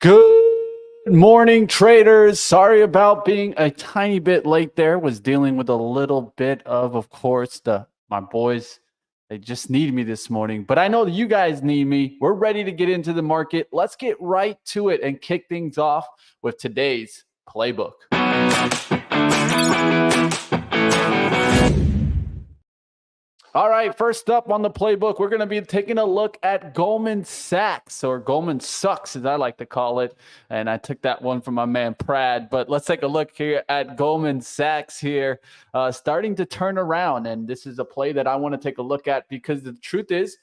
Good morning, traders. Sorry about being a tiny bit late there. Was dealing with a little bit of course, my boys. They just need me this morning, but I know that you guys need me. We're ready to get into the market. Let's get right to it and kick things off with today's playbook. All right, first up on the playbook, we're going to be taking a look at Goldman Sachs, or Goldman Sucks, as I like to call it. And I took that one from my man Prad. But let's take a look here at Goldman Sachs here, starting to turn around. And this is a play that I want to take a look at because the truth is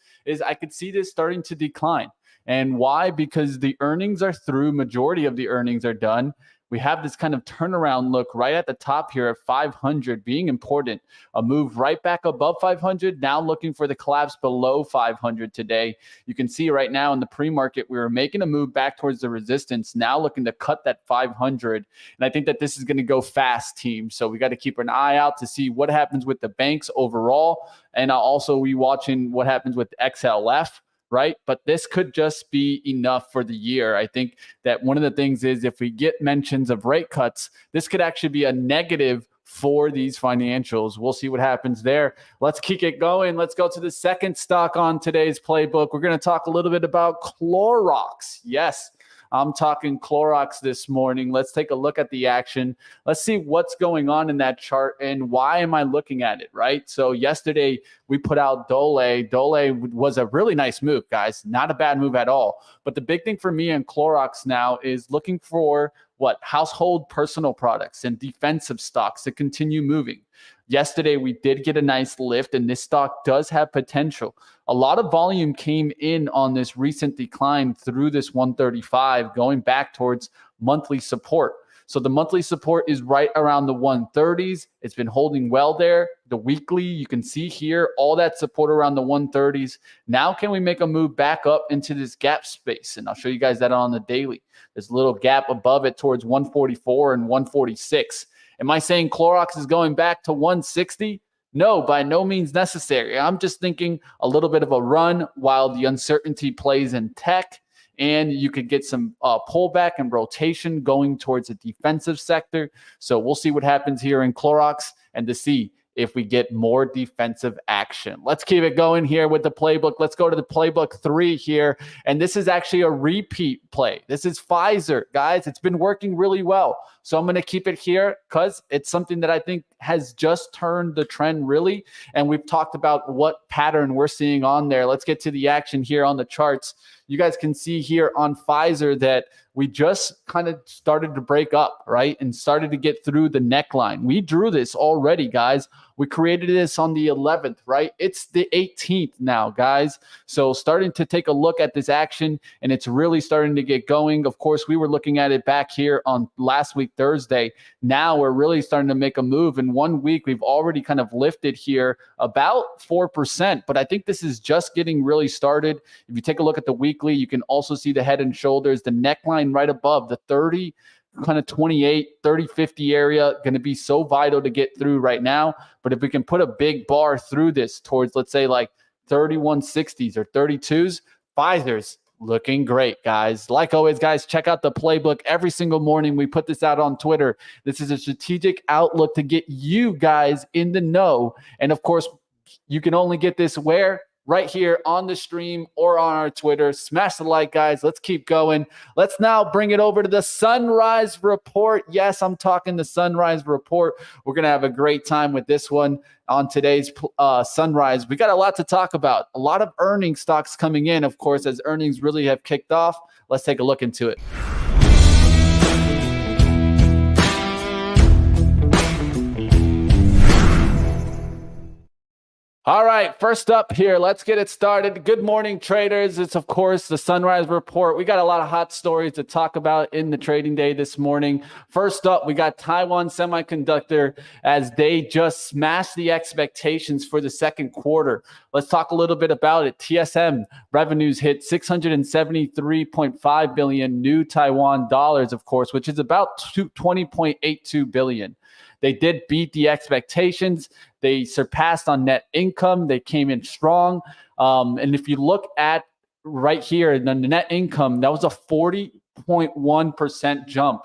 I could see this starting to decline. And why? Because the earnings are through. Majority of the earnings are done. We have this kind of turnaround look right at the top here at 500 being important. A move right back above 500, now looking for the collapse below 500 today. You can see right now in the pre-market, we were making a move back towards the resistance, now looking to cut that 500. And I think that this is going to go fast, team. So we got to keep an eye out to see what happens with the banks overall. And I'll also be watching what happens with XLF. Right? But this could just be enough for the year. I think that one of the things is if we get mentions of rate cuts, this could actually be a negative for these financials. We'll see what happens there. Let's keep it going. Let's go to the second stock on today's playbook. We're going to talk a little bit about Clorox. Yes, I'm talking Clorox this morning. Let's take a look at the action. Let's see what's going on in that chart and why am I looking at it, right? So yesterday we put out Dole. Dole was a really nice move, guys. Not a bad move at all. But the big thing for me in Clorox now is looking for household personal products and defensive stocks to continue moving. Yesterday, we did get a nice lift, and this stock does have potential. A lot of volume came in on this recent decline through this 135, going back towards monthly support. So the monthly support is right around the 130s. It's been holding well there. The weekly, you can see here, all that support around the 130s. Now can we make a move back up into this gap space? And I'll show you guys that on the daily. There's a little gap above it towards 144 and 146. Am I saying Clorox is going back to 160? No, by no means necessary. I'm just thinking a little bit of a run while the uncertainty plays in tech. And you could get some pullback and rotation going towards the defensive sector. So we'll see what happens here in Clorox and to see if we get more defensive action. Let's keep it going here with the playbook. Let's go to the playbook 3 here. And this is actually a repeat play. This is Pfizer, guys. It's been working really well. So I'm going to keep it here because it's something that I think has just turned the trend really. And we've talked about what pattern we're seeing on there. Let's get to the action here on the charts. You guys can see here on Pfizer that we just kind of started to break up, right? And started to get through the neckline. We drew this already, guys. We created this on the 11th, right? It's the 18th now, guys. So starting to take a look at this action, and it's really starting to get going. Of course, we were looking at it back here on last week, Thursday. Now we're really starting to make a move. In 1 week, we've already kind of lifted here about 4%, but I think this is just getting really started. If you take a look at the weekly, you can also see the head and shoulders, the neckline right above the 30, kind of 28, 30, 50 area, going to be so vital to get through right now. But if we can put a big bar through this towards, let's say, like 3160s or 32s, Pfizer's looking great, guys. Like always, guys, check out the playbook every single morning. We put this out on Twitter. This is a strategic outlook to get you guys in the know. And of course, you can only get this where? Right here on the stream or on our Twitter. Smash the like, guys. Let's keep going. Let's now bring it over to the Sunrise Report. Yes, I'm talking the Sunrise Report. We're going to have a great time with this one on today's Sunrise. We got a lot to talk about. A lot of earnings stocks coming in, of course, as earnings really have kicked off. Let's take a look into it. All right, first up here, let's get it started. Good morning, traders. It's, of course, the Sunrise Report. We got a lot of hot stories to talk about in the trading day this morning. First up, we got Taiwan Semiconductor as they just smashed the expectations for the second quarter. Let's talk a little bit about it. TSM revenues hit 673.5 billion new Taiwan dollars, of course, which is about 20.82 billion. They did beat the expectations. They surpassed on net income. They came in strong. And if you look at right here, the net income, that was a 40 8.1% jump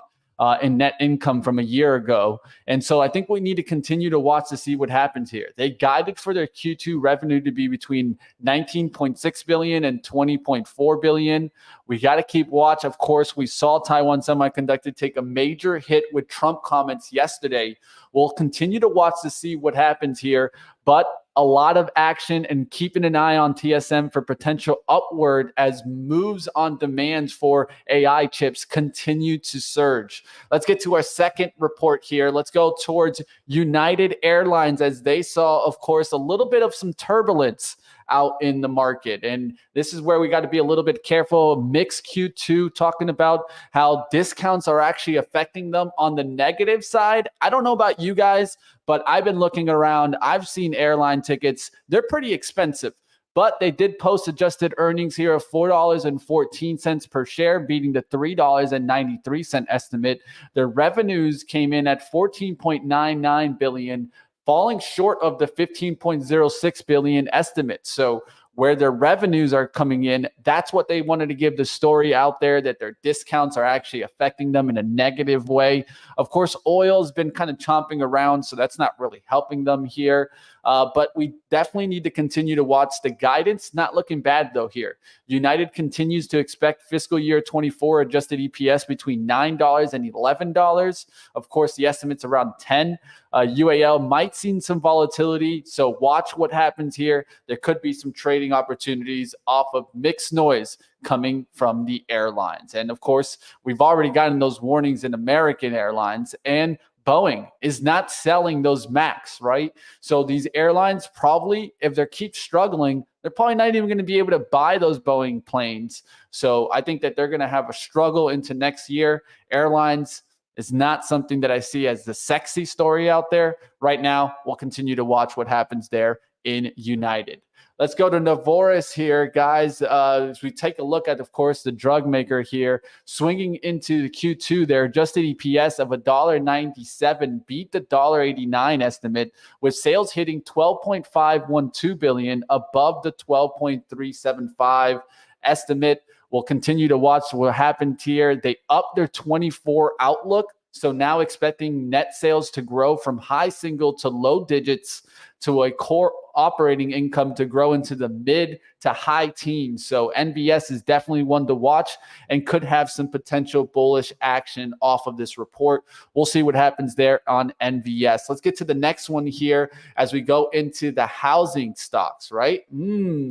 in net income from a year ago. And so I think we need to continue to watch to see what happens here. They guided for their Q2 revenue to be between 19.6 billion and 20.4 billion. We got to keep watch. Of course, we saw Taiwan Semiconductor take a major hit with Trump comments yesterday. We'll continue to watch to see what happens here, but a lot of action and keeping an eye on TSM for potential upward as moves on demands for AI chips continue to surge. Let's get to our second report here. Let's go towards United Airlines, as they saw, of course, a little bit of some turbulence out in the market. And this is where we got to be a little bit careful. Mixed Q2, talking about how discounts are actually affecting them on the negative side. I don't know about you guys, but I've been looking around. I've seen airline tickets. They're pretty expensive, but they did post adjusted earnings here of $4.14 per share, beating the $3.93 estimate. Their revenues came in at $14.99 billion, falling short of the $15.06 billion estimate. So where their revenues are coming in, that's what they wanted to give the story out there, that their discounts are actually affecting them in a negative way. Of course, oil has been kind of chomping around, so that's not really helping them here. But we definitely need to continue to watch the guidance. Not looking bad, though, here. United continues to expect fiscal year 24 adjusted EPS between $9 and $11. Of course, the estimate's around 10. UAL might see some volatility, so watch what happens here. There could be some trading opportunities off of mixed noise coming from the airlines. And of course, we've already gotten those warnings in American Airlines, and Boeing is not selling those MAX, right? So these airlines probably, if they keep struggling, they're probably not even going to be able to buy those Boeing planes. So I think that they're going to have a struggle into next year. Airlines is not something that I see as the sexy story out there right now. We'll continue to watch what happens there in United. Let's go to Novartis here, guys. As we take a look at, of course, the drug maker here, swinging into the Q2, their adjusted EPS of $1.97 beat the $1.89 estimate, with sales hitting $12.512 billion, above the $12.375 estimate. We'll continue to watch what happened here. They upped their 24 outlook, so now expecting net sales to grow from high single to low digits, to a core operating income to grow into the mid to high teens. So NVS is definitely one to watch and could have some potential bullish action off of this report. We'll see what happens there on NVS. Let's get to the next one here as we go into the housing stocks, right?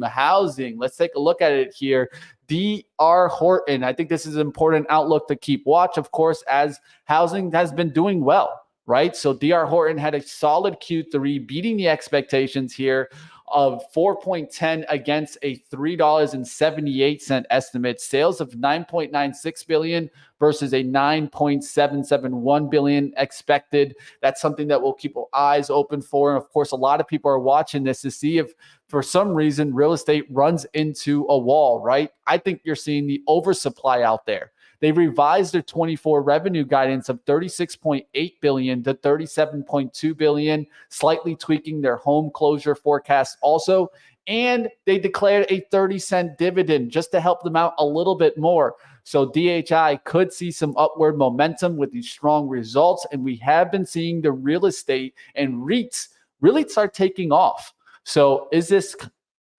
Housing. Let's take a look at it here. D.R. Horton. I think this is an important outlook to keep watch, of course, as housing has been doing well, right? So D.R. Horton had a solid Q3, beating the expectations here of 4.10 against a $3.78 estimate. Sales of 9.96 billion versus a 9.771 billion expected. That's something that we'll keep our eyes open for. And of course, a lot of people are watching this to see if for some reason real estate runs into a wall, right? I think you're seeing the oversupply out there. They revised their 24 revenue guidance of 36.8 billion to 37.2 billion, slightly tweaking their home closure forecast also. And they declared a 30-cent dividend just to help them out a little bit more. So DHI could see some upward momentum with these strong results. And we have been seeing the real estate and REITs really start taking off. So is this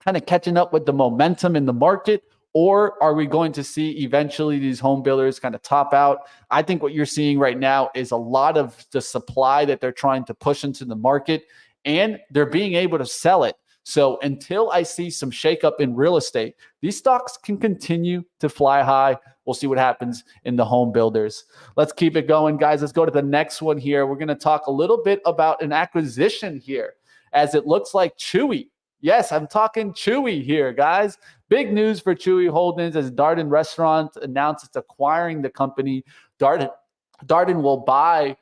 kind of catching up with the momentum in the market? Or are we going to see eventually these home builders kind of top out? I think what you're seeing right now is a lot of the supply that they're trying to push into the market, and they're being able to sell it. So until I see some shakeup in real estate, these stocks can continue to fly high. We'll see what happens in the home builders. Let's keep it going, guys. Let's go to the next one here. We're going to talk a little bit about an acquisition here, as it looks like Chewy. Yes, I'm talking Chewy here, guys. Big news for Chewy Holdings as Darden Restaurants announced it's acquiring the company. Darden will buy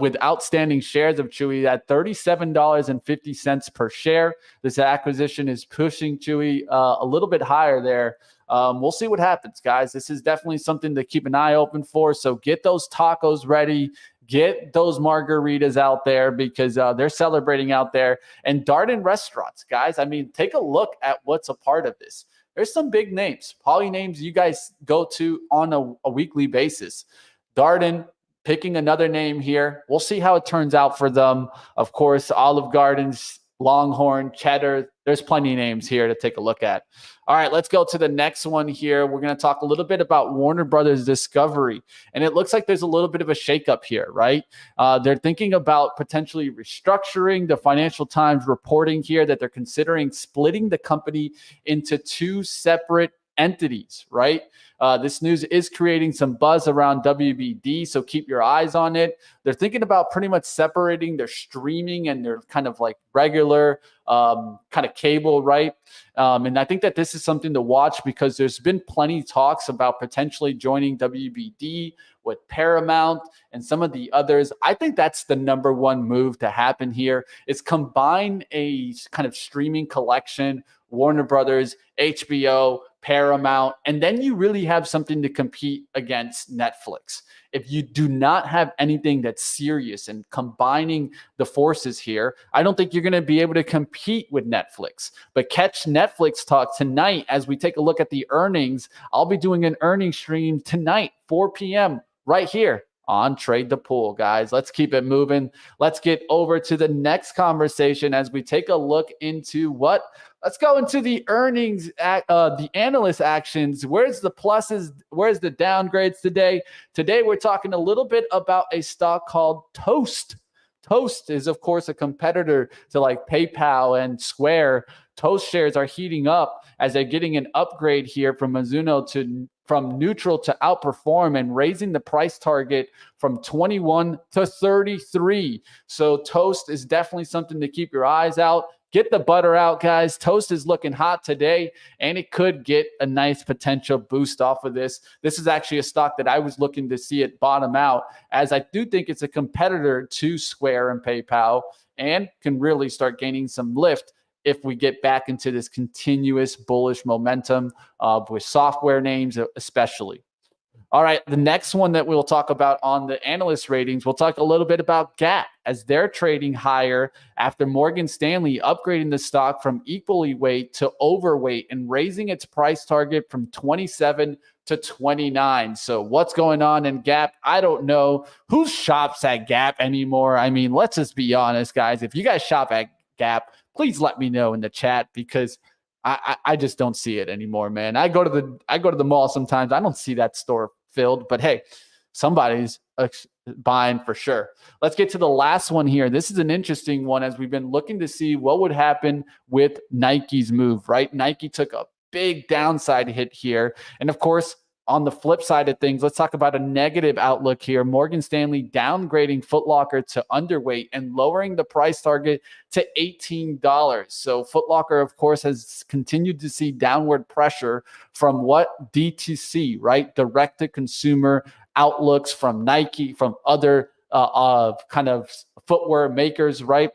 with outstanding shares of Chewy at $37.50 per share. This acquisition is pushing Chewy a little bit higher there. We'll see what happens, guys. This is definitely something to keep an eye open for. So get those tacos ready. Get those margaritas out there, because they're celebrating out there. And Darden Restaurants, guys, I mean, take a look at what's a part of this. there's some big names, probably names you guys go to on a weekly basis. Darden, picking another name here. We'll see how it turns out for them. Of course, Olive Gardens, Longhorn, Cheddar. There's plenty of names here to take a look at. All right, let's go to the next one here. We're going to talk a little bit about Warner Brothers Discovery. And it looks like there's a little bit of a shakeup here, right? They're thinking about potentially restructuring. The Financial Times reporting here that they're considering splitting the company into two separate entities, right? This news is creating some buzz around WBD, so keep your eyes on it. They're thinking about pretty much separating their streaming and their kind of like regular kind of cable, right? And I think that this is something to watch because there's been plenty of talks about potentially joining WBD with Paramount and some of the others. I think that's the number one move to happen here is combine a kind of streaming collection, Warner Brothers, HBO, Paramount, and then you really have something to compete against Netflix. If you do not have anything that's serious and combining the forces here, I don't think you're going to be able to compete with Netflix. But catch Netflix talk tonight as we take a look at the earnings. I'll be doing an earnings stream tonight, 4 p.m. right here on Trade the Pool, guys. Let's keep it moving. Let's get over to the next conversation as we take a look into what. Let's go into the earnings, the analyst actions. Where's the pluses? Where's the downgrades today? Today, we're talking a little bit about a stock called Toast. Toast is, of course, a competitor to like PayPal and Square. Toast shares are heating up as they're getting an upgrade here from Mizuno from neutral to outperform and raising the price target from 21 to 33. So Toast is definitely something to keep your eyes out. Get the butter out, guys. Toast is looking hot today, and it could get a nice potential boost off of this. This is actually a stock that I was looking to see it bottom out, as I do think it's a competitor to Square and PayPal and can really start gaining some lift if we get back into this continuous bullish momentum with software names especially. All right, the next one that we'll talk about on the analyst ratings, we'll talk a little bit about Gap as they're trading higher after Morgan Stanley upgrading the stock from equally weight to overweight and raising its price target from 27 to 29. So what's going on in Gap? I don't know. Who shops at Gap anymore? I mean, let's just be honest, guys. If you guys shop at Gap, please let me know in the chat because I just don't see it anymore, man. I go to the mall sometimes. I don't see that store filled, but hey, somebody's buying for sure. Let's get to the last one here. This is an interesting one as we've been looking to see what would happen with Nike's move, right? Nike took a big downside hit here. And of course, on the flip side of things, let's talk about a negative outlook here. Morgan Stanley downgrading Foot Locker to underweight and lowering the price target to $18. So Foot Locker, of course, has continued to see downward pressure from what DTC, right? Direct-to-consumer outlooks from Nike, from other kind of footwear makers, right?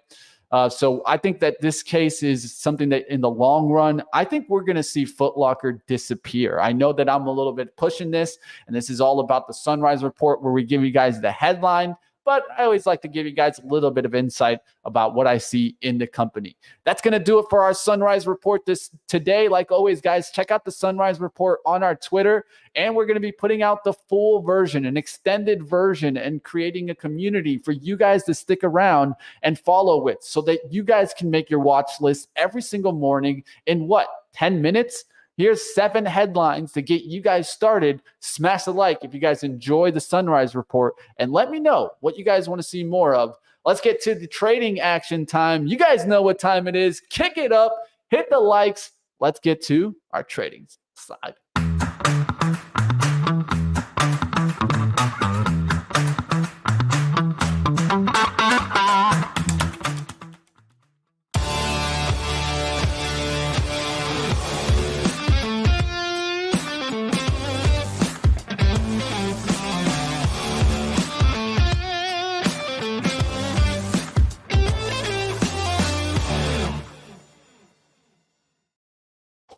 So I think that this case is something that in the long run, I think we're going to see Foot Locker disappear. I know that I'm a little bit pushing this, and this is all about the Sunrise Report where we give you guys the headline, but I always like to give you guys a little bit of insight about what I see in the company. That's going to do it for our Sunrise Report today. Like always, guys, check out the Sunrise Report on our Twitter, and we're going to be putting out the full version, an extended version, and creating a community for you guys to stick around and follow with so that you guys can make your watch list every single morning in 10 minutes? Here's 7 headlines to get you guys started. Smash the like if you guys enjoy the Sunrise Report, and let me know what you guys want to see more of. Let's get to the trading action time. You guys know what time it is. Kick it up, hit the likes. Let's get to our trading side.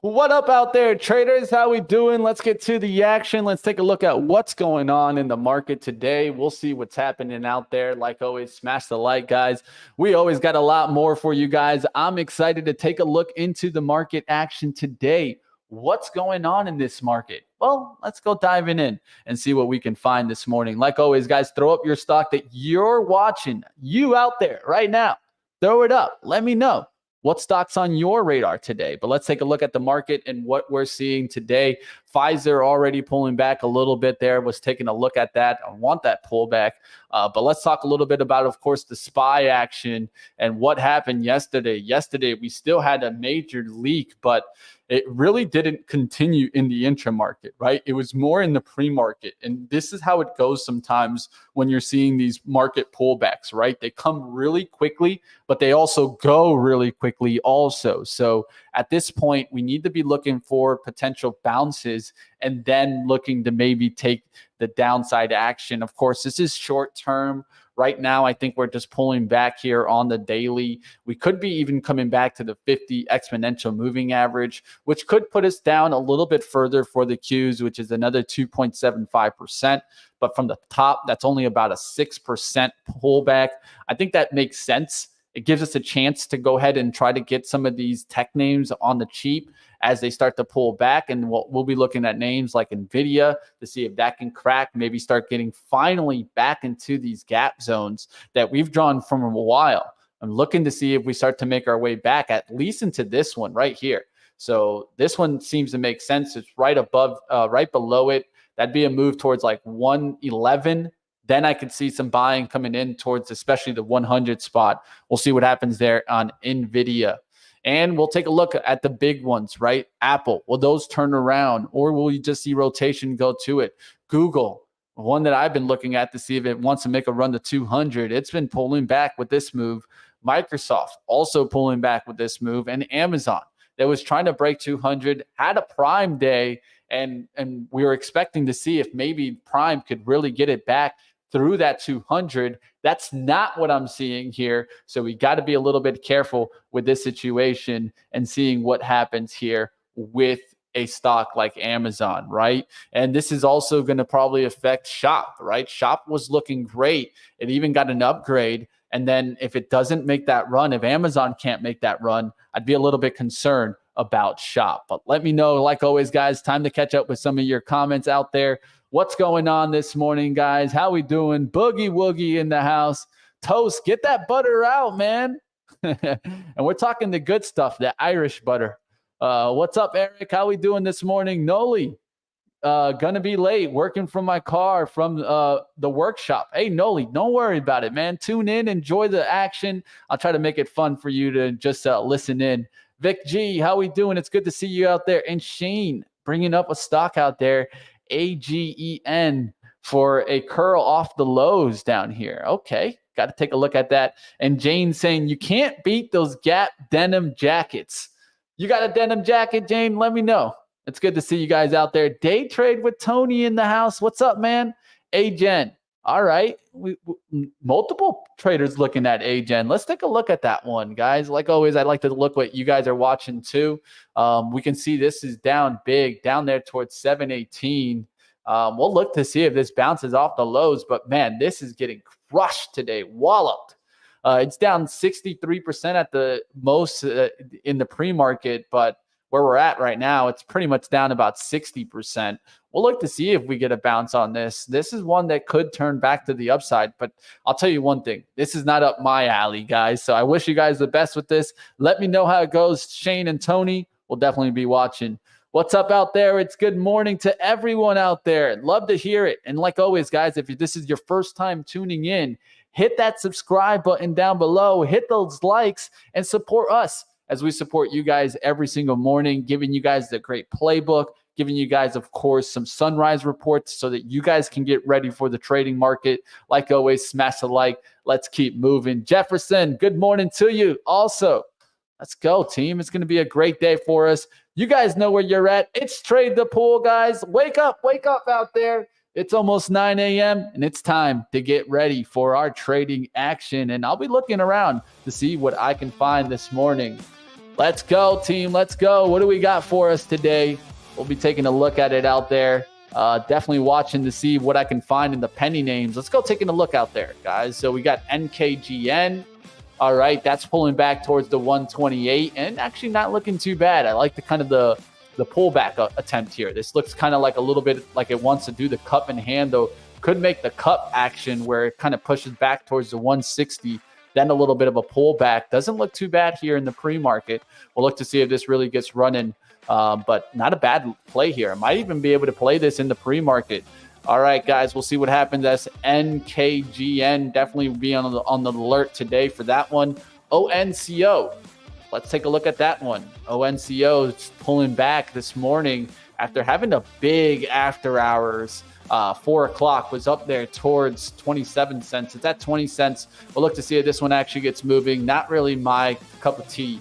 What up out there, traders? How we doing? Let's get to the action. Let's take a look at what's going on in the market today. We'll see what's happening out there. Like always, smash the like, guys. We always got a lot more for you guys. I'm excited to take a look into the market action today. What's going on in this market? Well, let's go diving in and see what we can find this morning. Like always, guys, throw up your stock that you're watching, you out there right now. Throw it up. Let me know what stock's on your radar today. But let's take a look at the market and what we're seeing today. Pfizer already pulling back a little bit there, was taking a look at that. I want that pullback. But let's talk a little bit about, of course, the SPY action and what happened yesterday. Yesterday, we still had a major leak, but it really didn't continue in the intra-market, right? It was more in the pre-market. And this is how it goes sometimes when you're seeing these market pullbacks, right? They come really quickly, but they also go really quickly also. So at this point, we need to be looking for potential bounces and then looking to maybe take the downside action. Of course, this is short term. Right now, I think we're just pulling back here on the daily. We could be even coming back to the 50 exponential moving average, which could put us down a little bit further for the Qs, which is another 2.75%. But from the top, that's only about a 6% pullback. I think that makes sense. It gives us a chance to go ahead and try to get some of these tech names on the cheap as they start to pull back. And we'll be looking at names like NVIDIA to see if that can crack, maybe start getting finally back into these gap zones that we've drawn from a while. I'm looking to see if we start to make our way back at least into this one right here. So this one seems to make sense. It's right above, right below it. That'd be a move towards like 111. Then I could see some buying coming in towards especially the 100 spot. We'll see what happens there on NVIDIA. And we'll take a look at the big ones, right? Apple, will those turn around or will you just see rotation go to it? Google, one that I've been looking at to see if it wants to make a run to 200. It's been pulling back with this move. Microsoft also pulling back with this move. And Amazon that was trying to break 200, had a Prime day, and we were expecting to see if maybe Prime could really get it back through that 200. That's not what I'm seeing here. So we got to be a little bit careful with this situation and seeing what happens here with a stock like Amazon, right? And this is also going to probably affect Shop, right? Shop was looking great. It even got an upgrade. And then if it doesn't make that run, if Amazon can't make that run, I'd be a little bit concerned about Shop. But let me know, like always, guys, time to catch up with some of your comments out there. What's going on this morning, guys? How we doing? Boogie Woogie in the house. Toast, get that butter out, man. And we're talking the good stuff, the Irish butter. What's up, Eric? How we doing this morning? Noli, gonna be late, working from my car from the workshop. Hey, Noli, don't worry about it, man. Tune in, enjoy the action. I'll try to make it fun for you to just listen in. Vic G, how we doing? It's good to see you out there. And Shane, bringing up a stock out there. AGEN for a curl off the lows down here. Okay, got to take a look at that. And Jane saying, you can't beat those Gap denim jackets. You got a denim jacket, Jane? Let me know. It's good to see you guys out there. Day trade with Tony in the house. What's up, man? AGEN. All right. We multiple traders looking at AGEN. Let's take a look at that one, guys. Like always, I'd like to look what you guys are watching too. We can see this is down big, down there towards 718. We'll look to see if this bounces off the lows, but man, this is getting crushed today, walloped. It's down 63% at the most in the pre-market, but where we're at right now, it's pretty much down about 60%. We'll look to see if we get a bounce on this. This is one that could turn back to the upside, but I'll tell you one thing. This is not up my alley, guys. So I wish you guys the best with this. Let me know how it goes. Shane and Tony will definitely be watching. What's up out there? It's good morning to everyone out there. Love to hear it. And like always, guys, if this is your first time tuning in, hit that subscribe button down below, hit those likes, and support us as we support you guys every single morning, giving you guys the great playbook, giving you guys, of course, some sunrise reports so that you guys can get ready for the trading market. Like always, smash the like. Let's keep moving. Jefferson, good morning to you also. Let's go, team. It's going to be a great day for us. You guys know where you're at. It's Trade the Pool, guys. Wake up out there. It's almost 9 a.m. and it's time to get ready for our trading action. And I'll be looking around to see what I can find this morning. Let's go, team. Let's go. What do we got for us today? We'll be taking a look at it out there. Definitely watching to see what I can find in the penny names. Let's go taking a look out there, guys. So we got NKGN. All right, that's pulling back towards the 128 and actually not looking too bad. I like the kind of the the pullback attempt here. This looks kind of like a little bit like it wants to do the cup in hand, though could make the cup action where it kind of pushes back towards the 160, then a little bit of a pullback. Doesn't look too bad here in the pre-market. We'll look to see if this really gets running, but not a bad play here. I might even be able to play this in the pre-market. All right, guys, we'll see what happens. That's NKGN. Definitely be on the alert today for that one. ONCO. Let's take a look at that one. ONCO is pulling back this morning after having a big after hours. 4 o'clock was up there towards 27 cents. It's at 20 cents. We'll look to see if this one actually gets moving. Not really my cup of tea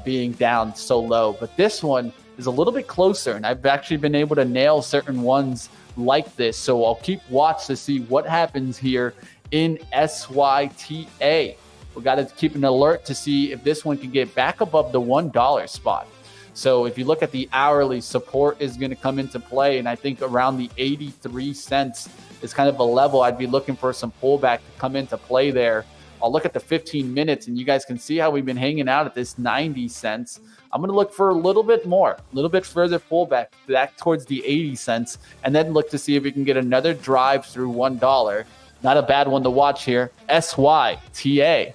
being down so low, but this one is a little bit closer, and I've actually been able to nail certain ones like this. So I'll keep watch to see what happens here in SYTA. We got to keep an alert to see if this one can get back above the $1 spot. So if you look at the hourly, support is going to come into play, and I think around the 83 cents is kind of a level I'd be looking for some pullback to come into play there. I'll look at the 15 minutes, and you guys can see how we've been hanging out at this 90 cents. I'm going to look for a little bit more, a little bit further pullback back towards the 80 cents, and then look to see if we can get another drive through $1. Not a bad one to watch here. SYTA.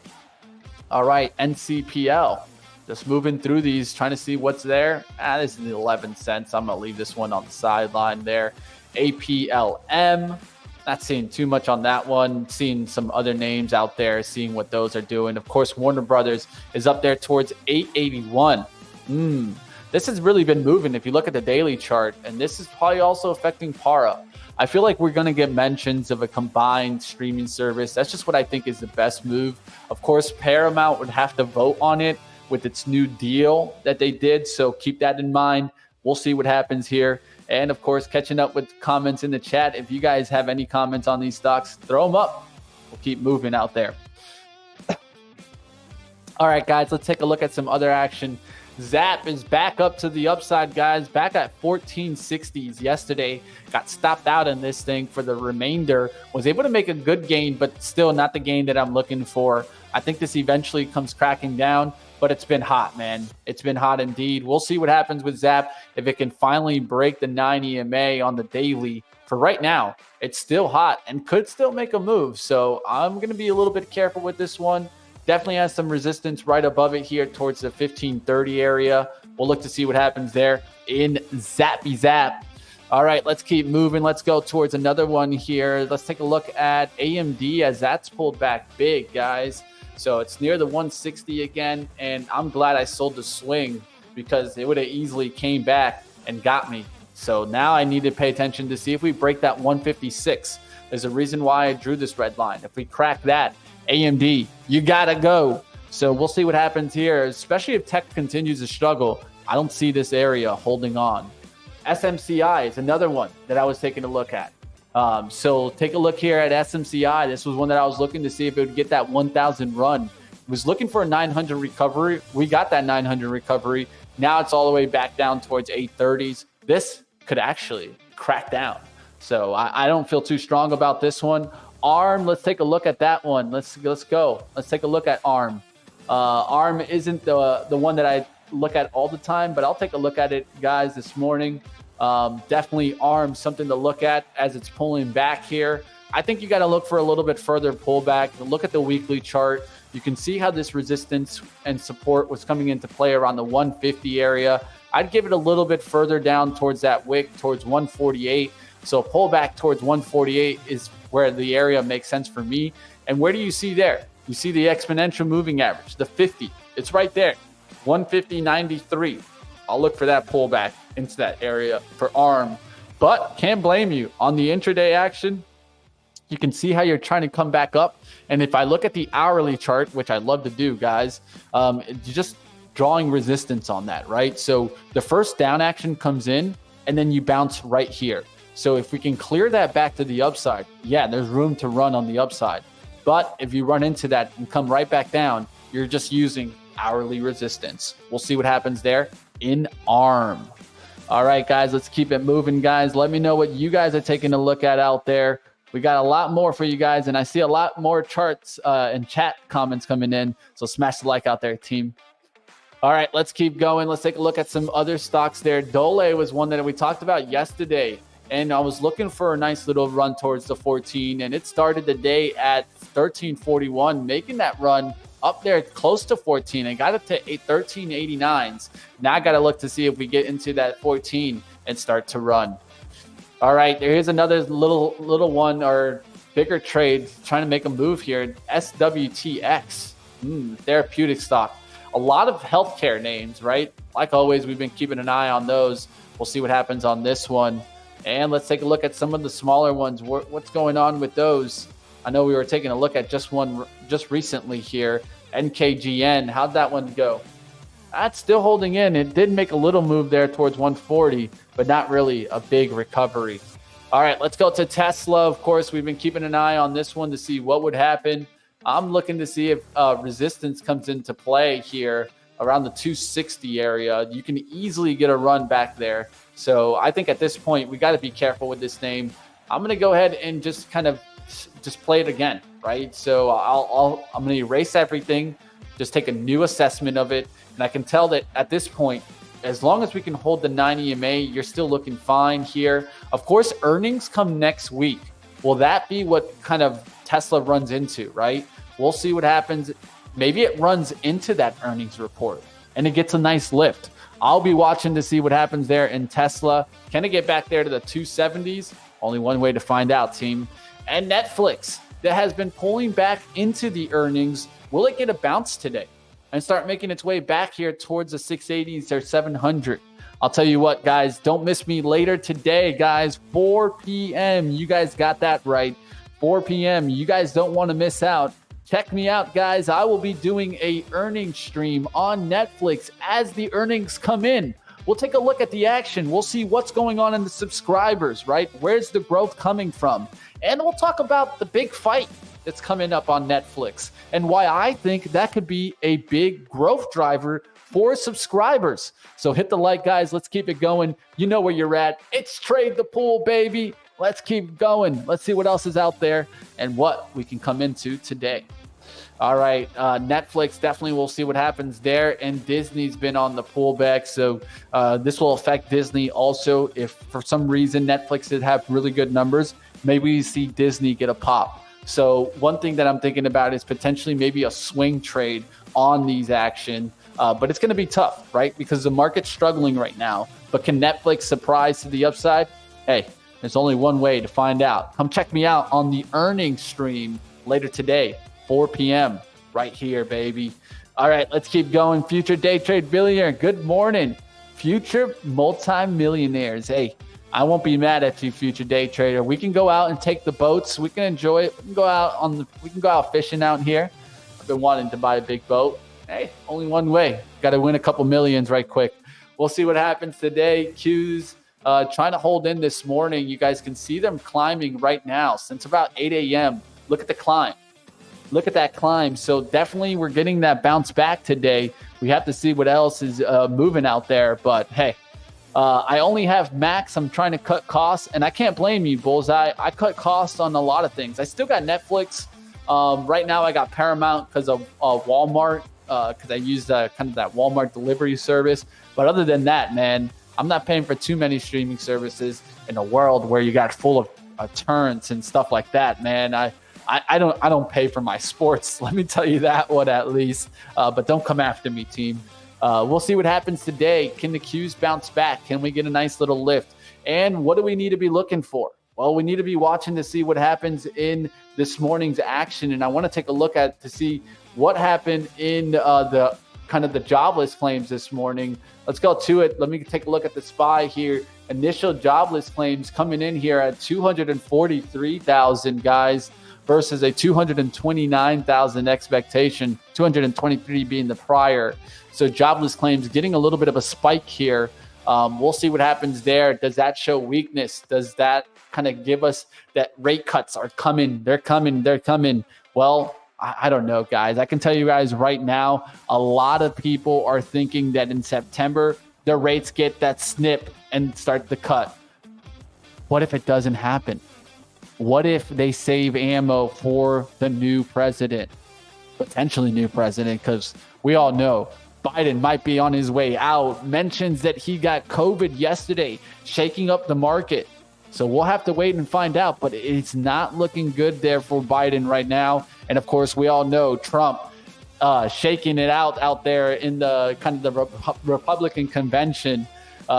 All right, NCPL. Just moving through these, trying to see what's there. This is 11 cents. I'm going to leave this one on the sideline there. APLM. Not seeing too much on that one. Seeing some other names out there, seeing what those are doing. Of course, Warner Brothers is up there towards 881. This has really been moving if you look at the daily chart, and this is probably also affecting Para. I feel like we're going to get mentions of a combined streaming service. That's just what I think is the best move. Of course, Paramount would have to vote on it with its new deal that they did, so keep that in mind. We'll see what happens here. And, of course, catching up with comments in the chat. If you guys have any comments on these stocks, throw them up. We'll keep moving out there. All right, guys, let's take a look at some other action. Zap is back up to the upside, guys. Back at 1460s yesterday. Got stopped out in this thing for the remainder. Was able to make a good gain, but still not the gain that I'm looking for. I think this eventually comes cracking down, but it's been hot, man. It's been hot indeed. We'll see what happens with Zap if it can finally break the 9 EMA on the daily. For right now, it's still hot and could still make a move. So I'm going to be a little bit careful with this one. Definitely has some resistance right above it here towards the 1530 area. We'll look to see what happens there in Zappy Zap. All right, let's keep moving. Let's go towards another one here. Let's take a look at AMD as that's pulled back big, guys. So it's near the 160 again, and I'm glad I sold the swing because it would have easily came back and got me. So now I need to pay attention to see if we break that 156. There's a reason why I drew this red line. If we crack that, AMD, you gotta go. So we'll see what happens here, especially if tech continues to struggle. I don't see this area holding on. SMCI is another one that I was taking a look at. So take a look here at SMCI. This was one that I was looking to see if it would get that 1,000 run. Was looking for a 900 recovery. We got that 900 recovery. Now it's all the way back down towards 830s. This could actually crack down. So I don't feel too strong about this one. ARM, let's take a look at that one. Let's go. Let's take a look at ARM. ARM isn't the one that I look at all the time, but I'll take a look at it, guys, this morning. Definitely ARM, something to look at as it's pulling back here. I think you got to look for a little bit further pullback. Look at the weekly chart. You can see how this resistance and support was coming into play around the 150 area. I'd give it a little bit further down towards that wick, towards 148. So pullback towards 148 is where the area makes sense for me. And where do you see there? You see the exponential moving average, the 50. It's right there, 150.93. I'll look for that pullback into that area for ARM. But can't blame you. On the intraday action, you can see how you're trying to come back up. And if I look at the hourly chart, which I love to do, guys, just drawing resistance on that, right? So the first down action comes in, and then you bounce right here. So if we can clear that back to the upside, yeah, there's room to run on the upside. But if you run into that and come right back down, you're just using hourly resistance. We'll see what happens there in ARM. All right, guys, let's keep it moving, guys. Let me know what you guys are taking a look at out there. We got a lot more for you guys, and I see a lot more charts and chat comments coming in. So smash the like out there, team. All right, let's keep going. Let's take a look at some other stocks there. Dole was one that we talked about yesterday, and I was looking for a nice little run towards the 14, and it started the day at 1341, making that run up there close to 14 and got up to 1389s. Now I got to look to see if we get into that 14 and start to run. All right, here's another little one or bigger trade trying to make a move here. SWTX, therapeutic stock. A lot of healthcare names, right? Like always, we've been keeping an eye on those. We'll see what happens on this one. And let's take a look at some of the smaller ones. What's going on with those? I know we were taking a look at just one just recently here. NKGN, how'd that one go? That's still holding in. It did make a little move there towards 140, but not really a big recovery. All right, let's go to Tesla. Of course, we've been keeping an eye on this one to see what would happen. I'm looking to see if resistance comes into play here around the 260 area. You can easily get a run back there. So I think at this point, we got to be careful with this name. I'm going to go ahead and just kind of just play it again, right? So I'm going to erase everything, just take a new assessment of it. And I can tell that at this point, as long as we can hold the 9 EMA, you're still looking fine here. Of course, earnings come next week. Will that be what kind of Tesla runs into, right? We'll see what happens. Maybe it runs into that earnings report and it gets a nice lift. I'll be watching to see what happens there in Tesla. Can it get back there to the 270s? Only one way to find out, team. And Netflix, that has been pulling back into the earnings. Will it get a bounce today and start making its way back here towards the 680s or 700? I'll tell you what, guys, don't miss me later today, guys. 4 p.m. You guys got that right. 4 p.m. You guys don't want to miss out. Check me out, guys. I will be doing a earnings stream on Netflix as the earnings come in. We'll take a look at the action. We'll see what's going on in the subscribers, right? Where's the growth coming from? And we'll talk about the big fight that's coming up on Netflix and why I think that could be a big growth driver for subscribers. So hit the like, guys. Let's keep it going. You know where you're at. It's Trade the Pool, baby. Let's keep going. Let's see what else is out there and what we can come into today. All right, Netflix, definitely we'll see what happens there. And Disney's been on the pullback. So this will affect Disney also. If for some reason Netflix did have really good numbers, maybe we see Disney get a pop. So one thing that I'm thinking about is potentially maybe a swing trade on these action. But it's going to be tough, right? Because the market's struggling right now. But can Netflix surprise to the upside? Hey, there's only one way to find out. Come check me out on the earnings stream later today, 4 p.m. right here, baby. All right, let's keep going. Future day trade billionaire. Good morning, future multimillionaires. Hey, I won't be mad at you, future day trader. We can go out and take the boats. We can enjoy it. We can go out fishing out here. I've been wanting to buy a big boat. Hey, only one way. Got to win a couple millions right quick. We'll see what happens today. Q's trying to hold in this morning. You guys can see them climbing right now since about 8 a.m. Look at the climb. Look at that climb. So definitely we're getting that bounce back today. We have to see what else is moving out there. But hey, I only have max. I'm trying to cut costs. And I can't blame you, Bullseye. I cut costs on a lot of things. I still got Netflix. Right now I got Paramount because of Walmart. Because I used kind of that Walmart delivery service. But other than that, man, I'm not paying for too many streaming services in a world where you got full of turns and stuff like that, man. I don't pay for my sports. Let me tell you that one at least. But don't come after me, team. We'll see what happens today. Can the Qs bounce back? Can we get a nice little lift? And what do we need to be looking for? Well, we need to be watching to see what happens in this morning's action. And I want to take a look at to see what happened in the kind of the jobless claims this morning. Let's go to it. Let me take a look at the SPY here. Initial jobless claims coming in here at 243,000 guys versus a 229,000 expectation, 223 being the prior. So jobless claims getting a little bit of a spike here. We'll see what happens there. Does that show weakness? Does that kind of give us that rate cuts are coming? They're coming. Well, I don't know, guys. I can tell you guys right now, a lot of people are thinking that in September, the rates get that snip and start the cut. What if it doesn't happen? What if they save ammo for the new president? Potentially new president, because we all know Biden might be on his way out, mentions that he got COVID yesterday, shaking up the market. So we'll have to wait and find out, but it's not looking good there for Biden right now. And of course, we all know Trump shaking it out there in the kind of the Republican convention,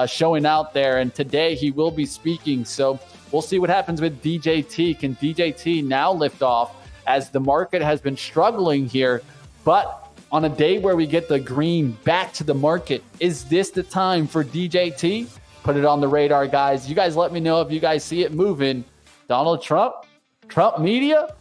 showing out there. And today he will be speaking. So we'll see what happens with DJT. Can DJT now lift off as the market has been struggling here? But on a day where we get the green back to the market, is this the time for DJT? Put it on the radar, guys. You guys let me know if you guys see it moving. Donald Trump? Trump media?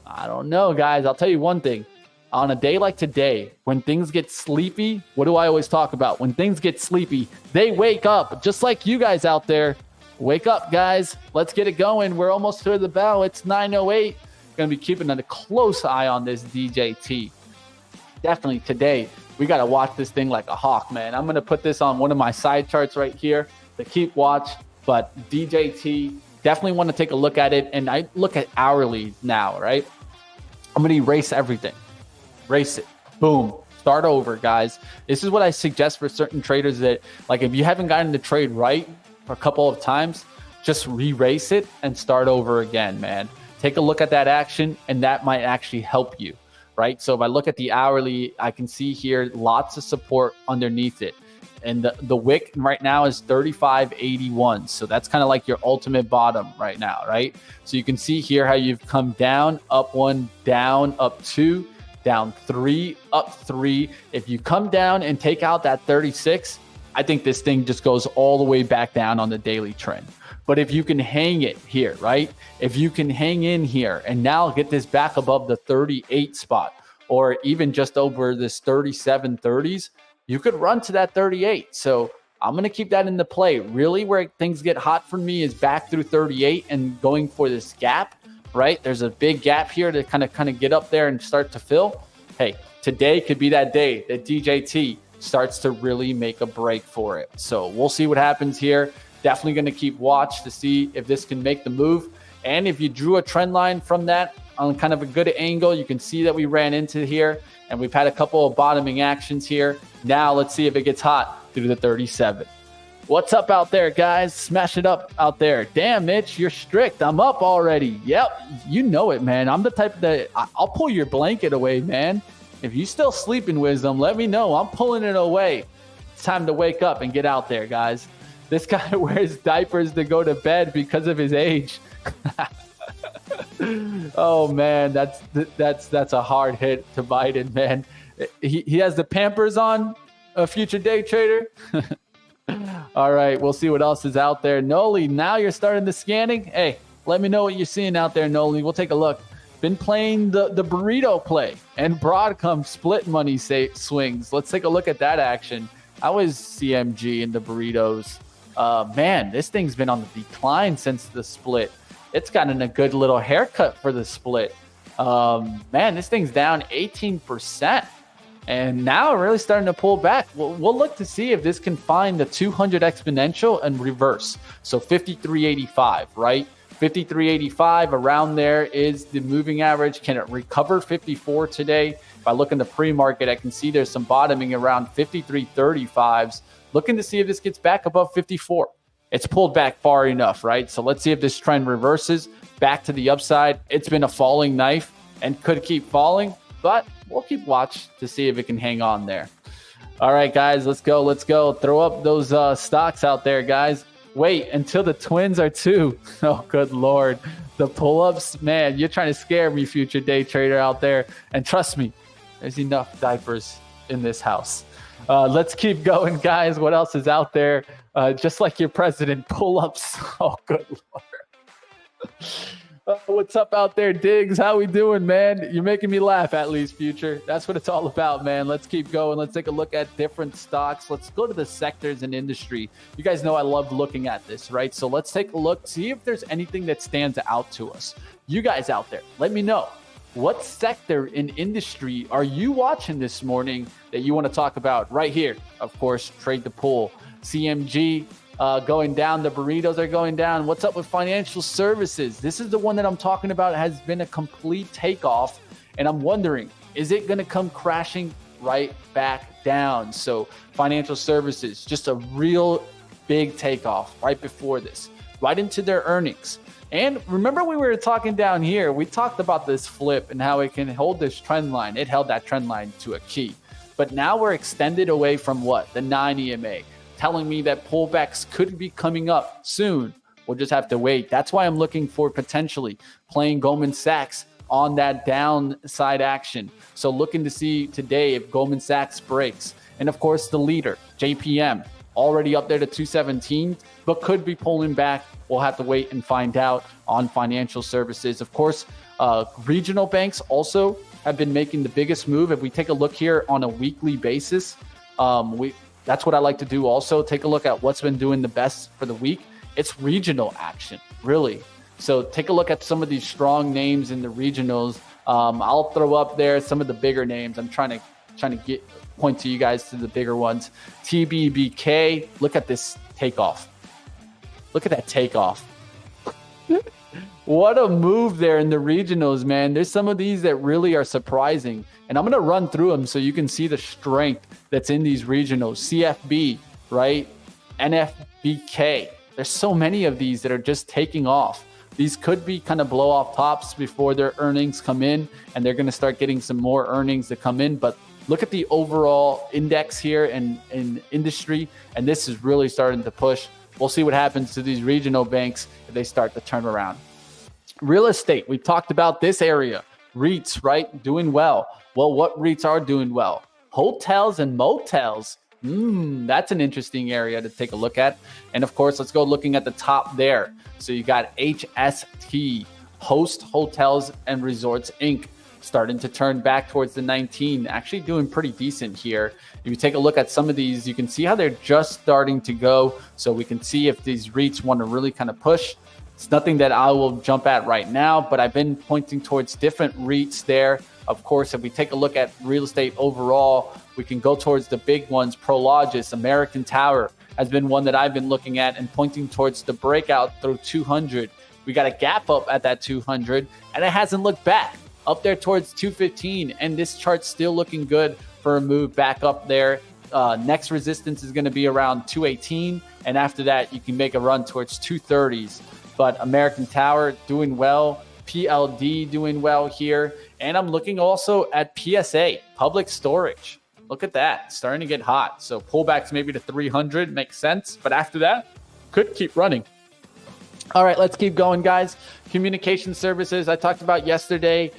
I don't know, guys. I'll tell you one thing. On a day like today, when things get sleepy, what do I always talk about? When things get sleepy, they wake up. Just like you guys out there. Wake up, guys. Let's get it going. We're almost to the bell. It's 9:08. Going to be keeping a close eye on this DJT. Definitely today, we got to watch this thing like a hawk, man. I'm going to put this on one of my side charts right here to keep watch. But DJT, definitely want to take a look at it. And I look at hourly now, right? I'm going to erase everything. Erase it. Boom. Start over, guys. This is what I suggest for certain traders that, like, if you haven't gotten the trade right for a couple of times, just erase it and start over again, man. Take a look at that action, and that might actually help you, right? So if I look at the hourly, I can see here lots of support underneath it. And the wick right now is 35.81. So that's kind of like your ultimate bottom right now, right? So you can see here how you've come down, up 1, down, up 2, down 3, up 3. If you come down and take out that 36, I think this thing just goes all the way back down on the daily trend. But if you can hang it here, right? If you can hang in here and now get this back above the 38 spot, or even just over this 37.30s, you could run to that 38. So I'm going to keep that in the play. Really, where things get hot for me is back through 38 and going for this gap, right? There's a big gap here to kind of get up there and start to fill. Hey, today could be that day that DJT starts to really make a break for it. So we'll see what happens here. Definitely going to keep watch to see if this can make the move. And if you drew a trend line from that on kind of a good angle, you can see that we ran into here and we've had a couple of bottoming actions here. Now let's see if it gets hot through the 37. What's up out there, guys? Smash it up out there. Damn, Mitch, you're strict. I'm up already. Yep, you know it, man. I'm the type that I'll pull your blanket away, man. If you still sleeping, Wisdom, let me know. I'm pulling it away. It's time to wake up and get out there, guys. This guy wears diapers to go to bed because of his age. Oh man, that's a hard hit to Biden, man. He has the Pampers on, a future day trader. All right, we'll see what else is out there. Noli, now you're starting the scanning. Hey, let me know what you're seeing out there, Noli. We'll take a look. Been playing the burrito play and Broadcom split money swings. Let's take a look at that action. How is CMG and the burritos? Man, this thing's been on the decline since the split. It's gotten a good little haircut for the split. Man, this thing's down 18%. And now really starting to pull back. We'll look to see if this can find the 200 exponential and reverse. So 53.85, right? 53.85 around there is the moving average. Can it recover 54 today? If I look in the pre-market, I can see there's some bottoming around 53.35s. Looking to see if this gets back above 54. It's pulled back far enough, right? So let's see if this trend reverses back to the upside. It's been a falling knife and could keep falling, but we'll keep watch to see if it can hang on there. All right, guys, let's go. Let's go. Throw up those stocks out there, guys. Wait until the twins are 2. Oh, good Lord. The pull-ups, man, you're trying to scare me, future day trader out there. And trust me, there's enough diapers in this house. Let's keep going, guys. What else is out there? Just like your president, pull-ups. Oh, good Lord. What's up out there, Diggs? How we doing, man? You're making me laugh, at least, future. That's what it's all about, man. Let's keep going. Let's take a look at different stocks. Let's go to the sectors and industry. You guys know I love looking at this, right? So let's take a look, see if there's anything that stands out to us. You guys out there, let me know. What sector in industry are you watching this morning that you want to talk about? Right here, of course, trade the pool. CMG going down. The burritos are going down. What's up with financial services? This is the one that I'm talking about. It has been a complete takeoff. And I'm wondering, is it going to come crashing right back down. So financial services, just a real big takeoff right before this, right into their earnings. And remember, we were talking down here, we talked about this flip and how it can hold this trend line. It held that trend line to a key. But now we're extended away from what? The 9 EMA, telling me that pullbacks could be coming up soon. We'll just have to wait. That's why I'm looking for potentially playing Goldman Sachs on that downside action. So looking to see today if Goldman Sachs breaks. And of course, the leader, JPM, already up there to 217, but could be pulling back. We'll have to wait and find out on financial services. Of course, regional banks also have been making the biggest move. If we take a look here on a weekly basis, that's what I like to do also. Take a look at what's been doing the best for the week. It's regional action, really. So take a look at some of these strong names in the regionals. I'll throw up there some of the bigger names. I'm trying to point to you guys to the bigger ones. TBBK, look at this takeoff. Look at that takeoff. What a move there in the regionals, man. There's some of these that really are surprising. And I'm going to run through them so you can see the strength that's in these regionals. CFB, right? NFBK. There's so many of these that are just taking off. These could be kind of blow off tops before their earnings come in, and they're going to start getting some more earnings to come in. But look at the overall index here in industry, and this is really starting to push. We'll see what happens to these regional banks if they start to turn around. Real estate, we've talked about this area. REITs, right? Doing well. Well, what REITs are doing well? Hotels and motels. That's an interesting area to take a look at. And of course, let's go looking at the top there. So you got HST, Host Hotels and Resorts, Inc., starting to turn back towards the 19, actually doing pretty decent here. If you take a look at some of these, you can see how they're just starting to go. So we can see if these REITs want to really kind of push. It's nothing that I will jump at right now, but I've been pointing towards different REITs there. Of course, if we take a look at real estate overall, we can go towards the big ones. Prologis, American Tower has been one that I've been looking at and pointing towards the breakout through 200. We got a gap up at that 200, and it hasn't looked back. Up there towards 215, and this chart's still looking good for a move back up there. Next resistance is going to be around 218, and after that, you can make a run towards 230s. But American Tower doing well, PLD doing well here, and I'm looking also at PSA, Public Storage. Look at that, starting to get hot. So pullbacks maybe to 300 makes sense, but after that, could keep running. All right, let's keep going, guys. Communication services, I talked about yesterday,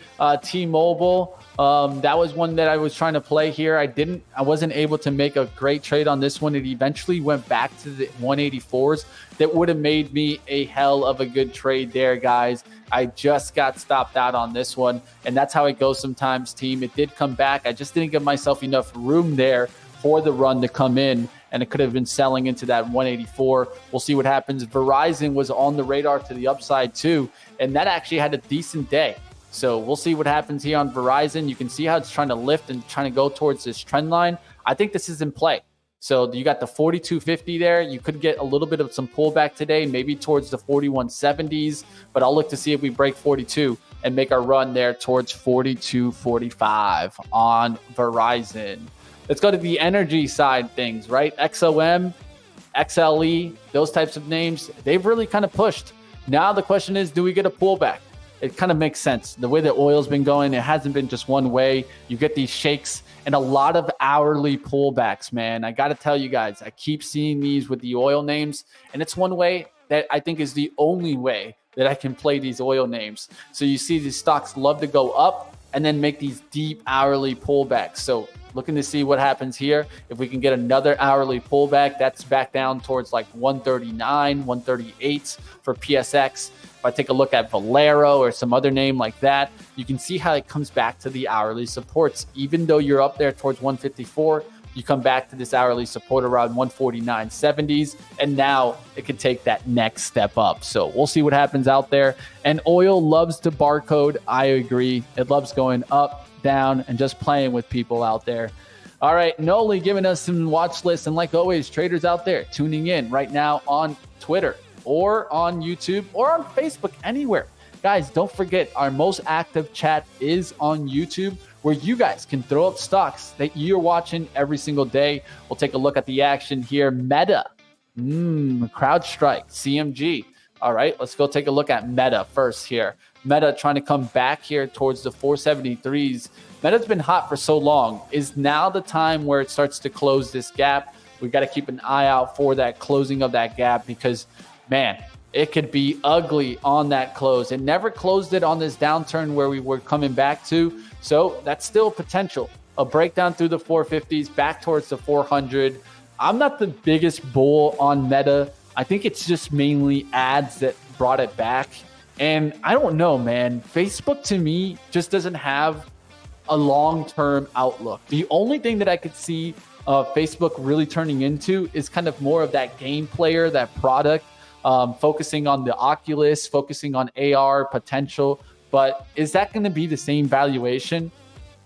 T-Mobile. That was one that I was trying to play here. I wasn't able to make a great trade on this one. It eventually went back to the 184s. That would have made me a hell of a good trade there, guys. I just got stopped out on this one, and that's how it goes sometimes, team. It did come back. I just didn't give myself enough room there for the run to come in, and it could have been selling into that 184. We'll see what happens. Verizon was on the radar to the upside too, and that actually had a decent day. So we'll see what happens here on Verizon. You can see how it's trying to lift and trying to go towards this trend line. I think this is in play. So you got the 42.50 there. You could get a little bit of some pullback today, maybe towards the 41.70s, but I'll look to see if we break 42 and make our run there towards 42.45 on Verizon. Let's go to the energy side things, right? XOM, XLE, those types of names, they've really kind of pushed. Now the question is, do we get a pullback? It kind of makes sense. The way that oil's been going, it hasn't been just one way. You get these shakes and a lot of hourly pullbacks, man. I got to tell you guys, I keep seeing these with the oil names, and it's one way that I think is the only way that I can play these oil names. So you see these stocks love to go up and then make these deep hourly pullbacks. So looking to see what happens here. If we can get another hourly pullback, that's back down towards like 139, 138 for PSX. If I take a look at Valero or some other name like that, you can see how it comes back to the hourly supports. Even though you're up there towards 154, you come back to this hourly support around 149.70s, and now it can take that next step up. So we'll see what happens out there. And oil loves to barcode. I agree. It loves going up, down, and just playing with people out there. All right, Noli giving us some watch lists, and like always, traders out there tuning in right now on Twitter or on YouTube or on Facebook, anywhere. Guys, don't forget, our most active chat is on YouTube, where you guys can throw up stocks that you're watching every single day. We'll take a look at the action here. Meta, CrowdStrike, CMG. All right, let's go take a look at Meta first here. Meta trying to come back here towards the 473s. Meta's been hot for so long. Is now the time where it starts to close this gap? We got to keep an eye out for that closing of that gap, because, man, it could be ugly on that close. It never closed it on this downturn where we were coming back to. So that's still potential. A breakdown through the 450s, back towards the 400. I'm not the biggest bull on Meta. I think it's just mainly ads that brought it back. And I don't know, man. Facebook, to me, just doesn't have a long-term outlook. The only thing that I could see Facebook really turning into is kind of more of that game player, that product, focusing on the Oculus, focusing on AR potential. But is that going to be the same valuation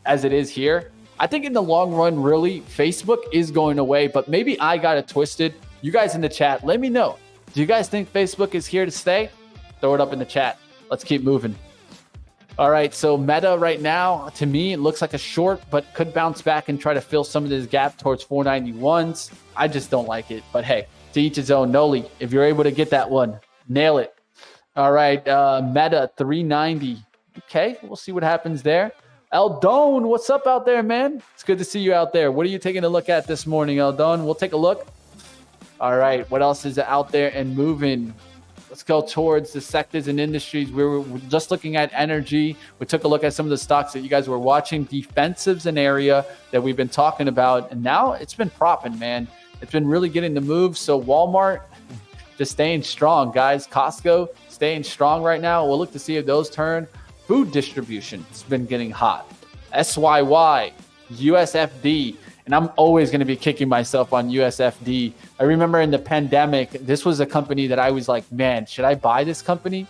as it is here? I think in the long run, really, Facebook is going away, but maybe I got it twisted. You guys in the chat, let me know. Do you guys think Facebook is here to stay? Throw it up in the chat. Let's keep moving. All right, so Meta right now, to me, it looks like a short, but could bounce back and try to fill some of this gap towards 491s. I just don't like it, but hey, to each his own. Noli, if you're able to get that one, nail it. All right, Meta 390. Okay, we'll see what happens there. Eldon, what's up out there, man? It's good to see you out there. What are you taking a look at this morning, Eldon? We'll take a look. All right, what else is out there and moving? Let's go towards the sectors and industries. We were just looking at energy. We took a look at some of the stocks that you guys were watching. Defensive's an area that we've been talking about, and now it's been propping, man. It's been really getting the move. So Walmart just staying strong, guys. Costco staying strong right now. We'll look to see if those turn. Food distribution has been getting hot. SYY, USFD. And I'm always going to be kicking myself on USFD. I remember in the pandemic, this was a company that I was like, man, should I buy this company?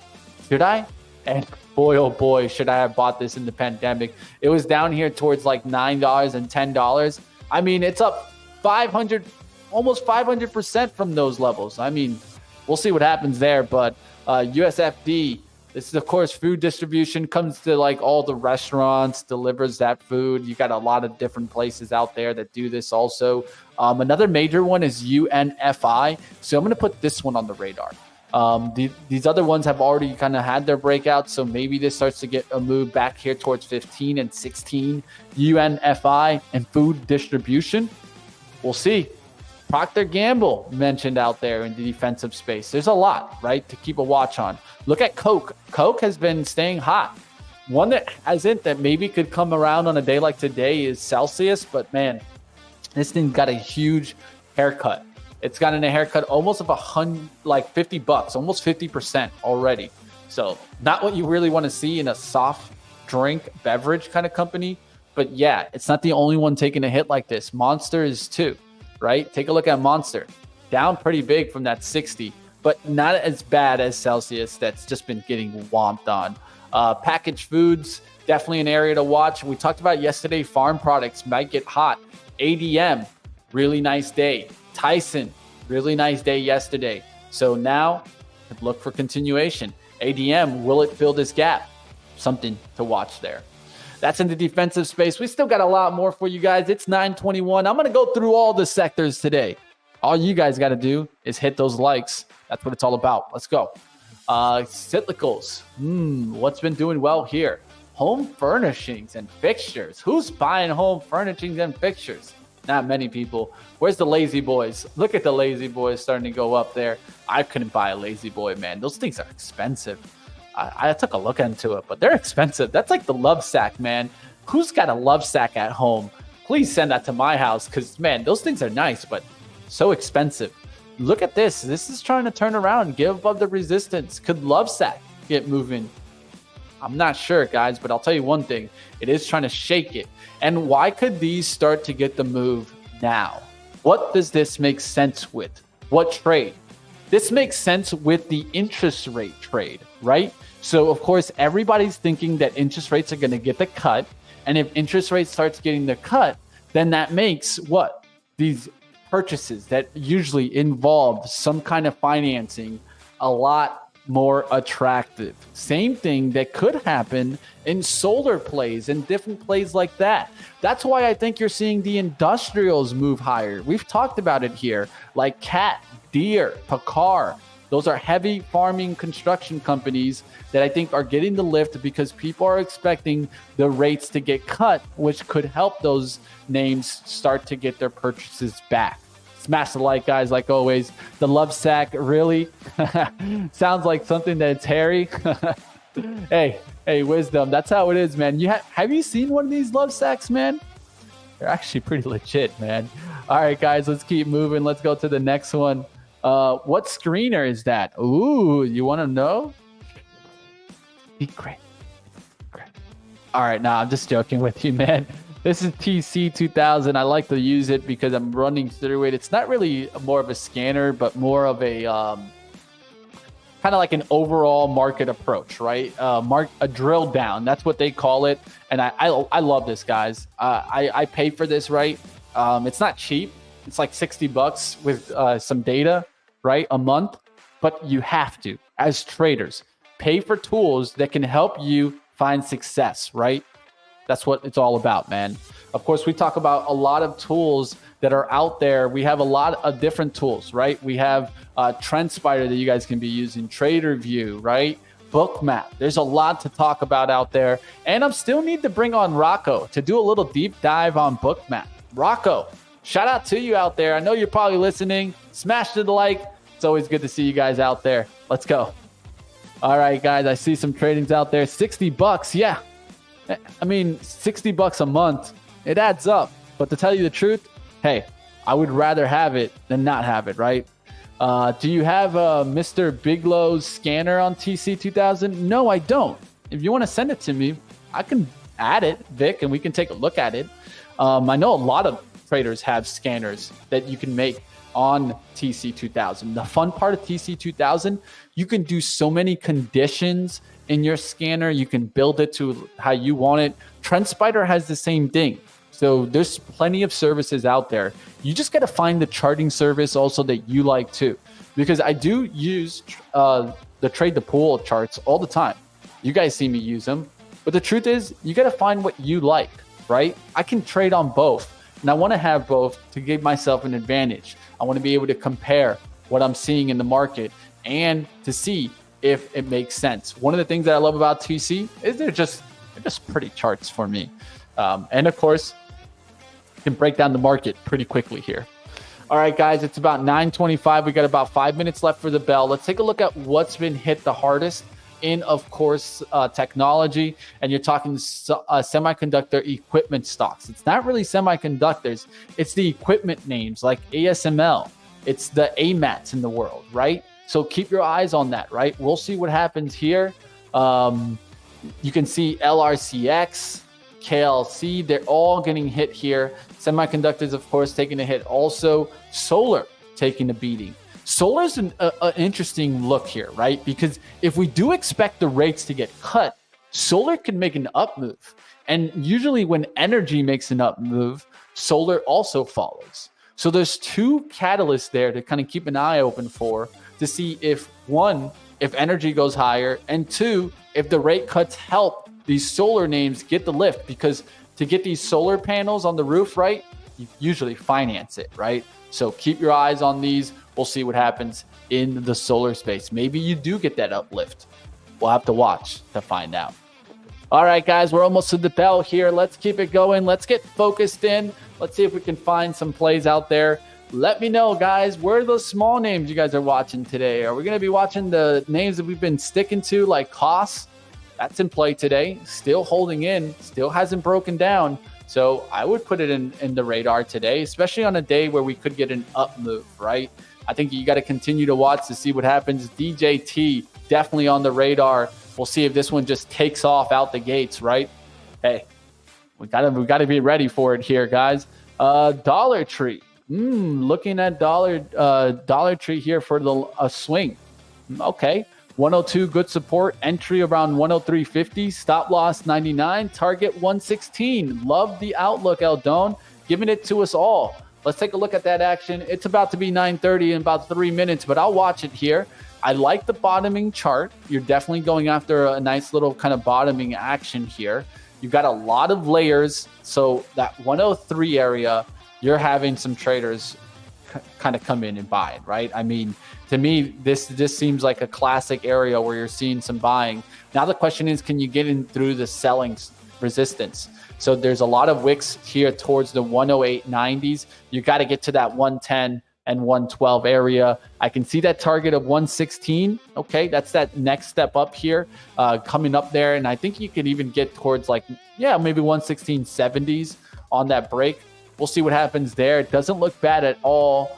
Should I? And boy, oh boy, should I have bought this in the pandemic. It was down here towards like $9 and $10. I mean, it's up 500, almost 500% from those levels. I mean, we'll see what happens there. But USFD, this is, of course, food distribution, comes to like all the restaurants, delivers that food. You got a lot of different places out there that do this also. Another major one is UNFI. So I'm going to put this one on the radar. These other ones have already kind of had their breakout. So maybe this starts to get a move back here towards 15 and 16. UNFI and food distribution. We'll see. Procter & Gamble mentioned out there in the defensive space. There's a lot, right, to keep a watch on. Look at Coke. Coke has been staying hot. One that hasn't, that maybe could come around on a day like today, is Celsius. But man, this thing got a huge haircut. It's gotten a haircut almost of like $50, almost 50% already. So not what you really want to see in a soft drink beverage kind of company. But yeah, it's not the only one taking a hit like this. Monster is too. Right? Take a look at Monster. Down pretty big from that 60, but not as bad as Celsius that's just been getting whomped on. Packaged foods, definitely an area to watch. We talked about yesterday, farm products might get hot. ADM, really nice day. Tyson, really nice day yesterday. So now, look for continuation. ADM, will it fill this gap? Something to watch there. That's in the defensive space. We still got a lot more for you guys. It's 9:21. I'm going to go through all the sectors today. All you guys got to do is hit those likes. That's what it's all about. Let's go. Cyclicals. What's been doing well here? Home furnishings and fixtures. Who's buying home furnishings and fixtures? Not many people. Where's the lazy boys? Look at the lazy boys starting to go up there. I couldn't buy a lazy boy, man. Those things are expensive. I took a look into it, but they're expensive. That's like the love sack, man. Who's got a love sack at home? Please send that to my house, because, man, those things are nice, but so expensive. Look at this. This is trying to turn around, give above the resistance. Could love sack get moving? I'm not sure, guys, but I'll tell you one thing. It is trying to shake it. And why could these start to get the move now? What does this make sense with? What trade? This makes sense with the interest rate trade, right? So, of course, everybody's thinking that interest rates are going to get the cut. And if interest rates starts getting the cut, then that makes what? These purchases that usually involve some kind of financing a lot more attractive. Same thing that could happen in solar plays and different plays like that. That's why I think you're seeing the industrials move higher. We've talked about it here, like Cat, Deere, Paccar. Those are heavy farming construction companies that I think are getting the lift because people are expecting the rates to get cut, which could help those names start to get their purchases back. Smash the like, guys, like always. The love sack really sounds like something that's hairy. Hey, wisdom. That's how it is, man. Have you seen one of these love sacks, man? They're actually pretty legit, man. All right, guys, let's keep moving. Let's go to the next one. What screener is that? Ooh, you want to know? Great. All right, I'm just joking with you, man. This is TC2000. I like to use it because I'm running through it. It's not really more of a scanner, but more of a kind of like an overall market approach, right? A drill down. That's what they call it. And I love this, guys. I pay for this, right? It's not cheap. It's like $60 with some data, right? A month. But you have to, as traders, pay for tools that can help you find success, right? That's what it's all about, man. Of course, we talk about a lot of tools that are out there. We have a lot of different tools, right? We have TrendSpider that you guys can be using, TraderView, right? Bookmap. There's a lot to talk about out there. And I still need to bring on Rocco to do a little deep dive on Bookmap. Rocco, shout out to you out there. I know you're probably listening. Smash the like. It's always good to see you guys out there. Let's go. All right, guys, I see some tradings out there. $60. Yeah. I mean, $60 a month, it adds up. But to tell you the truth, hey, I would rather have it than not have it, right? Do you have Mr. Biglow's scanner on TC2000? No, I don't. If you want to send it to me, I can add it, Vic, and we can take a look at it. I know a lot of traders have scanners that you can make on TC2000. The fun part of TC2000, you can do so many conditions in your scanner. You can build it to how you want it. TrendSpider has the same thing. So there's plenty of services out there. You just got to find the charting service also that you like too. Because I do use the trade the pool charts all the time. You guys see me use them. But the truth is, you got to find what you like, right? I can trade on both. And I want to have both to give myself an advantage. I want to be able to compare what I'm seeing in the market and to see if it makes sense. One of the things that I love about TC is they're just pretty charts for me. And of course, you can break down the market pretty quickly here. All right, guys, it's about 9:25. We got about 5 minutes left for the bell. Let's take a look at what's been hit the hardest in, of course, technology. And you're talking semiconductor equipment stocks. It's not really semiconductors. It's the equipment names like ASML. It's the AMATs in the world, right? So keep your eyes on that, right? We'll see what happens here. You can see LRCX, KLC, they're all getting hit here. Semiconductors, of course, taking a hit. Also, solar taking a beating. Solar is an interesting look here, right? Because if we do expect the rates to get cut, solar can make an up move. And usually when energy makes an up move, solar also follows. So there's two catalysts there to kind of keep an eye open for, to see if one, if energy goes higher, and two, if the rate cuts help these solar names get the lift. Because to get these solar panels on the roof, right, you usually finance it, right? So keep your eyes on these. We'll see what happens in the solar space. Maybe you do get that uplift. We'll have to watch to find out. All right, guys, we're almost to the bell here. Let's keep it going. Let's get focused in. Let's see if we can find some plays out there. Let me know, guys, where are those small names you guys are watching today? Are we going to be watching the names that we've been sticking to, like Haas? That's in play today. Still holding in. Still hasn't broken down. So I would put it in the radar today, especially on a day where we could get an up move, right? I think you got to continue to watch to see what happens. DJT, definitely on the radar. We'll see if this one just takes off out the gates, right? Hey, we gotta be ready for it here, guys. Dollar Tree. Looking at Dollar Tree here for a swing. Okay. 102, good support. Entry around 103.50. Stop loss 99. Target 116. Love the outlook, Eldon. Giving it to us all. Let's take a look at that action. It's about to be 9:30 in about 3 minutes, but I'll watch it here. I like the bottoming chart. You're definitely going after a nice little kind of bottoming action here. You've got a lot of layers. So that 103 area, you're having some traders kind of come in and buy it, right? I mean, to me, this seems like a classic area where you're seeing some buying. Now the question is, can you get in through the selling resistance? So there's a lot of wicks here towards the 108.90s. You got to get to that 110 and 112 area. I can see that target of 116. Okay, that's that next step up here, coming up there. And I think you could even get towards like, yeah, maybe 116.70s on that break. We'll see what happens there. It doesn't look bad at all.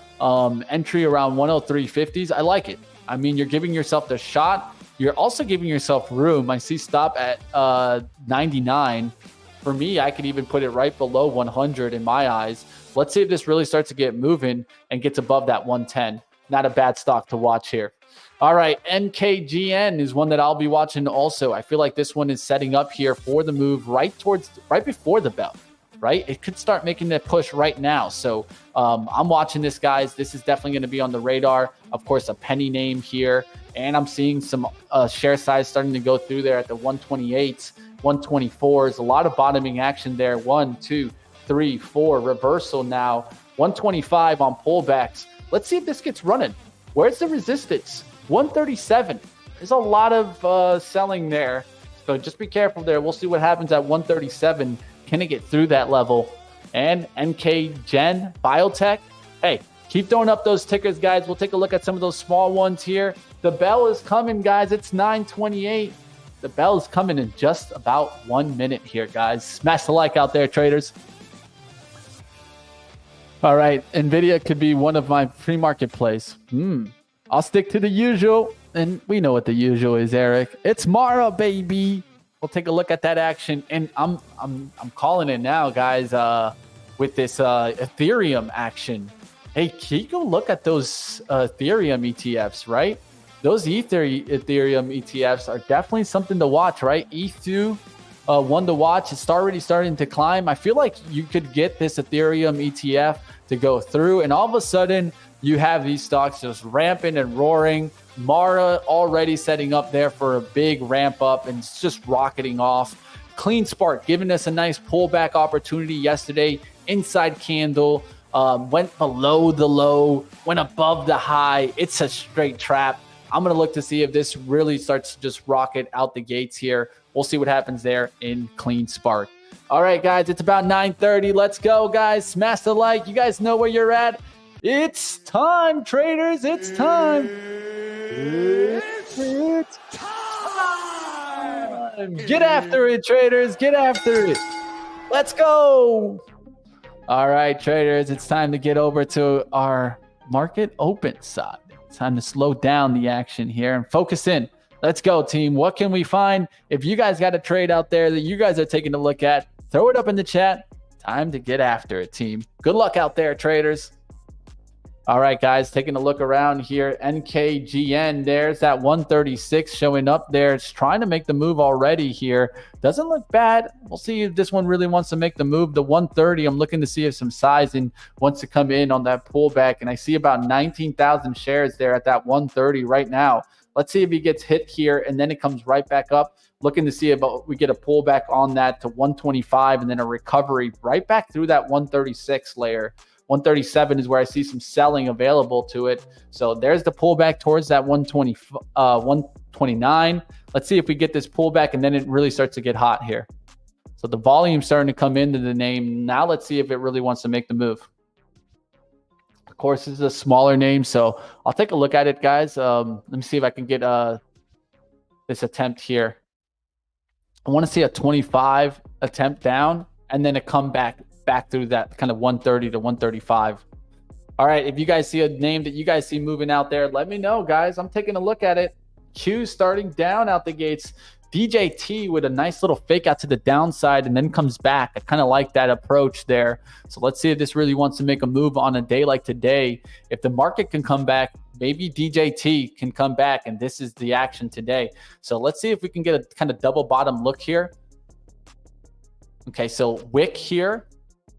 Entry around 103.50s. I like it. I mean, you're giving yourself the shot. You're also giving yourself room. I see stop at 99. For me, I could even put it right below 100 in my eyes. Let's see if this really starts to get moving and gets above that 110. Not a bad stock to watch here. All right, NKGN is one that I'll be watching also. I feel like this one is setting up here for the move right before the bell. Right? It could start making that push right now. So I'm watching this, guys. This is definitely going to be on the radar. Of course, a penny name here. And I'm seeing some share size starting to go through there at the 128s, 124s. A lot of bottoming action there. 1, 2, 3, 4. Reversal now. 125 on pullbacks. Let's see if this gets running. Where's the resistance? 137. There's a lot of selling there. So just be careful there. We'll see what happens at 137. Can it get through that level? And NKGen Biotech. Hey, keep throwing up those tickers, guys. We'll take a look at some of those small ones here. The bell is coming, guys. It's 9:28. The bell is coming in just about 1 minute here, guys. Smash the like out there, traders. All right, NVIDIA could be one of my pre-market plays. I'll stick to the usual, and we know what the usual is, Eric. It's Mara, baby. We'll take a look at that action, and I'm calling it now, guys. With this Ethereum action, hey, can you go look at those Ethereum ETFs, right? Those Ethereum ETFs are definitely something to watch, right? ETH2, one to watch. It's already starting to climb. I feel like you could get this Ethereum ETF to go through, and all of a sudden you have these stocks just ramping and roaring. Mara already setting up there for a big ramp up and it's just rocketing off. Clean Spark giving us a nice pullback opportunity yesterday. Inside candle, went below the low, went above the high. It's a straight trap. I'm going to look to see if this really starts to just rocket out the gates here. We'll see what happens there in Clean Spark. All right, guys, it's about 9:30. Let's go, guys. Smash the like. You guys know where you're at. It's time, traders. It's time. It's time. Get after it, traders. Get after it. Let's go. All right, traders. It's time to get over to our market open side. It's time to slow down the action here and focus in. Let's go, team. What can we find? If you guys got a trade out there that you guys are taking a look at, throw it up in the chat. Time to get after it, team. Good luck out there, traders. All right, guys, taking a look around here. NKGN, there's that 136 showing up there. It's trying to make the move already here. Doesn't look bad. We'll see if this one really wants to make the move. The 130, I'm looking to see if some sizing wants to come in on that pullback. And I see about 19,000 shares there at that 130 right now. Let's see if he gets hit here and then it comes right back up. Looking to see if we get a pullback on that to 125 and then a recovery right back through that 136 layer. 137 is where I see some selling available to it. So there's the pullback towards that 129. Let's see if we get this pullback and then it really starts to get hot here. So the volume's starting to come into the name. Now let's see if it really wants to make the move. Of course, this is a smaller name, so I'll take a look at it, guys. Let me see if I can get this attempt here. I want to see a 25 attempt down and then a comeback back through that kind of 130 to 135. All right, if you guys see a name that you guys see moving out there, let me know, guys. I'm taking a look at it. Q starting down out the gates. DJT with a nice little fake out to the downside and then comes back. I kind of like that approach there. So let's see if this really wants to make a move on a day like today. If the market can come back, maybe DJT can come back, and this is the action today. So let's see if we can get a kind of double bottom look here. Okay, so wick here,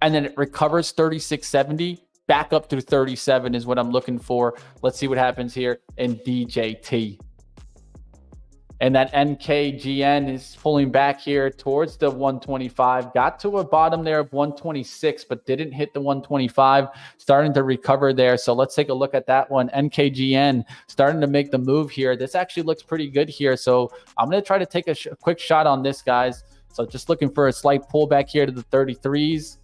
and then it recovers 36.70. back up through 37 is what I'm looking for. Let's see what happens here in DJT. And that NKGN is pulling back here towards the 125. Got to a bottom there of 126, but didn't hit the 125. Starting to recover there. So let's take a look at that one. NKGN starting to make the move here. This actually looks pretty good here. So I'm going to try to take a quick shot on this, guys. So just looking for a slight pullback here to the 33s.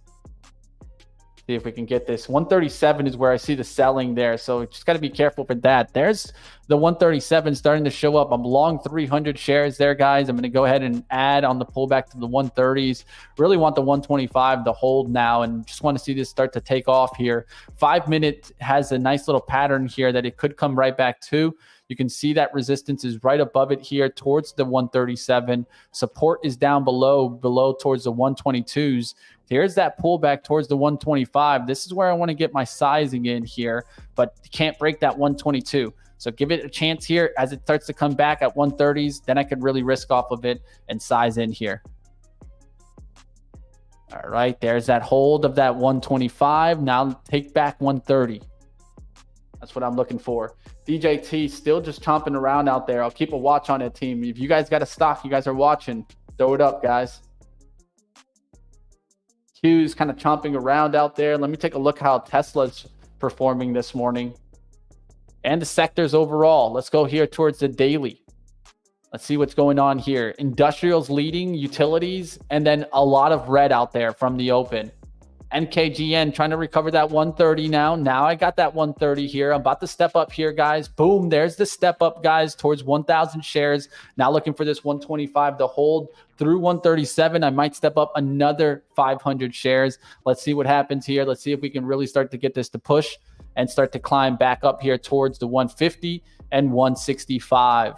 See if we can get this. 137 is where I see the selling there. So just got to be careful for that. There's the 137 starting to show up. I'm long 300 shares there, guys. I'm going to go ahead and add on the pullback to the 130s. Really want the 125 to hold now and just want to see this start to take off here. 5 minute has a nice little pattern here that it could come right back to. You can see that resistance is right above it here towards the 137. Support is down below towards the 122s. Here's that pullback towards the 125. This is where I want to get my sizing in here, but can't break that 122. So give it a chance here as it starts to come back at 130s. Then I could really risk off of it and size in here. All right, there's that hold of that 125. Now take back 130. That's what I'm looking for. DJT still just chomping around out there. I'll keep a watch on it, team. If you guys got a stock, you guys are watching, throw it up, guys. Q's kind of chomping around out there. Let me take a look how Tesla's performing this morning and the sectors overall. Let's go here towards the daily. Let's see what's going on here. Industrials leading, utilities, and then a lot of red out there from the open. NKGN trying to recover that 130 now. Now I got that 130 here. I'm about to step up here, guys. Boom. There's the step up, guys, towards 1,000 shares. Now looking for this 125 to hold through 137. I might step up another 500 shares. Let's see what happens here. Let's see if we can really start to get this to push and start to climb back up here towards the 150 and 165.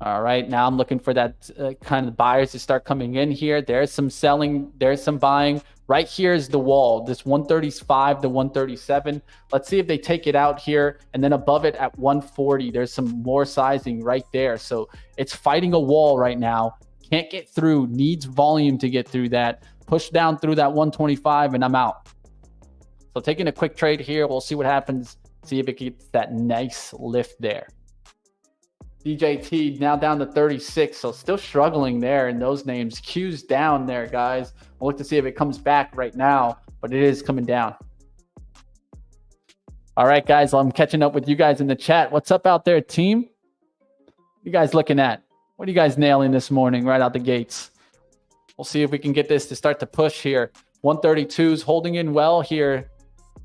All right, now I'm looking for that kind of buyers to start coming in here. There's some selling, there's some buying. Right here is the wall, this 135 to 137. Let's see if they take it out here. And then above it at 140, there's some more sizing right there. So it's fighting a wall right now. Can't get through, needs volume to get through that. Push down through that 125 and I'm out. So taking a quick trade here. We'll see what happens. See if it gets that nice lift there. DJT now down to 36, so still struggling there in those names. Q's down there, guys. We'll look to see if it comes back right now, but it is coming down. All right, guys, I'm catching up with you guys in the chat. What's up out there, team? What you guys looking at? What are you guys nailing this morning right out the gates? We'll see if we can get this to start to push here. 132's holding in well here.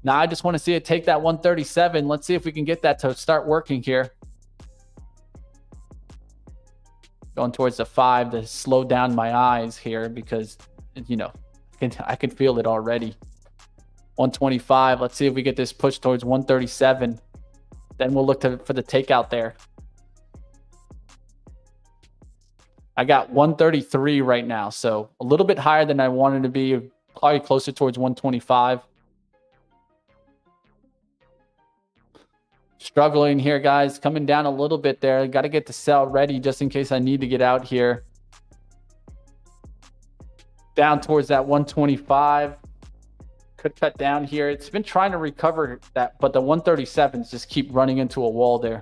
Now I just want to see it take that 137. Let's see if we can get that to start working here. Going towards the 5 to slow down my eyes here because, you know, I can feel it already. 125. Let's see if we get this push towards 137. Then we'll look for the takeout there. I got 133 right now, so a little bit higher than I wanted to be, probably closer towards 125. Struggling here, guys. Coming down a little bit there. Got to get the sell ready just in case I need to get out here. Down towards that 125. Could cut down here. It's been trying to recover that, but the 137s just keep running into a wall there.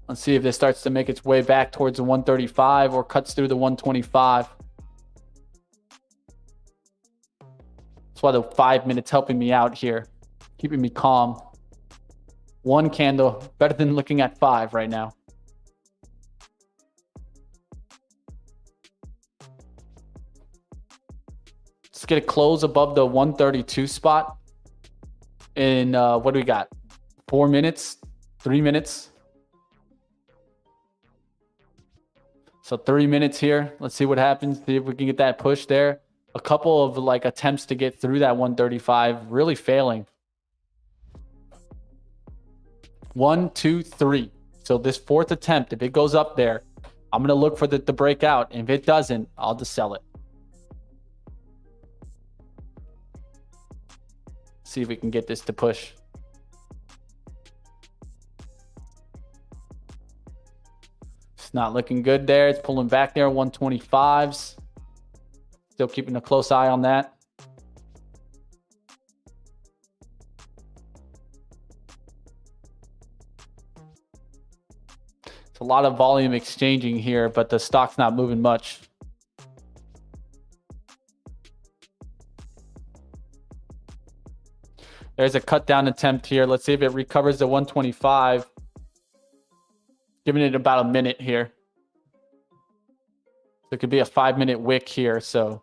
Let's see if this starts to make its way back towards the 135 or cuts through the 125. That's why the 5 minutes helping me out here, keeping me calm. One candle, better than looking at 5 right now. Let's get a close above the 132 spot. In what do we got? 4 minutes, 3 minutes. So 3 minutes here. Let's see what happens. See if we can get that push there. A couple of like attempts to get through that 135, really failing. 1, 2, 3. So this fourth attempt, if it goes up there, I'm going to look for the breakout. And if it doesn't, I'll just sell it. See if we can get this to push. It's not looking good there. It's pulling back there, 125s. Still keeping a close eye on that. It's a lot of volume exchanging here, but the stock's not moving much. There's a cut down attempt here. Let's see if it recovers the 125. Giving it about a minute here. So it could be a 5-minute wick here. So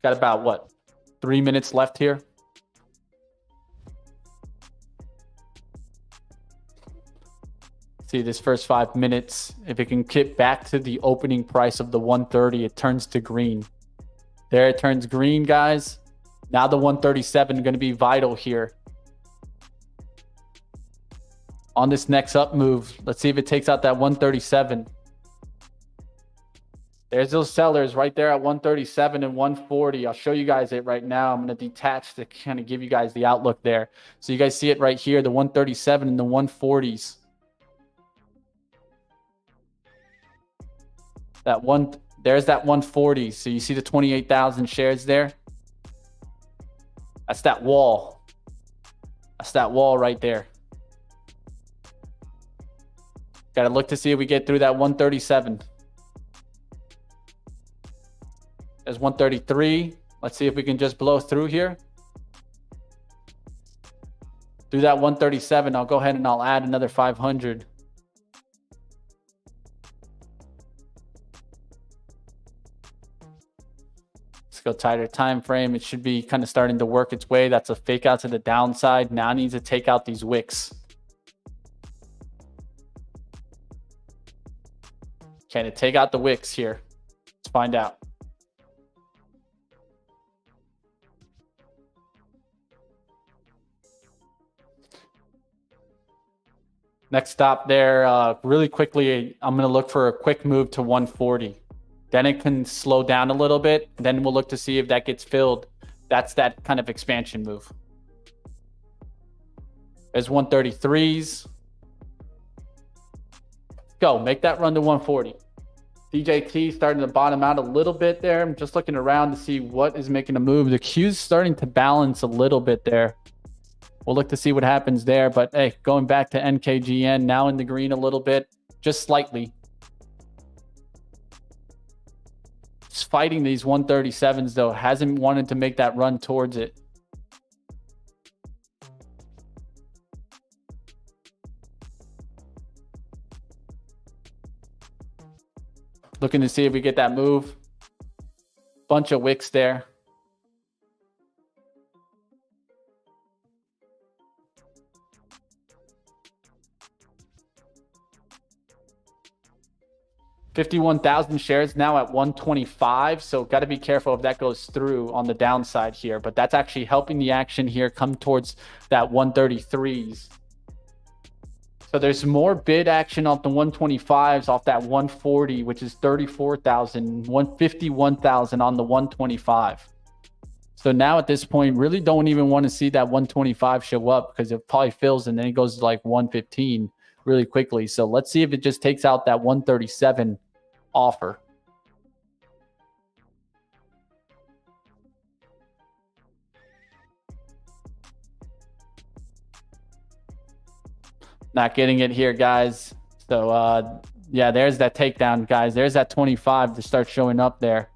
got about what, 3 minutes left here. See this first 5 minutes. If it can get back to the opening price of the 130, it turns to green. There it turns green, guys. Now the 137 is going to be vital here. On this next up move, let's see if it takes out that 137. There's those sellers right there at 137 and 140. I'll show you guys it right now. I'm going to detach to kind of give you guys the outlook there. So you guys see it right here, the 137 and the 140s. There's that 140. So you see the 28,000 shares there. That's that wall. That's that wall right there. Got to look to see if we get through that 137. There's 133. Let's see if we can just blow through here. Through that 137, I'll go ahead and I'll add another 500. Let's go tighter time frame. It should be kind of starting to work its way. That's a fake out to the downside. Now it needs to take out these wicks. Can it take out the wicks here? Let's find out. Next stop there, really quickly, I'm going to look for a quick move to 140. Then it can slow down a little bit. Then we'll look to see if that gets filled. That's that kind of expansion move. There's 133s. Go, make that run to 140. DJT starting to bottom out a little bit there. I'm just looking around to see what is making a move. The Q's starting to balance a little bit there. We'll look to see what happens there. But hey, going back to NKGN, now in the green a little bit, just slightly. It's fighting these 137s though. Hasn't wanted to make that run towards it. Looking to see if we get that move. Bunch of wicks there. $51,000 shares now at 125. So got to be careful if that goes through on the downside here. But that's actually helping the action here come towards that 133s. So there's more bid action off the 125s off that 140, which is 34,000, 151,000 on the 125. So now at this point, really don't even want to see that 125 show up because it probably fills and then it goes to like 115 really quickly. So let's see if it just takes out that 137 offer. Not getting it here, guys. So yeah, there's that takedown, guys. There's that 25 to start showing up there.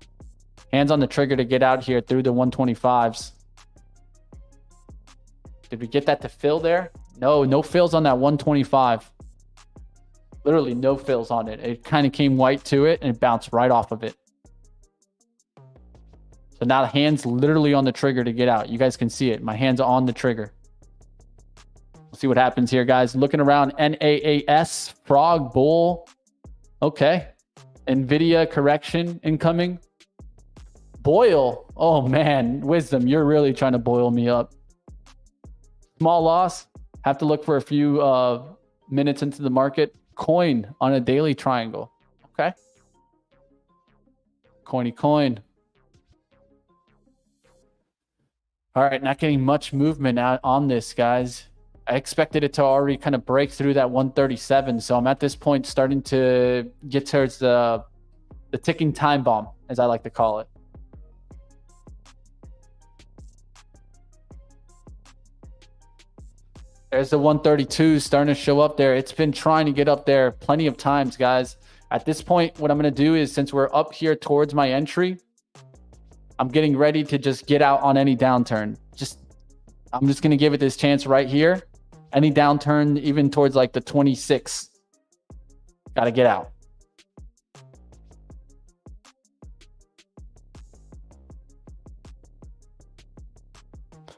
Hands on the trigger to get out here through the 125s. Did we get that to fill there? No fills on that 125. Literally no fills on it. It kind of came white to it and it bounced right off of it. So now the hand's literally on the trigger to get out. You guys can see it. My hand's on the trigger. We'll see what happens here, guys. Looking around, NAAS, Frog, Bull. Okay. NVIDIA correction incoming. Boil. Oh, man. Wisdom, you're really trying to boil me up. Small loss. Have to look for a few minutes into the market. Coin on a daily triangle. Okay. Coin. All right. Not getting much movement out on this, guys. I expected it to already kind of break through that 137. So I'm at this point starting to get towards the ticking time bomb, as I like to call it. There's the 132 starting to show up there. It's been trying to get up there plenty of times, guys. At this point, what I'm going to do is, since we're up here towards my entry, I'm getting ready to just get out on any downturn. I'm just going to give it this chance right here. Any downturn, even towards like the 26, got to get out.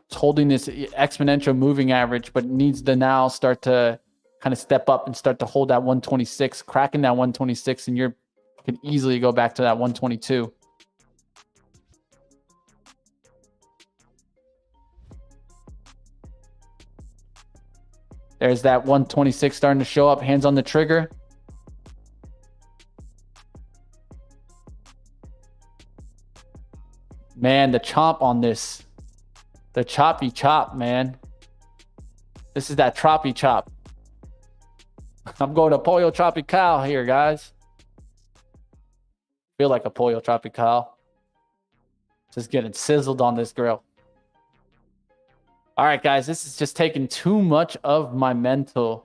It's holding this exponential moving average, but needs to now start to kind of step up and start to hold that 126, cracking that 126, and you can easily go back to that 122. There's that 126 starting to show up, hands on the trigger. Man, the chomp on this. The choppy chop, man. This is that choppy chop. I'm going to Pollo Tropical here, guys. Feel like a Pollo Tropical. Just getting sizzled on this grill. All right, guys, this is just taking too much of my mental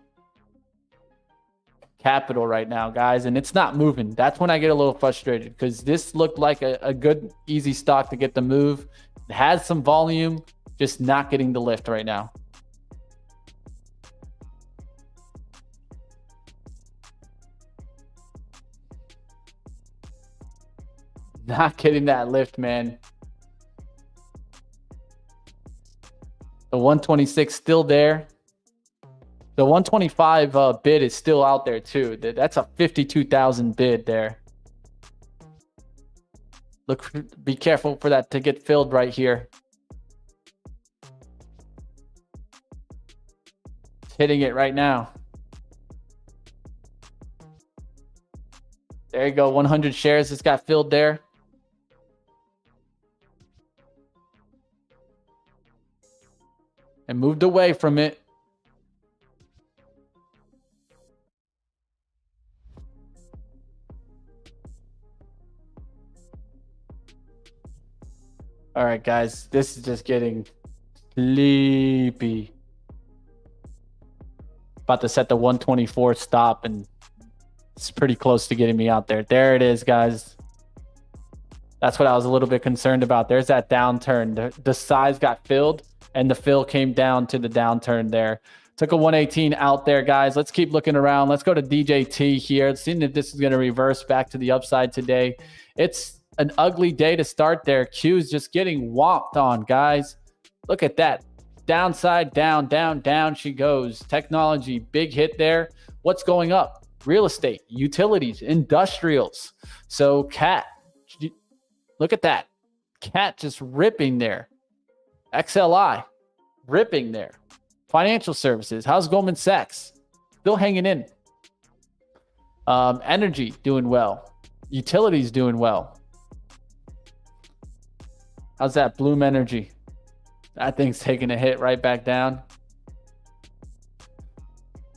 capital right now, guys, and it's not moving. That's when I get a little frustrated, because this looked like a good, easy stock to get the move. It has some volume, just not getting the lift right now. Not getting that lift, man. The 126 still there. The 125 bid is still out there too. That's a 52,000 bid there. Be careful for that to get filled right here. It's hitting it right now. There you go. 100 shares just got filled there. And moved away from it. All right, guys, this is just getting sleepy. About to set the 124 stop, and it's pretty close to getting me out there. There it is, guys. That's what I was a little bit concerned about. There's that downturn. The size got filled, and the fill came down to the downturn there. Took a 118 out there, guys. Let's keep looking around. Let's go to DJT here. Seeing if this is going to reverse back to the upside today. It's an ugly day to start there. Q's just getting whopped on, guys. Look at that. Downside, down, down, down she goes. Technology, big hit there. What's going up? Real estate, utilities, industrials. So cat, look at that. Cat just ripping there. XLI, ripping there. Financial services. How's Goldman Sachs? Still hanging in. Energy doing well. Utilities doing well. How's that Bloom Energy? That thing's taking a hit right back down.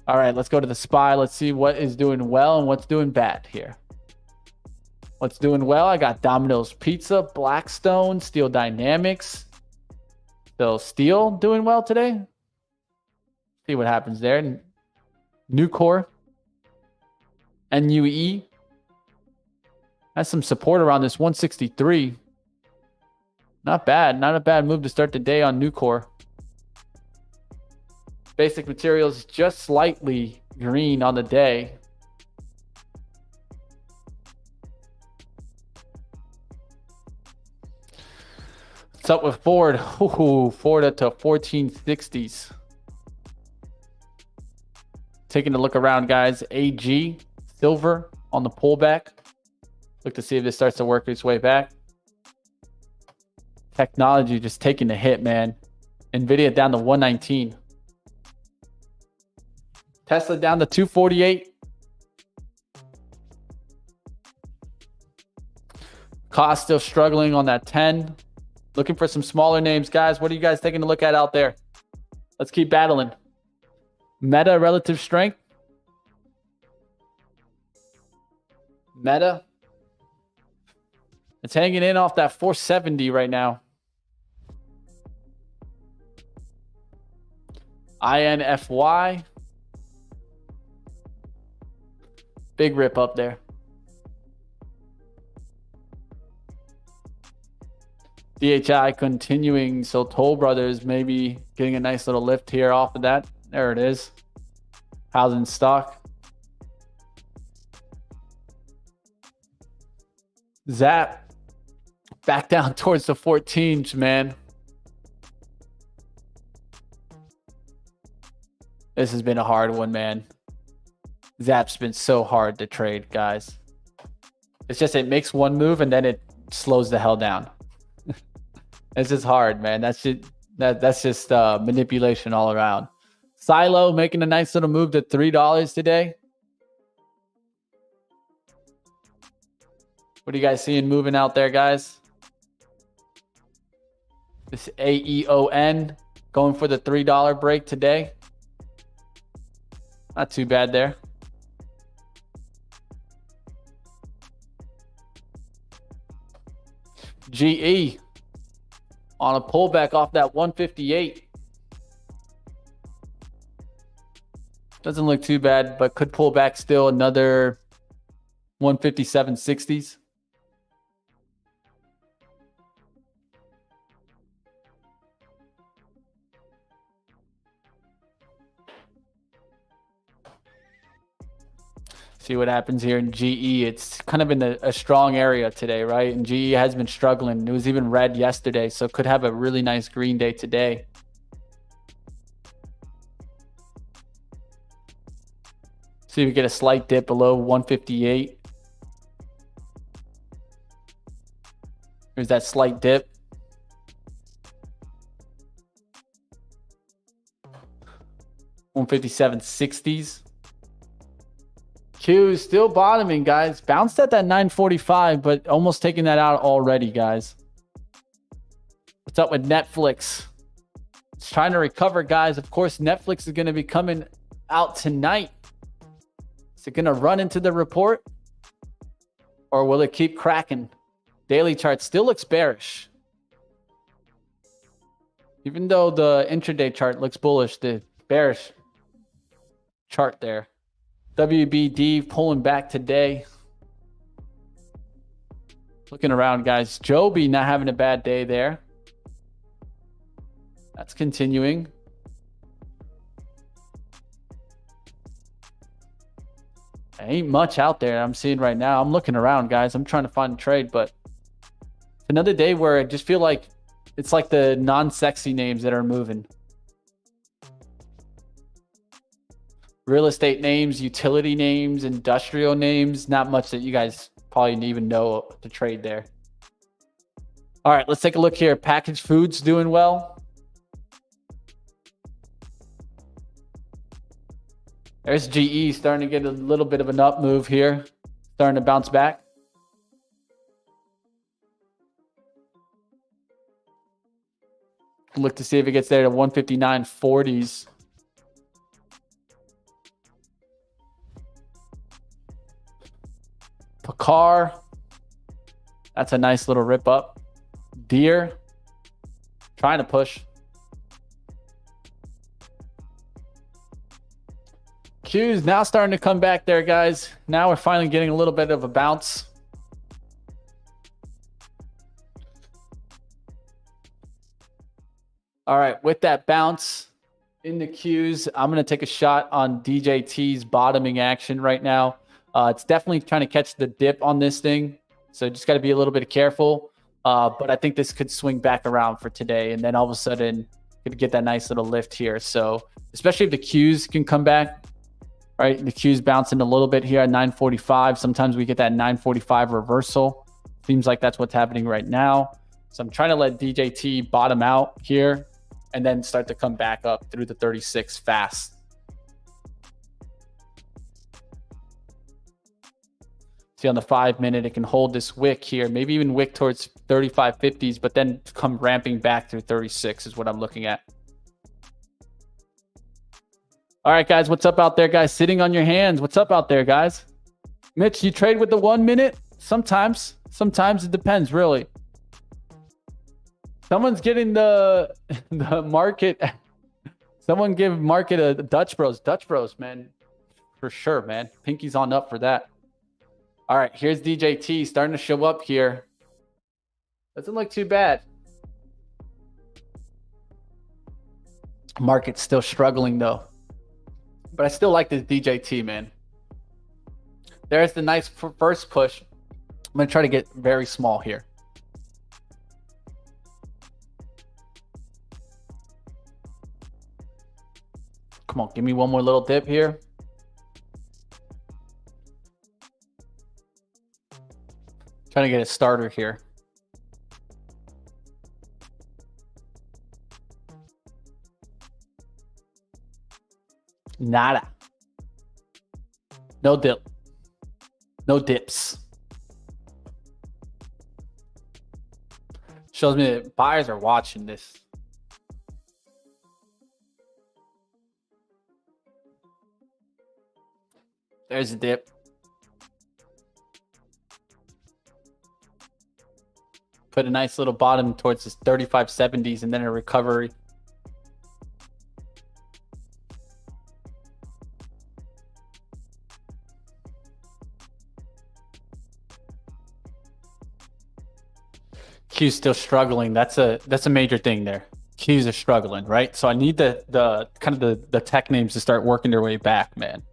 All right, let's go to the SPY. Let's see what is doing well and what's doing bad here. What's doing well? I got Domino's Pizza, Blackstone, Steel Dynamics. So Steel doing well today. See what happens there. Nucor, NUE. Has some support around this 163. Not bad. Not a bad move to start the day on Nucor. Basic materials just slightly green on the day. What's up with Ford? Ooh, Ford up to 1460s. Taking a look around, guys. AG, silver on the pullback. Look to see if this starts to work its way back. Technology just taking the hit, man. Nvidia down to 119. Tesla down to 248. Cost still struggling on that 10. Looking for some smaller names, guys. What are you guys taking a look at out there? Let's keep battling. Meta relative strength. Meta. It's hanging in off that 470 right now. INFY. Big rip up there. DHI continuing. So Toll Brothers maybe getting a nice little lift here off of that. There it is. Housing stock. Zap. Back down towards the 14s, man. This has been a hard one, man. Zap's been so hard to trade, guys. It's just it makes one move and then it slows the hell down. This is hard, man. That's just manipulation all around. Silo making a nice little move to $3 today. What are you guys seeing moving out there, guys? This AEON going for the $3 break today. Not too bad there. GE on a pullback off that 158. Doesn't look too bad, but could pull back still another 157.60s. See what happens here in GE. It's kind of in a strong area today, right? And GE has been struggling. It was even red yesterday, so could have a really nice green day today. See if we get a slight dip below 158. Here's that slight dip. $157.60s. Q is still bottoming, guys. Bounced at that 945, but almost taking that out already, guys. What's up with Netflix? It's trying to recover, guys. Of course, Netflix is going to be coming out tonight. Is it going to run into the report? Or will it keep cracking? Daily chart still looks bearish. Even though the intraday chart looks bullish, the bearish chart there. WBD pulling back today. Looking around, guys. Joby not having a bad day there. That's continuing. Ain't much out there I'm seeing right now. I'm looking around, guys. I'm trying to find a trade, but another day where I just feel like it's like the non-sexy names that are moving. Real estate names, utility names, industrial names. Not much that you guys probably even know to trade there. All right, let's take a look here. Packaged foods doing well. There's GE starting to get a little bit of an up move here. Starting to bounce back. Look to see if it gets there to 159.40s. Pakar. That's a nice little rip up. Deer. Trying to push. Q's now starting to come back there, guys. Now we're finally getting a little bit of a bounce. All right, with that bounce in the Q's, I'm going to take a shot on DJT's bottoming action right now. It's definitely trying to catch the dip on this thing. So just got to be a little bit careful. But I think this could swing back around for today. And then all of a sudden, could get that nice little lift here. So especially if the Q's can come back, right? The Q's bouncing a little bit here at 945. Sometimes we get that 945 reversal. Seems like that's what's happening right now. So I'm trying to let DJT bottom out here and then start to come back up through the 36 fast. See on the 5 minute, it can hold this wick here, maybe even wick towards 35.50s, but then come ramping back through 36 is what I'm looking at. All right, guys. What's up out there, guys? Sitting on your hands. What's up out there, guys? Mitch, you trade with the 1 minute? Sometimes. Sometimes it depends, really. Someone's getting the market. Someone give market a Dutch Bros. Dutch Bros, man. For sure, man. Pinky's on up for that. All right, here's DJT starting to show up here. Doesn't look too bad. Market's still struggling, though. But I still like this DJT, man. There's the nice first push. I'm going to try to get very small here. Come on, give me one more little dip here. Trying to get a starter here. Nada. No dip. No dips. Shows me that buyers are watching this. There's a dip. Put a nice little bottom towards this 35.70s and then a recovery. Q's still struggling. That's a major thing there. Q's are struggling, right? So I need the kind of the tech names to start working their way back, man.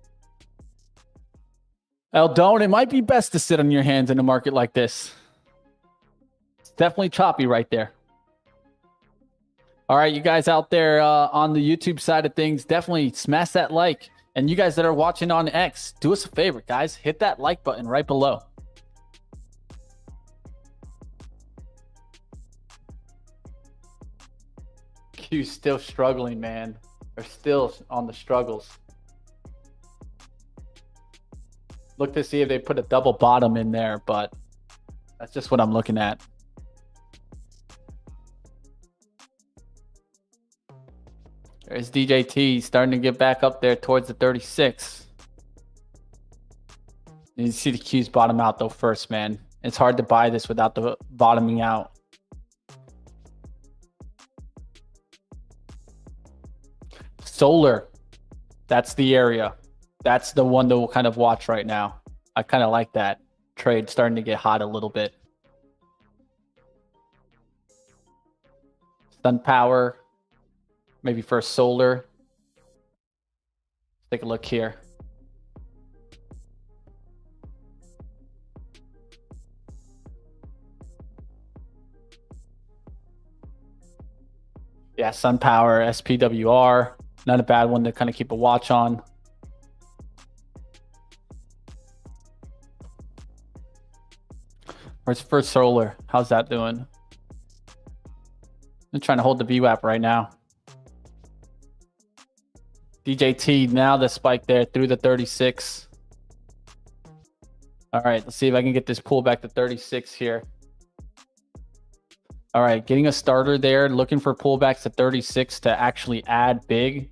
Eldon, it might be best to sit on your hands in a market like this. It's definitely choppy right there. All right, you guys out there on the YouTube side of things, definitely smash that like. And you guys that are watching on X, do us a favor, guys. Hit that like button right below. Q's still struggling, man. They're still on the struggles. Look to see if they put a double bottom in there, but that's just what I'm looking at. There's DJT starting to get back up there towards the 36. You see the Q's bottom out though first, man. It's hard to buy this without the bottoming out. Solar, that's the area. That's the one that we'll kind of watch right now. I kind of like that trade starting to get hot a little bit. Sun power, maybe first solar. Take a look here. Yeah, sun power, SPWR. Not a bad one to kind of keep a watch on. Where's first solar? How's that doing? I'm trying to hold the VWAP right now. DJT, now the spike there through the 36. All right, let's see if I can get this pullback to 36 here. All right, getting a starter there, looking for pullbacks to 36 to actually add big.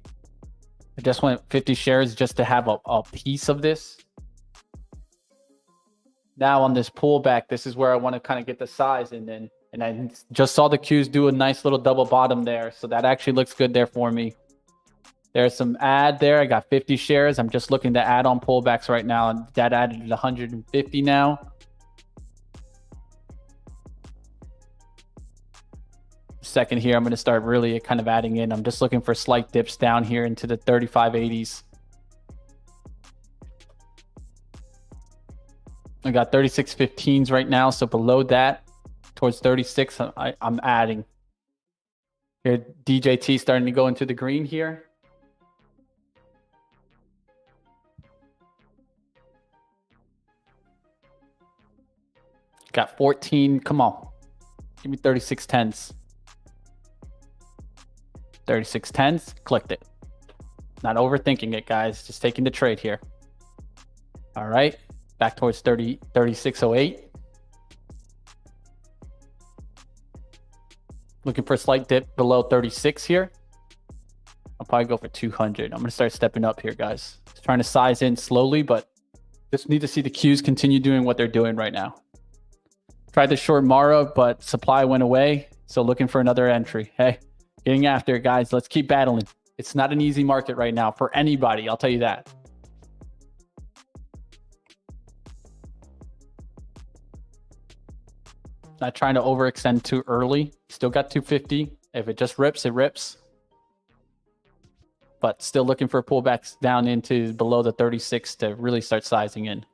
I just want 50 shares just to have a piece of this. Now on this pullback, this is where I want to kind of get the size in. And I just saw the Q's do a nice little double bottom there. So that actually looks good there for me. There's some add there. I got 50 shares. I'm just looking to add on pullbacks right now. That added 150 now. Second here, I'm going to start really kind of adding in. I'm just looking for slight dips down here into the 35.80s. I got 36.15s right now. So below that, towards 36, I'm adding. Here, DJT starting to go into the green here. Got 14. Come on. Give me 36.10s. 36.10s. Clicked it. Not overthinking it, guys. Just taking the trade here. All right. Back towards 36.08. Looking for a slight dip below 36 here. I'm probably go for 200. I'm going to start stepping up here, guys. Just trying to size in slowly, but just need to see the Qs continue doing what they're doing right now. Tried to short Mara, but supply went away. So looking for another entry. Hey, getting after it, guys. Let's keep battling. It's not an easy market right now for anybody. I'll tell you that. Not trying to overextend too early. Still got 250. If it just rips, it rips. But still looking for pullbacks down into below the 36 to really start sizing in.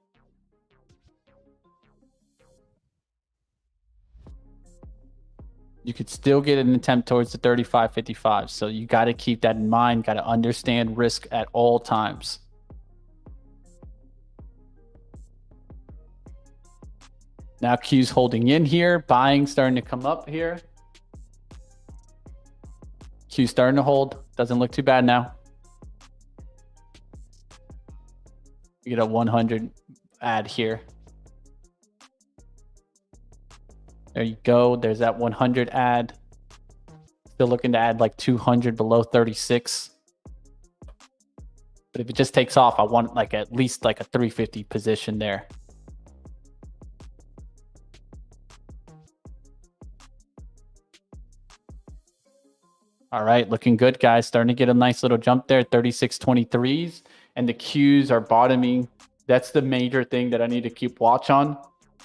You could still get an attempt towards the 35.55. So you got to keep that in mind. Got to understand risk at all times. Now Q's holding in here. Buying starting to come up here. Q starting to hold. Doesn't look too bad now. You get a 100 add here. There you go. There's that 100 add. Still looking to add like 200 below 36. But if it just takes off, I want like at least like a 350 position there. All right, looking good, guys. Starting to get a nice little jump there, 36.23s. And the Qs are bottoming. That's the major thing that I need to keep watch on.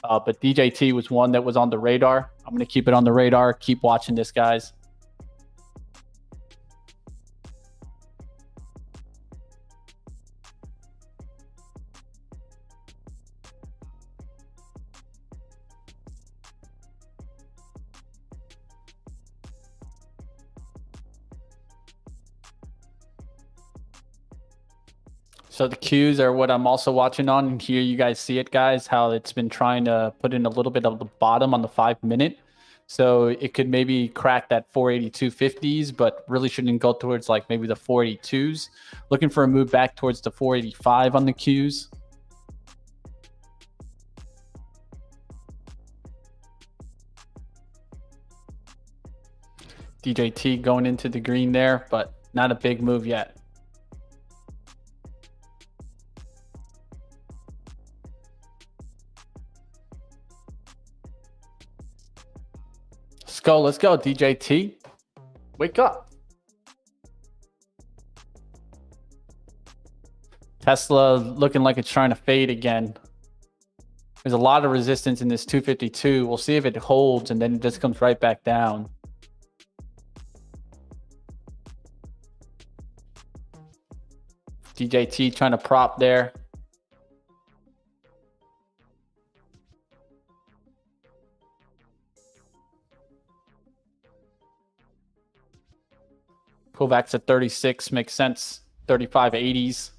But DJT was one that was on the radar. I'm going to keep it on the radar. Keep watching this, guys. So the Qs are what I'm also watching on. And here you guys see it, guys, how it's been trying to put in a little bit of the bottom on the 5 minute. So it could maybe crack that 482.50s, but really shouldn't go towards like maybe the 482s. Looking for a move back towards the 485 on the Qs. DJT going into the green there, but not a big move yet. Let's go, DJT. Wake up. Tesla looking like it's trying to fade again. There's a lot of resistance in this 252. We'll see if it holds and then it just comes right back down. DJT trying to prop there. Pullbacks at 36 makes sense. 35.80s.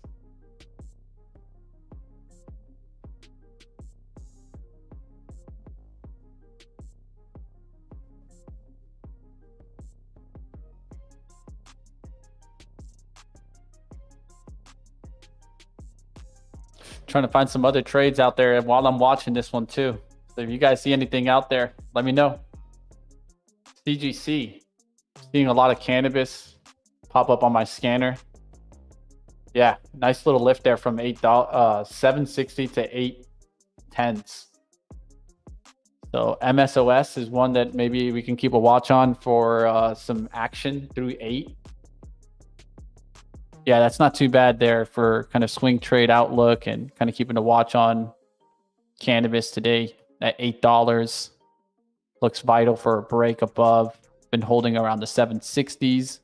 Trying to find some other trades out there while I'm watching this one too. So if you guys see anything out there, let me know. CGC, seeing a lot of cannabis pop up on my scanner. Yeah, nice little lift there from $7.60 to $8.10. So MSOS is one that maybe we can keep a watch on for some action through 8. Yeah, that's not too bad there for kind of swing trade outlook and kind of keeping a watch on cannabis today at $8. Looks vital for a break above. Been holding around the 760s.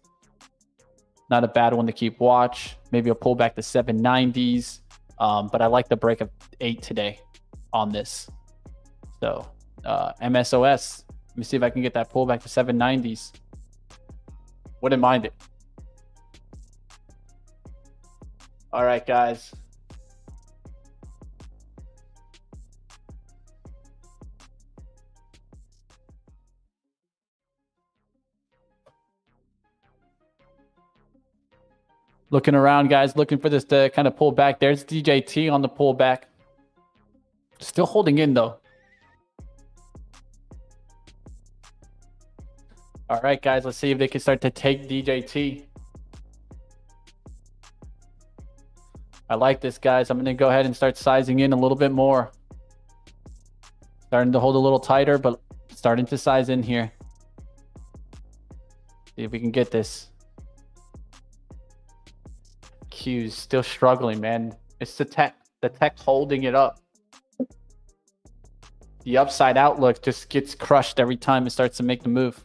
Not a bad one to keep watch. Maybe a pullback to 790s. But I like the break of 8 today on this. So MSOS. Let me see if I can get that pullback to 790s. Wouldn't mind it. All right, guys. Looking around, guys, looking for this to kind of pull back. There's DJT on the pullback. Still holding in, though. All right, guys, let's see if they can start to take DJT. I like this, guys. I'm going to go ahead and start sizing in a little bit more. Starting to hold a little tighter, but starting to size in here. See if we can get this. Q's still struggling, man. It's the tech holding it up. The upside outlook just gets crushed every time it starts to make the move.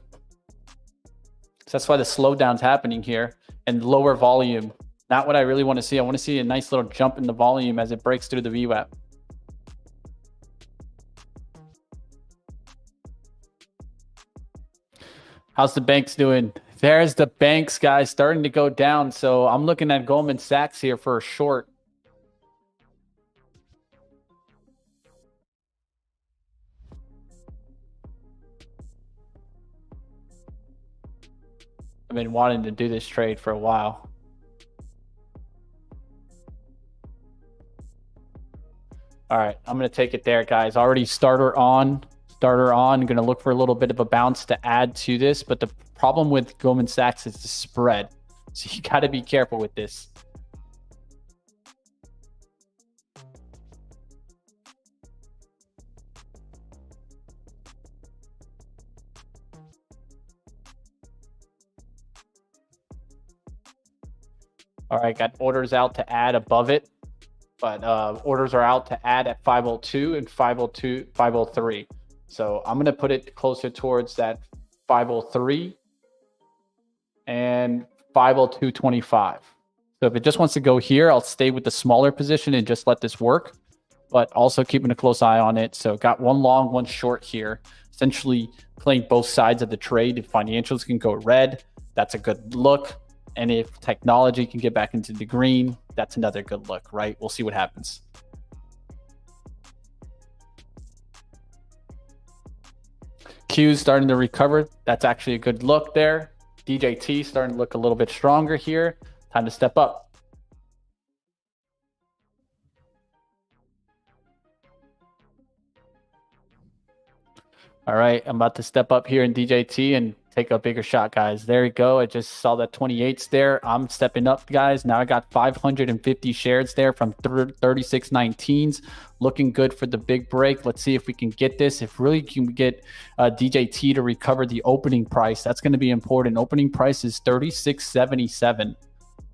So that's why the slowdown's happening here and lower volume. Not what I really want to see. I want to see a nice little jump in the volume as it breaks through the VWAP. How's the banks doing? There's the banks, guys, starting to go down. So I'm looking at Goldman Sachs here for a short. I've been wanting to do this trade for a while. All right, I'm going to take it there, guys. Already starter on. I'm going to look for a little bit of a bounce to add to this. But the problem with Goldman Sachs is the spread. So you got to be careful with this. All right, got orders out to add above it. But orders are out to add at 502 and 503. So I'm going to put it closer towards that 503 and 502.25. So if it just wants to go here, I'll stay with the smaller position and just let this work, but also keeping a close eye on it. So got one long, one short here, essentially playing both sides of the trade. If financials can go red, that's a good look. And if technology can get back into the green, that's another good look, right? We'll see what happens. Q's starting to recover. That's actually a good look there. DJT starting to look a little bit stronger here. Time to step up. All right, I'm about to step up here in DJT and take a bigger shot, guys. There we go. I just saw that 28s there. I'm stepping up, guys. Now I got 550 shares there from 36.19s. Looking good for the big break. Let's see if we can get this. If really can get DJT to recover the opening price, that's going to be important. Opening price is 36.77.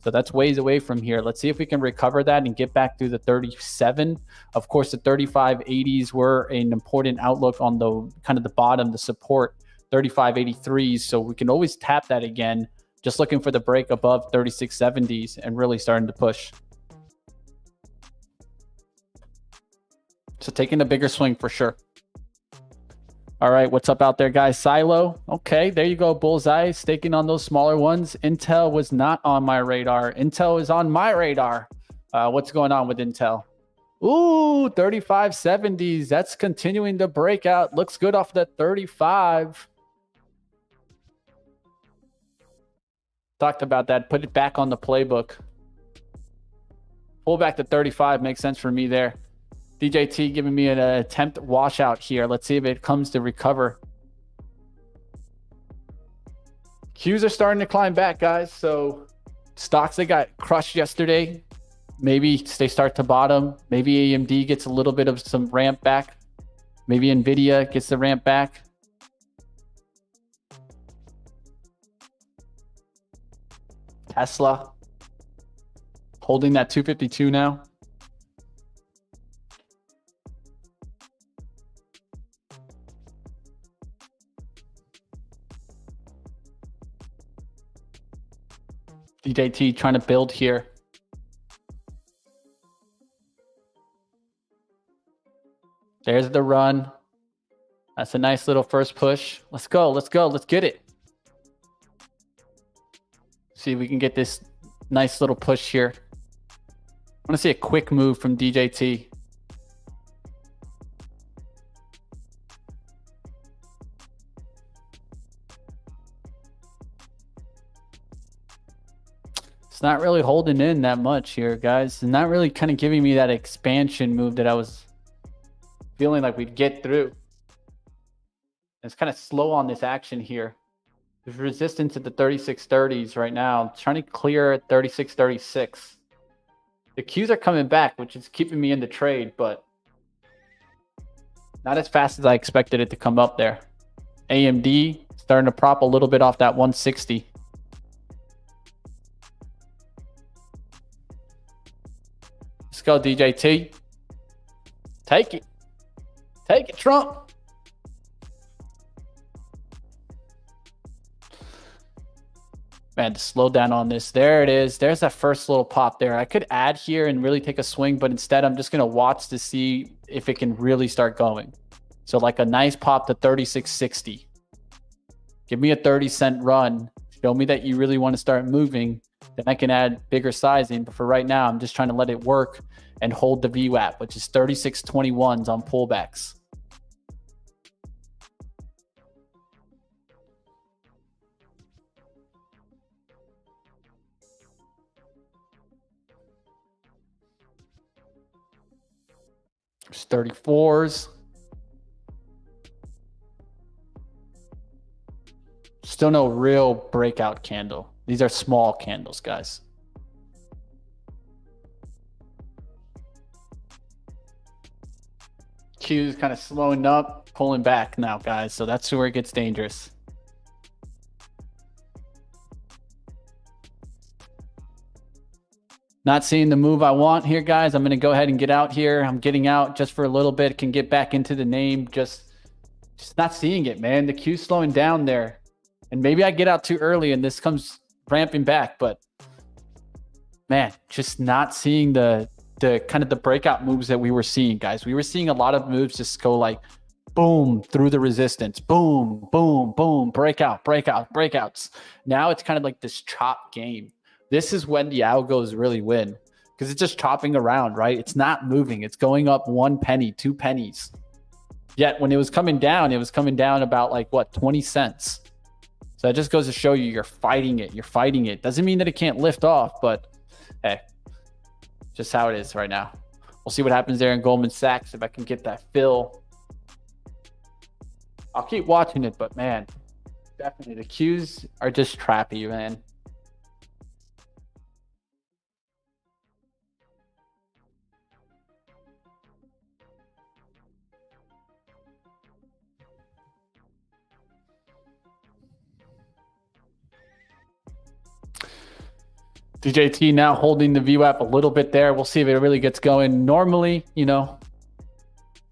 So that's ways away from here. Let's see if we can recover that and get back through the 37. Of course, the 35.80s were an important outlook on the kind of the bottom, the support. 35.83s, so we can always tap that again. Just looking for the break above 36.70s and really starting to push. So taking a bigger swing for sure. All right, what's up out there, guys? Silo. Okay, there you go, bullseye. Staking on those smaller ones. Intel was not on my radar. Intel is on my radar. What's going on with Intel? Ooh, 35.70s. That's continuing to break out. Looks good off the 35. Talked about that. Put it back on the playbook. Pull back to 35 makes sense for me there. DJT giving me an attempt washout here. Let's see if it comes to recover. Qs are starting to climb back, guys. So stocks that got crushed yesterday, maybe they start to bottom. Maybe AMD gets a little bit of some ramp back. Maybe NVIDIA gets the ramp back. Tesla holding that 252 now. DJT trying to build here. There's the run. That's a nice little first push. Let's go. Let's go. Let's get it. See if we can get this nice little push here. I want to see a quick move from DJT. It's not really holding in that much here, guys. It's not really kind of giving me that expansion move that I was feeling like we'd get through. It's kind of slow on this action here. There's resistance at the 36.30s right now. I'm trying to clear at 36.36. The Qs are coming back, which is keeping me in the trade, but not as fast as I expected it to come up there. AMD starting to prop a little bit off that 160. Let's go, DJT. Take it. Take it, Trump. Man, to slow down on this. There it is. There's that first little pop there. I could add here and really take a swing, but instead I'm just going to watch to see if it can really start going. So like a nice pop to 36.60. Give me a 30-cent run. Show me that you really want to start moving. Then I can add bigger sizing. But for right now, I'm just trying to let it work and hold the VWAP, which is 36.21s on pullbacks. There's 34s. Still no real breakout candle. These are small candles, guys. Q's kind of slowing up, pulling back now, guys. So that's where it gets dangerous. Not seeing the move I want here, guys. I'm going to go ahead and get out here. I'm getting out just for a little bit. Can get back into the name. Just not seeing it, man. The Q's slowing down there. And maybe I get out too early and this comes ramping back. But, man, just not seeing the kind of the breakout moves that we were seeing, guys. We were seeing a lot of moves just go like, boom, through the resistance. Boom, boom, boom. Breakout, breakout, breakouts. Now it's kind of like this chop game. This is when the algos really win because it's just chopping around, right? It's not moving. It's going up 1 penny, 2 pennies. Yet when it was coming down about like what, 20 cents. So that just goes to show you you're fighting it. You're fighting it. Doesn't mean that it can't lift off, but hey, just how it is right now. We'll see what happens there in Goldman Sachs if I can get that fill. I'll keep watching it, but man, definitely the Qs are just trappy, man. DJT now holding the VWAP a little bit there. We'll see if it really gets going. Normally, you know,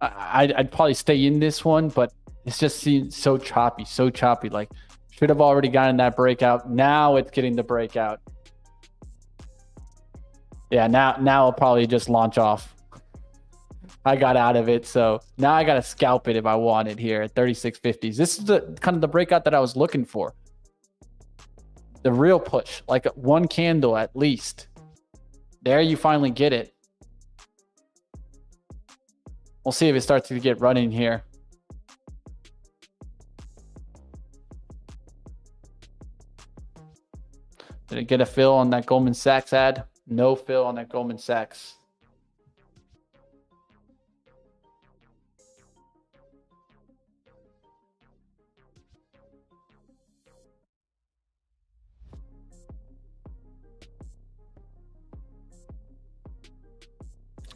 I'd probably stay in this one, but it's just seems so choppy, so choppy. Like, should have already gotten that breakout. Now it's getting the breakout. Yeah, now I'll probably just launch off. I got out of it, so now I got to scalp it if I want it here at 36.50s. This is the kind of the breakout that I was looking for. The real push, like one candle at least. There you finally get it. We'll see if it starts to get running here. Did it get a fill on that Goldman Sachs ad? No fill on that Goldman Sachs.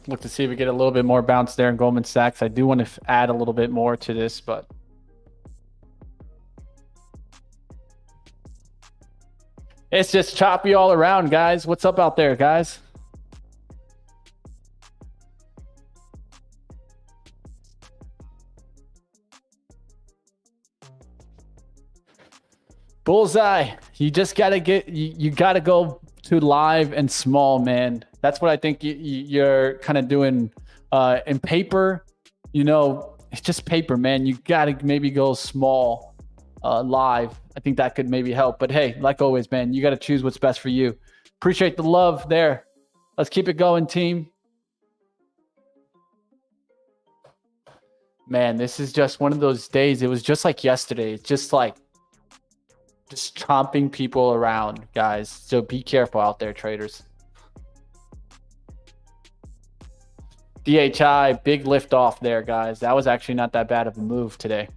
Look to see if we get a little bit more bounce there in Goldman Sachs. I do want to add a little bit more to this, but it's just choppy all around, guys. What's up out there, guys? Bullseye. You just got to get, you got to go to live and small, man. That's what I think you're kind of doing in paper. You know, it's just paper, man. You got to maybe go small live. I think that could maybe help. But hey, like always, man, you got to choose what's best for you. Appreciate the love there. Let's keep it going, team. Man, this is just one of those days. It was just like yesterday. It's just like just chomping people around, guys. So be careful out there, traders. DHI, big lift off there, guys. That was actually not that bad of a move today.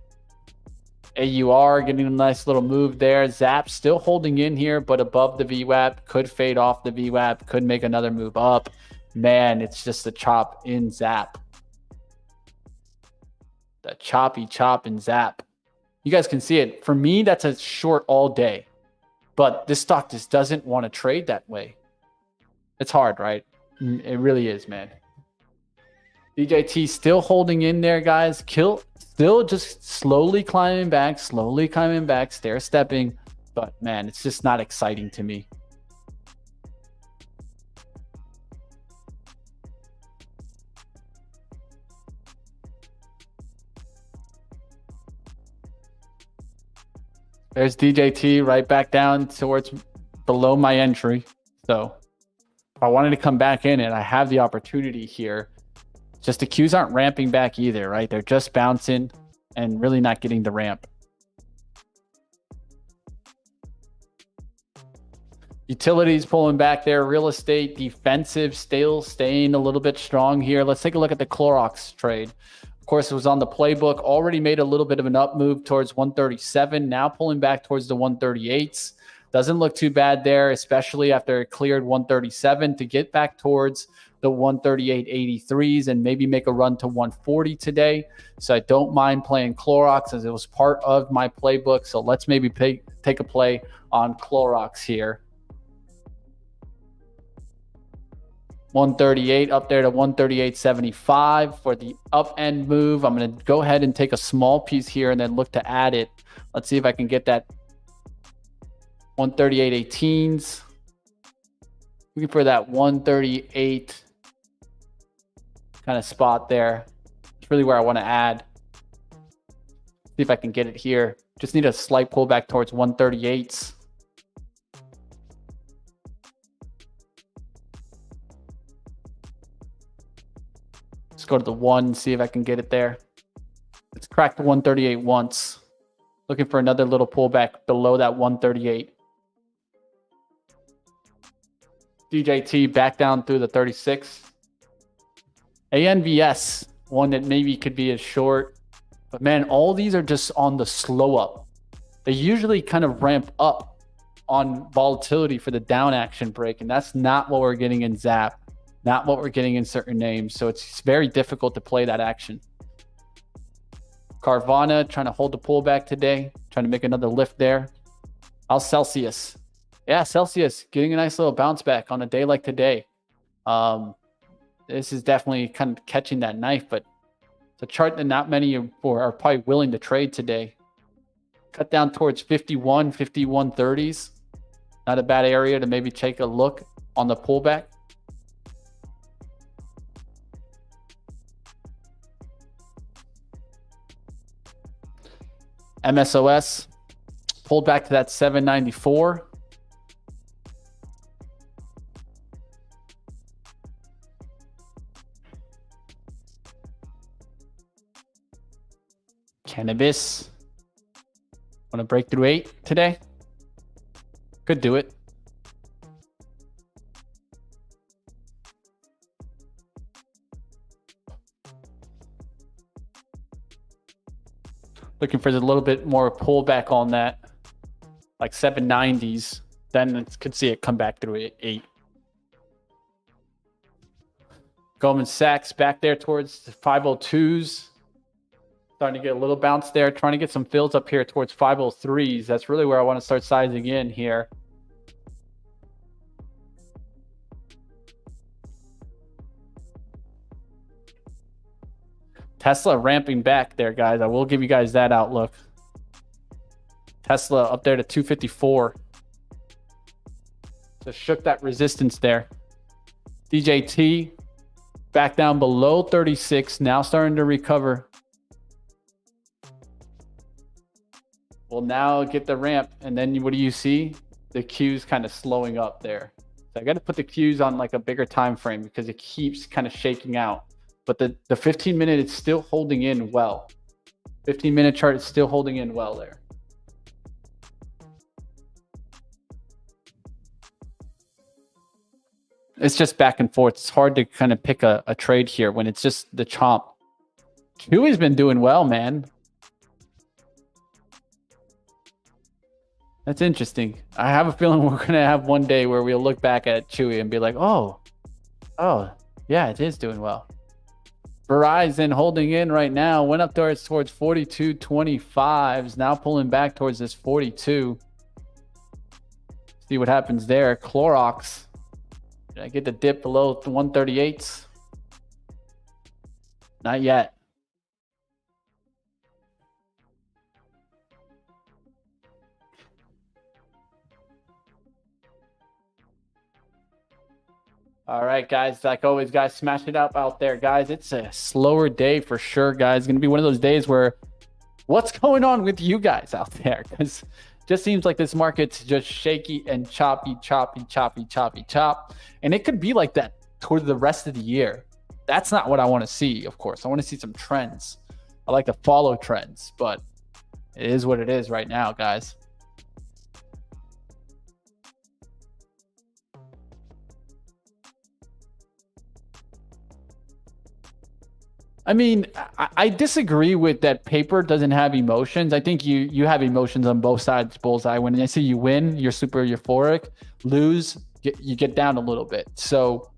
AUR getting a nice little move there. Zap still holding in here, but above the VWAP. Could fade off the VWAP. Could make another move up. Man, it's just a chop in zap. The choppy chop and zap. You guys can see it. For me, that's a short all day. But this stock just doesn't want to trade that way. It's hard, right? It really is, man. DJT still holding in there, guys. Still just slowly climbing back, stair stepping. But man, it's just not exciting to me. There's DJT right back down towards below my entry. So if I wanted to come back in and I have the opportunity here, just the Qs aren't ramping back either, right? They're just bouncing and really not getting the ramp. Utilities pulling back there. Real estate, defensive, still staying a little bit strong here. Let's take a look at the Clorox trade. Of course, it was on the playbook. Already made a little bit of an up move towards 137. Now pulling back towards the 138s. Doesn't look too bad there, especially after it cleared 137 to get back towards the 138.83s and maybe make a run to 140 today. So I don't mind playing Clorox as it was part of my playbook. So let's maybe take a play on Clorox here. 138 up there to 138.75 for the up end move. I'm going to go ahead and take a small piece here and then look to add it. Let's see if I can get that 138.18s. Looking for that 138 kind of spot there. It's really where I want to add. See if I can get it here. Just need a slight pullback towards 138s. Let's go to the 1, see if I can get it there. Let's crack the 138 once. Looking for another little pullback below that 138. DJT back down through the 36. ANVS, one that maybe could be a short. But man, all these are just on the slow up. They usually kind of ramp up on volatility for the down action break. And that's not what we're getting in Zap. Not what we're getting in certain names. So it's very difficult to play that action. Carvana trying to hold the pullback today. Trying to make another lift there. How's Celsius? Yeah, Celsius getting a nice little bounce back on a day like today. This is definitely kind of catching that knife, but it's a chart that not many are probably willing to trade today. Cut down towards 51, 51.30s. Not a bad area to maybe take a look on the pullback. MSOS pulled back to that 794. Cannabis. Want to break through 8 today? Could do it. Looking for a little bit more pullback on that, like 790s. Then it could see it come back through 8. Goldman Sachs back there towards the 502s. Starting to get a little bounce there. Trying to get some fills up here towards 503s. That's really where I want to start sizing in here. Tesla ramping back there, guys. I will give you guys that outlook. Tesla up there to 254. Just shook that resistance there. DJT back down below 36. Now starting to recover. We'll now get the ramp. And then what do you see? The Q's kind of slowing up there. So I got to put the Q's on like a bigger time frame because it keeps kind of shaking out. But the 15-minute is still holding in well. 15-minute chart is still holding in well there. It's just back and forth. It's hard to kind of pick a trade here when it's just the chomp. Chewy's been doing well, man. That's interesting. I have a feeling we're going to have one day where we'll look back at Chewy and be like, oh, Yeah, it is doing well. Verizon holding in right now. Went up towards 42.25s. Now pulling back towards this 42. See what happens there. Clorox. Did I get the dip below the 138s? Not yet. All right, guys. Like always, guys, smash it up out there, guys. It's a slower day for sure, guys. It's going to be one of those days where what's going on with you guys out there? Because just seems like this market's just shaky and choppy. And it could be like that toward the rest of the year. That's not what I want to see, of course. I want to see some trends. I like to follow trends, but it is what it is right now, guys. I mean, I disagree with that paper doesn't have emotions. I think you have emotions on both sides, bullseye. When I say you win, you're super euphoric. Lose, you get down a little bit. So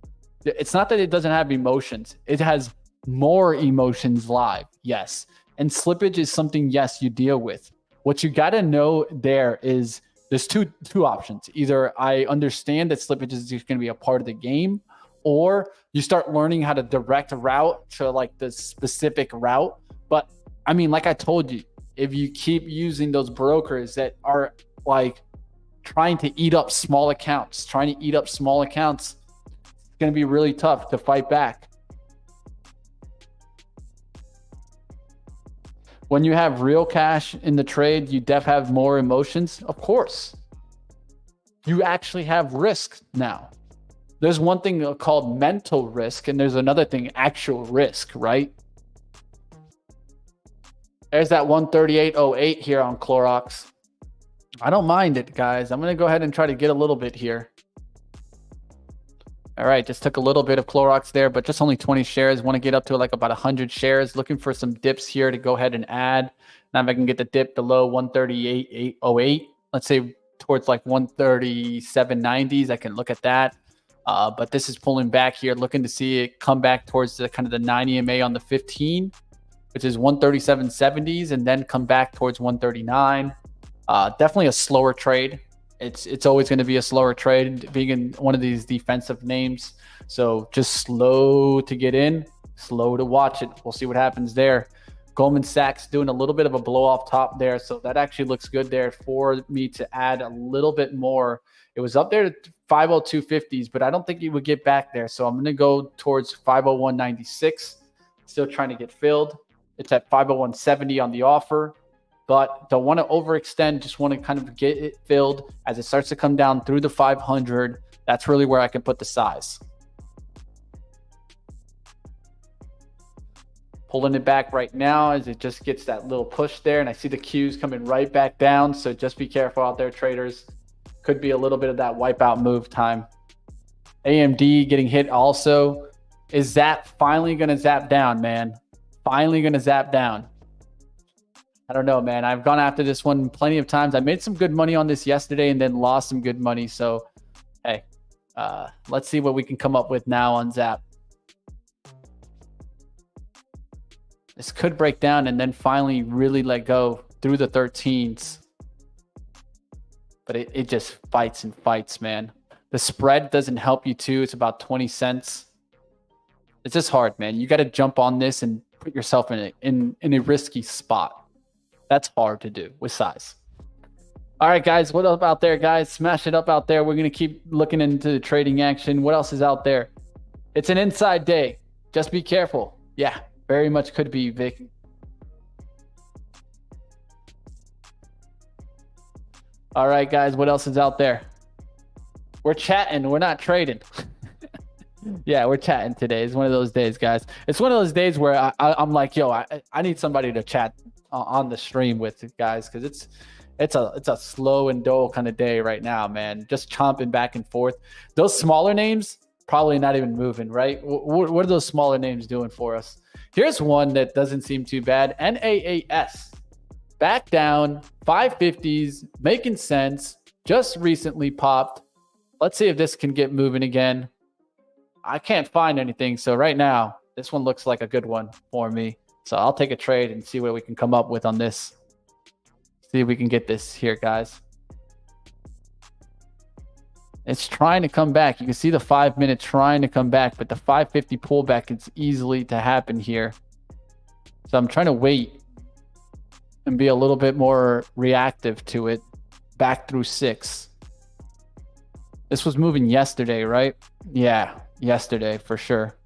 it's not that it doesn't have emotions. It has more emotions live, yes. And slippage is something, yes, you deal with. What you got to know there is there's two options. Either I understand that slippage is just going to be a part of the game, or you start learning how to direct a route to like the specific route. But I mean, like I told you, if you keep using those brokers that are like trying to eat up small accounts, it's going to be really tough to fight back. When you have real cash in the trade, you have more emotions. Of course, you actually have risk now. There's one thing called mental risk, and there's another thing, actual risk, right? There's that 138.08 here on Clorox. I don't mind it, guys. I'm going to go ahead and try to get a little bit here. All right, just took a little bit of Clorox there, but just only 20 shares. Want to get up to like about 100 shares. Looking for some dips here to go ahead and add. Now if I can get the dip below 138.08, let's say towards like 137.90s, I can look at that. But this is pulling back here, looking to see it come back towards the kind of the 9 EMA on the 15, which is 137.70s, and then come back towards 139. Definitely a slower trade. It's always going to be a slower trade being in one of these defensive names. So just slow to get in, slow to watch it. We'll see what happens there. Goldman Sachs doing a little bit of a blow off top there. So that actually looks good there for me to add a little bit more. It was up there to 502.50s, but I don't think it would get back there. So I'm going to go towards 501.96. Still trying to get filled. It's at 501.70 on the offer, but don't want to overextend. Just want to kind of get it filled as it starts to come down through the 500. That's really where I can put the size. Pulling it back right now as it just gets that little push there. And I see the Qs coming right back down. So just be careful out there, traders. Could be a little bit of that wipeout move time. AMD getting hit also. Is that finally going to zap down, man? Finally going to zap down. I don't know, man. I've gone after this one plenty of times. I made some good money on this yesterday and then lost some good money. So, hey, let's see what we can come up with now on Zap. This could break down and then finally really let go through the 13s. But it just fights and fights, man. The spread doesn't help you too. It's about 20 cents. It's just hard, man. You got to jump on this and put yourself in a risky spot. That's hard to do with size. All right, guys. What up out there, guys? Smash it up out there. We're going to keep looking into the trading action. What else is out there? It's an inside day. Just be careful. Yeah, very much could be, Vic. All right, guys. What else is out there? We're chatting. We're not trading. Yeah, we're chatting today. It's one of those days, guys. It's one of those days where I'm like, yo, I need somebody to chat on the stream with, guys, because it's a slow and dull kind of day right now, man. Just chomping back and forth. Those smaller names probably not even moving, right? What are those smaller names doing for us? Here's one that doesn't seem too bad. NAAS. Back down, 550s, making sense. Just recently popped. Let's see if this can get moving again. I can't find anything. So right now, this one looks like a good one for me. So I'll take a trade and see what we can come up with on this. See if we can get this here, guys. It's trying to come back. You can see the 5 minute trying to come back, but the 550 pullback is easily to happen here. So I'm trying to wait and be a little bit more reactive to it. Back through 6. This was moving yesterday, right? Yeah, yesterday for sure.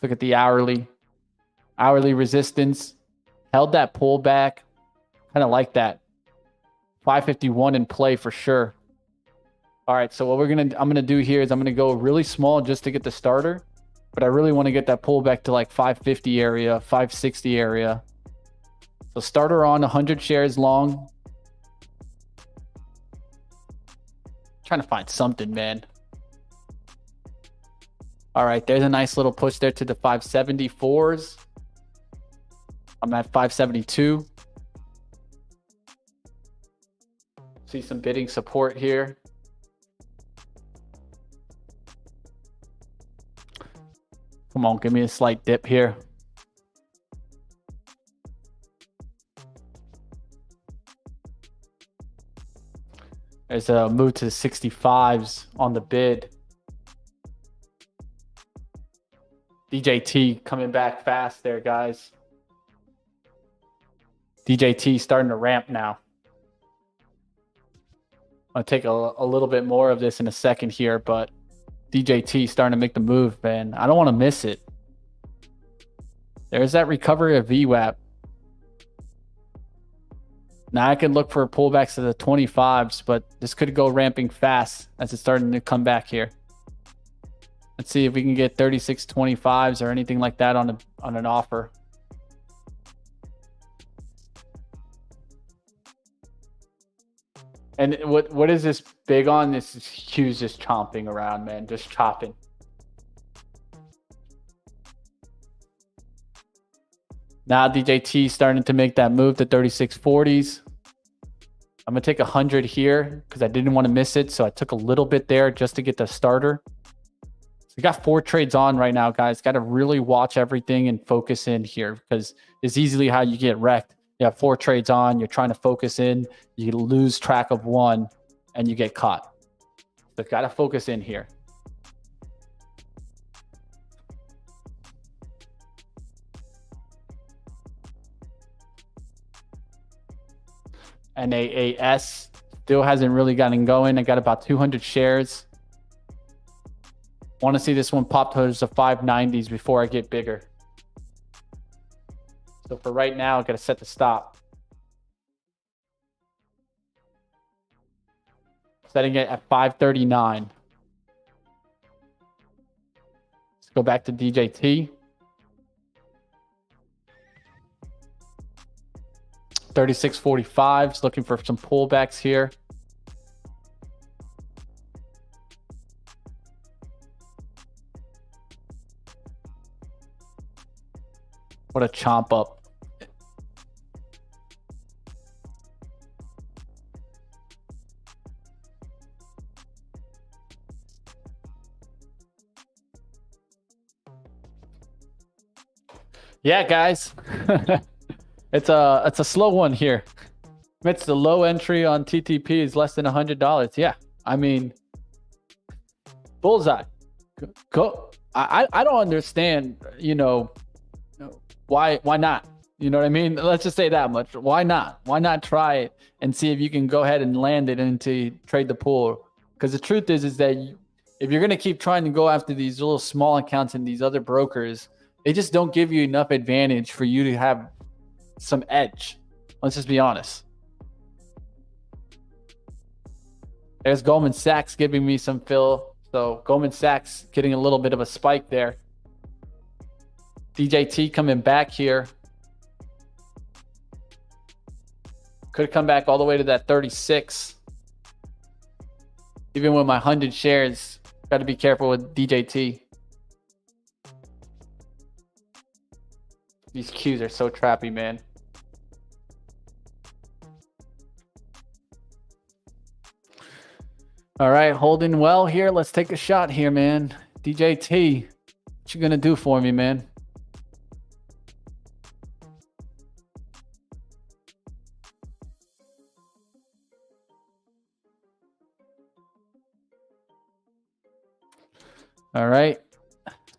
Look at the hourly resistance. Held that pullback. Kind of like that. 551 in play for sure. All right, so what I'm gonna do here is I'm gonna go really small just to get the starter, but I really want to get that pullback to like 550 area, 560 area. So starter on 100 shares long. Trying to find something, man. All right, there's a nice little push there to the 574s. I'm at 572. See some bidding support here. Come on, give me a slight dip here. There's a move to 65s on the bid. DJT coming back fast there, guys. DJT starting to ramp now. I'll take a little bit more of this in a second here, but DJT starting to make the move, man. I don't want to miss it. There's that recovery of VWAP. Now I can look for pullbacks to the 25s, but this could go ramping fast as it's starting to come back here. Let's see if we can get 36.25s or anything like that on an offer. And what is this big on? This is Q's just chomping around, man, just chopping. Now DJT starting to make that move to 36.40s. I'm gonna take 100 here because I didn't want to miss it, so I took a little bit there just to get the starter. So we got 4 trades on right now, guys. Got to really watch everything and focus in here because it's easily how you get wrecked. You have 4 trades on, you're trying to focus in, you lose track of one, and you get caught. So got to focus in here. NAAS still hasn't really gotten going. I got about 200 shares. Want to see this one pop towards the 590s before I get bigger. So for right now, I got to set the stop. Setting it at 539. Let's go back to DJT. 36.45s, looking for some pullbacks here. What a chomp up. Yeah, guys. It's a slow one here. Mitch, the low entry on TTP is less than $100. Yeah, I mean, bullseye. Go. I don't understand. Why not? You know what I mean? Let's just say that much. Why not? Why not try it and see if you can go ahead and land it into trade the pool? Because the truth is that if you're gonna keep trying to go after these little small accounts and these other brokers, they just don't give you enough advantage for you to have some edge. Let's just be honest. There's Goldman Sachs giving me some fill. So Goldman Sachs getting a little bit of a spike there. DJT coming back here. Could come back all the way to that 36. Even with my 100 shares, got to be careful with DJT. These Qs are so trappy, man. All right, holding well here. Let's take a shot here, man. DJT, what you gonna do for me, man? All right.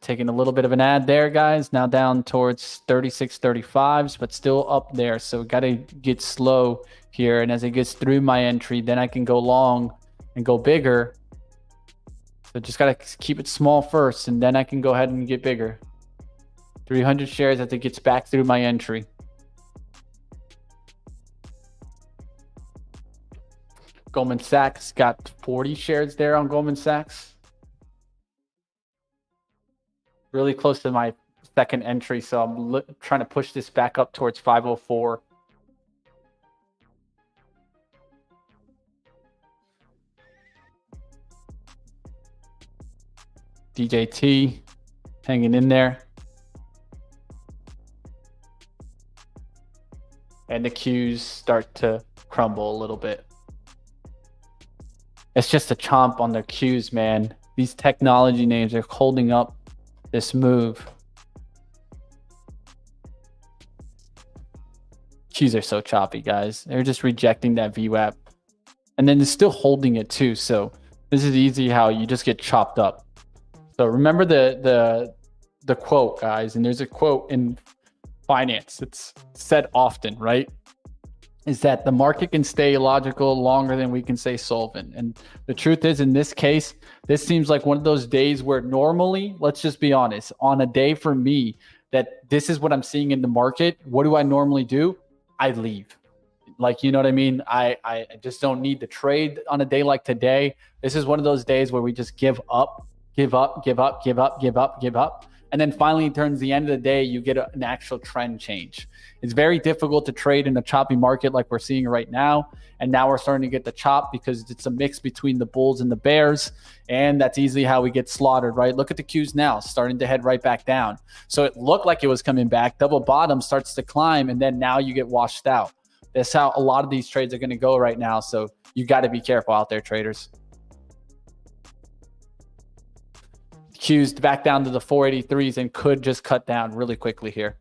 Taking a little bit of an ad there, guys. Now down towards 36, 35s, but still up there. So got to get slow here. And as it gets through my entry, then I can go long and go bigger. So just got to keep it small first, and then I can go ahead and get bigger. 300 shares as it gets back through my entry. Goldman Sachs got 40 shares there on Goldman Sachs. Really close to my second entry, so I'm trying to push this back up towards 504. DJT hanging in there. And the Qs start to crumble a little bit. It's just a chomp on their Qs, man. These technology names are holding up this move. Qs are so choppy, guys. They're just rejecting that VWAP. And then it's still holding it too. So this is easy how you just get chopped up. So remember the quote, guys, and there's a quote in finance. It's said often, right? Is that the market can stay illogical longer than we can stay solvent. And the truth is, in this case, this seems like one of those days where normally, let's just be honest, on a day for me, that this is what I'm seeing in the market. What do I normally do? I leave. Like, you know what I mean? I just don't need the trade on a day like today. This is one of those days where we just give up. And then finally, towards the end of the day, you get an actual trend change. It's very difficult to trade in a choppy market like we're seeing right now. And now we're starting to get the chop because it's a mix between the bulls and the bears. And that's easily how we get slaughtered, right? Look at the Qs now, starting to head right back down. So it looked like it was coming back. Double bottom starts to climb, and then now you get washed out. That's how a lot of these trades are going to go right now. So you got to be careful out there, traders. Qs back down to the 483s and could just cut down really quickly here.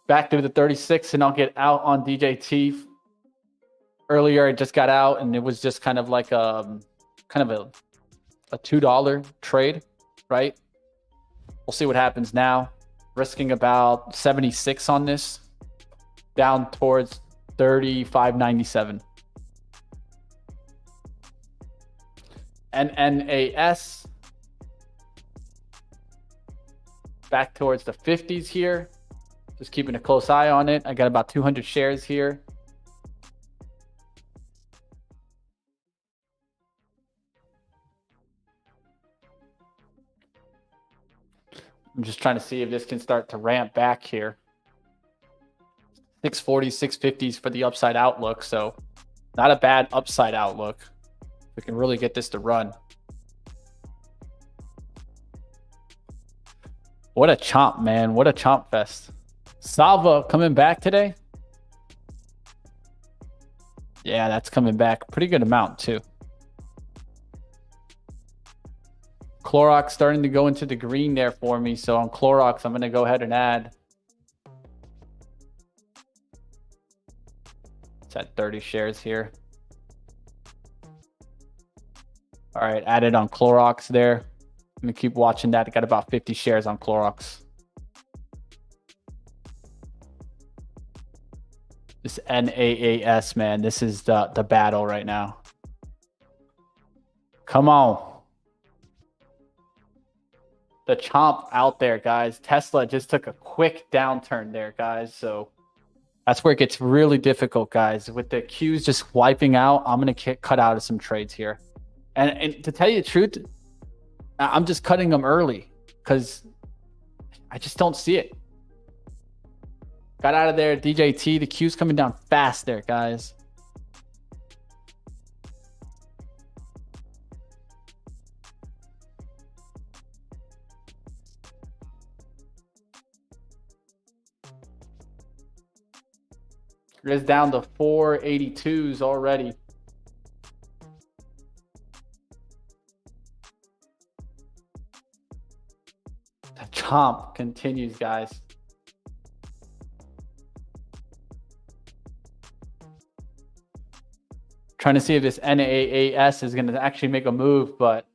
Back through the 36, and I'll get out on DJT. Earlier, I just got out, and it was just kind of like a $2 trade, right? We'll see what happens now. Risking about 76 on this, down towards 35.97. And Naas back towards the 50s here. Just keeping a close eye on it. I got about 200 shares here. I'm just trying to see if this can start to ramp back here. 640s, 650s for the upside outlook. So not a bad upside outlook. We can really get this to run. What a chomp, man. What a chomp fest. Salva coming back today. Yeah, that's coming back. Pretty good amount too. Clorox starting to go into the green there for me. So on Clorox, I'm going to go ahead and add. It's at 30 shares here. All right, added on Clorox there. I'm going to keep watching that. I got about 50 shares on Clorox. This Naas, man, this is the battle right now. Come on. The chomp out there, guys. Tesla just took a quick downturn there, guys. So that's where it gets really difficult, guys. With the Qs just wiping out, I'm going to cut out of some trades here. And to tell you the truth, I'm just cutting them early because I just don't see it. Got out of there, DJT. The Q's coming down fast there, guys. It's down to 482s already. The chomp continues, guys. Trying to see if this NAAS is going to actually make a move, but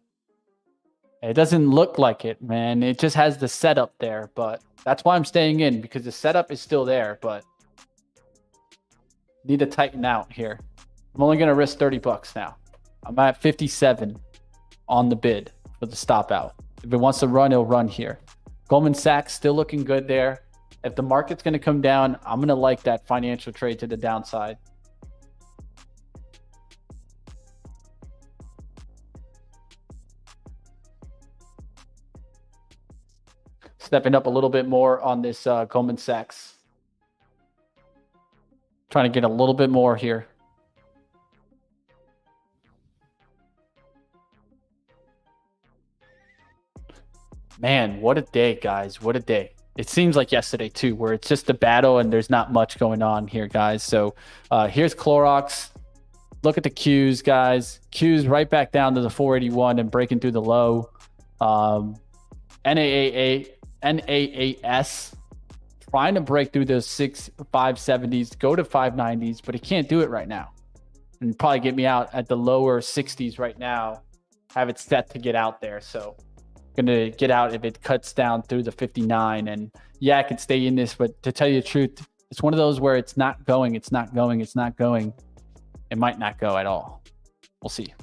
it doesn't look like it, man. It just has the setup there, but that's why I'm staying in, because the setup is still there, but need to tighten out here. I'm only going to risk 30 bucks now. I'm at 57 on the bid for the stop out. If it wants to run, it'll run here. Goldman Sachs still looking good there. If the market's going to come down, I'm going to like that financial trade to the downside. Stepping up a little bit more on this Goldman Sachs. Trying to get a little bit more here. Man, what a day, guys. What a day. It seems like yesterday, too, where it's just a battle and there's not much going on here, guys. So here's Clorox. Look at the Qs, guys. Qs right back down to the 481 and breaking through the low. NAAS trying to break through those 570s, go to 590s, but it can't do it right now. And probably get me out at the lower 60s right now. Have it set to get out there. So gonna get out if it cuts down through the 59. And yeah, I could stay in this, but to tell you the truth, it's one of those where it's not going, it's not going, it's not going. It might not go at all. We'll see.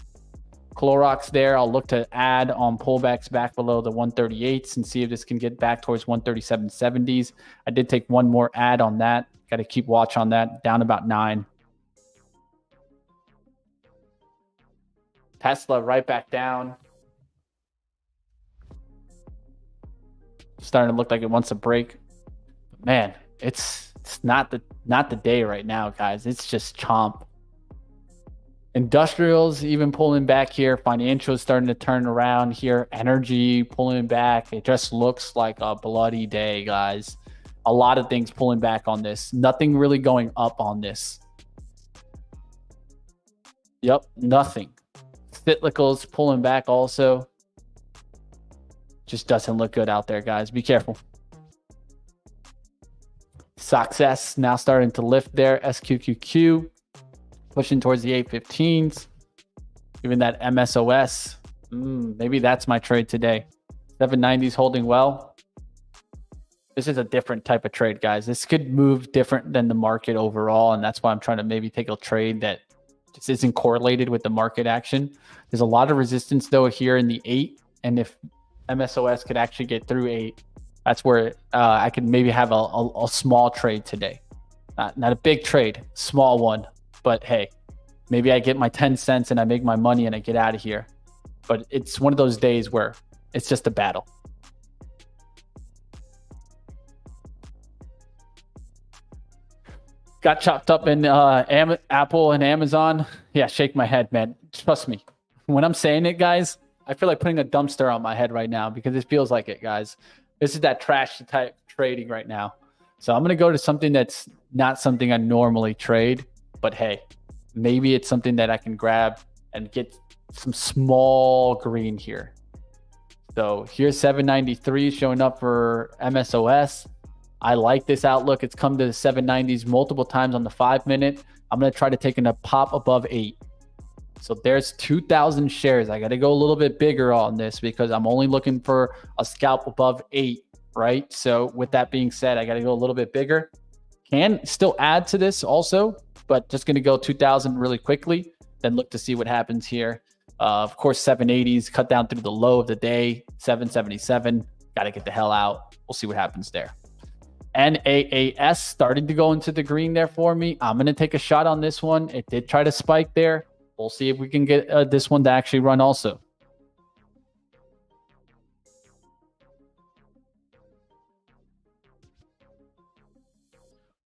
Clorox there, I'll look to add on pullbacks back below the 138s and see if this can get back towards 137.70s. I did take one more add on that. Got to keep watch on that, down about 9. Tesla right back down. Starting to look like it wants a break. But man, it's not the day right now, guys. It's just chomp. Industrials even pulling back here. Financials starting to turn around here. Energy pulling back. It just looks like a bloody day, guys. A lot of things pulling back on this. Nothing really going up on this. Yep, nothing. Cyclicals pulling back also. Just doesn't look good out there, guys. Be careful. Success now starting to lift there. SQQQ. Pushing towards the 815s. Even that MSOS. Maybe that's my trade today. 790s holding well. This is a different type of trade, guys. This could move different than the market overall. And that's why I'm trying to maybe take a trade that just isn't correlated with the market action. There's a lot of resistance, though, here in the 8. And if MSOS could actually get through 8, that's where I could maybe have a small trade today. Not a big trade, small one. But hey, maybe I get my 10 cents and I make my money and I get out of here. But it's one of those days where it's just a battle. Got chopped up in Apple and Amazon. Yeah, shake my head, man. Trust me. When I'm saying it, guys, I feel like putting a dumpster on my head right now because it feels like it, guys. This is that trash type trading right now. So I'm going to go to something that's not something I normally trade. But hey, maybe it's something that I can grab and get some small green here. So here's 793 showing up for MSOS. I like this outlook. It's come to the 790s multiple times on the 5-minute. I'm going to try to take in a pop above 8. So there's 2,000 shares. I got to go a little bit bigger on this because I'm only looking for a scalp above 8, right? So with that being said, I got to go a little bit bigger. Can still add to this also, but just going to go 2,000 really quickly, then look to see what happens here. Of course, 780s cut down through the low of the day, 777. Got to get the hell out. We'll see what happens there. NAAS starting to go into the green there for me. I'm going to take a shot on this one. It did try to spike there. We'll see if we can get this one to actually run also.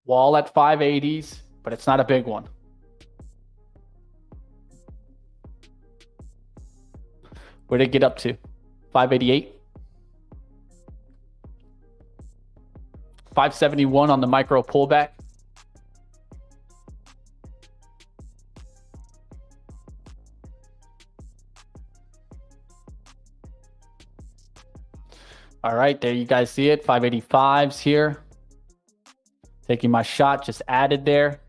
Wall at 580s. But it's not a big one. Where did it get up to? 588? 571 on the micro pullback. All right, there you guys see it. 585s here. Taking my shot, just added there.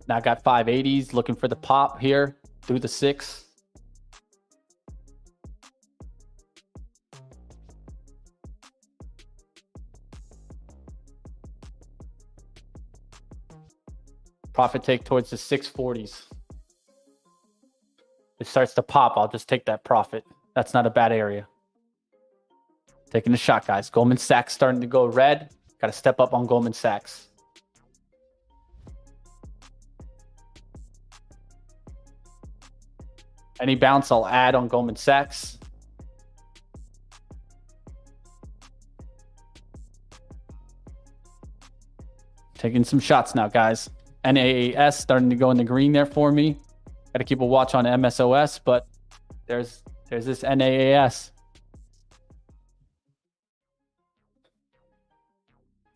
Now I got 580s, looking for the pop here through the 6. Profit take towards the 640s. It starts to pop, I'll just take that profit. That's not a bad area. Taking a shot, guys. Goldman Sachs starting to go red. Got to step up on Goldman Sachs. Any bounce, I'll add on Goldman Sachs. Taking some shots now, guys. NAAS starting to go in the green there for me. Got to keep a watch on MSOS, but there's this NAAS.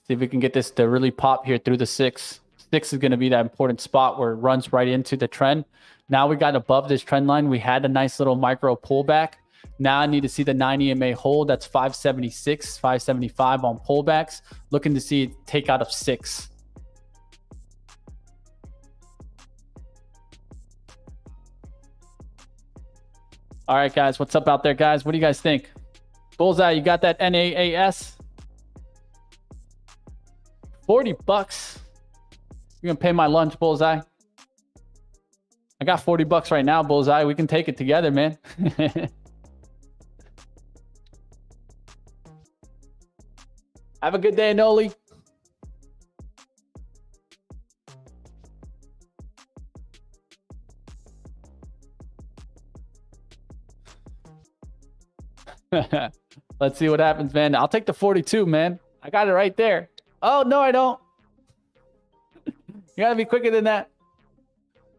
See if we can get this to really pop here through the 6. 6 is going to be that important spot where it runs right into the trend. Now we got above this trend line. We had a nice little micro pullback. Now I need to see the 9 EMA hold. That's 576, 575 on pullbacks. Looking to see it take out of 6. All right, guys. What's up out there, guys? What do you guys think? Bullseye, you got that NAAS? 40 bucks. You're going to pay my lunch, Bullseye? I got 40 bucks right now, Bullseye. We can take it together, man. Have a good day, Noli. Let's see what happens, man. I'll take the 42, man. I got it right there. Oh, no, I don't. You got to be quicker than that.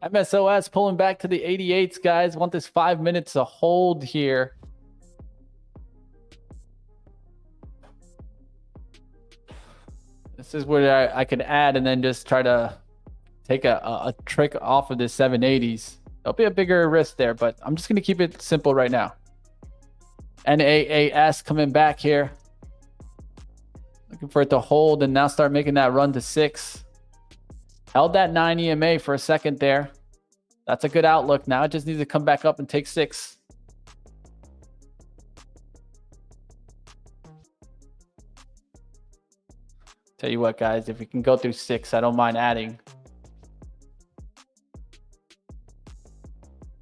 MSOS pulling back to the 88s, guys. Want this 5 minutes to hold here. This is where I could add and then just try to take a trick off of the 780s. There'll be a bigger risk there, but I'm just going to keep it simple right now. NAAS coming back here. Looking for it to hold and now start making that run to 6. Held that 9 EMA for a second there. That's a good outlook. Now it just needs to come back up and take 6. Tell you what, guys, if we can go through 6, I don't mind adding.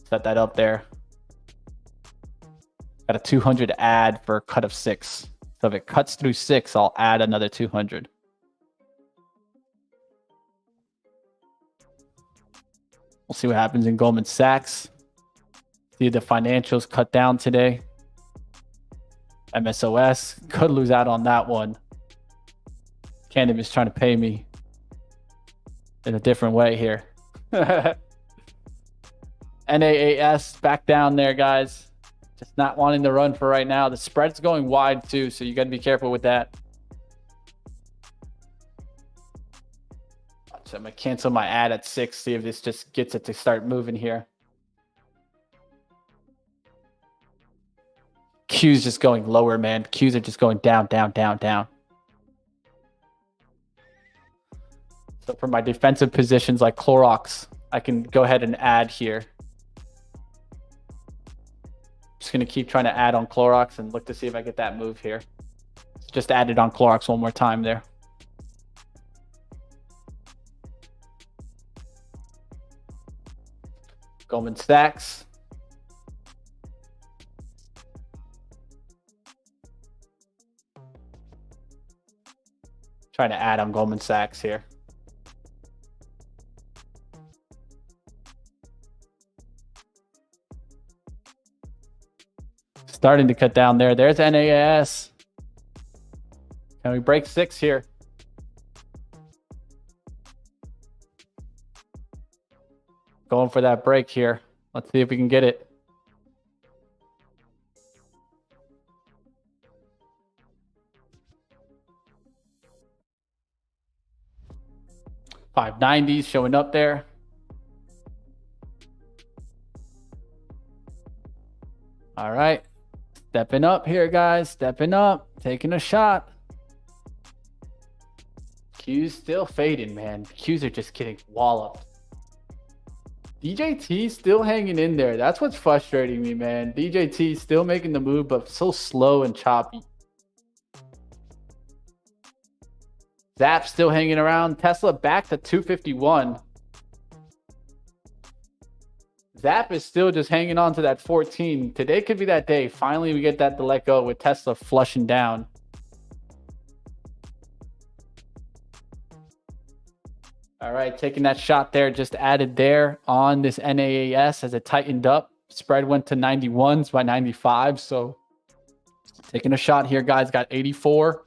Set that up there. Got a 200 add for a cut of 6. So if it cuts through 6, I'll add another 200. We'll see what happens in Goldman Sachs. See the financials cut down today. MSOS could lose out on that one. Cannabis trying to pay me in a different way here. NAAS back down there, guys. Just not wanting to run for right now. The spread's going wide too, so you got to be careful with that. So I'm going to cancel my ad at 6, see if this just gets it to start moving here. Q's just going lower, man. Q's are just going down, down, down, down. So for my defensive positions like Clorox, I can go ahead and add here. Just going to keep trying to add on Clorox and look to see if I get that move here. Just added on Clorox one more time there. Goldman Sachs. Trying to add on Goldman Sachs here. Starting to cut down there. There's NAS. Can we break 6 here? Going for that break here. Let's see if we can get it. $590s showing up there. All right. Stepping up here, guys. Stepping up. Taking a shot. Q's still fading, man. Q's are just getting walloped. DJT still hanging in there. That's what's frustrating me, man. DJT still making the move, but so slow and choppy. Zap still hanging around. Tesla back to 251. Zap is still just hanging on to that 14. Today could be that day. Finally, we get that to let go with Tesla flushing down. All right, taking that shot there, just added there on this NAAS as it tightened up. Spread went to 91s by 95. So taking a shot here, guys. Got 84.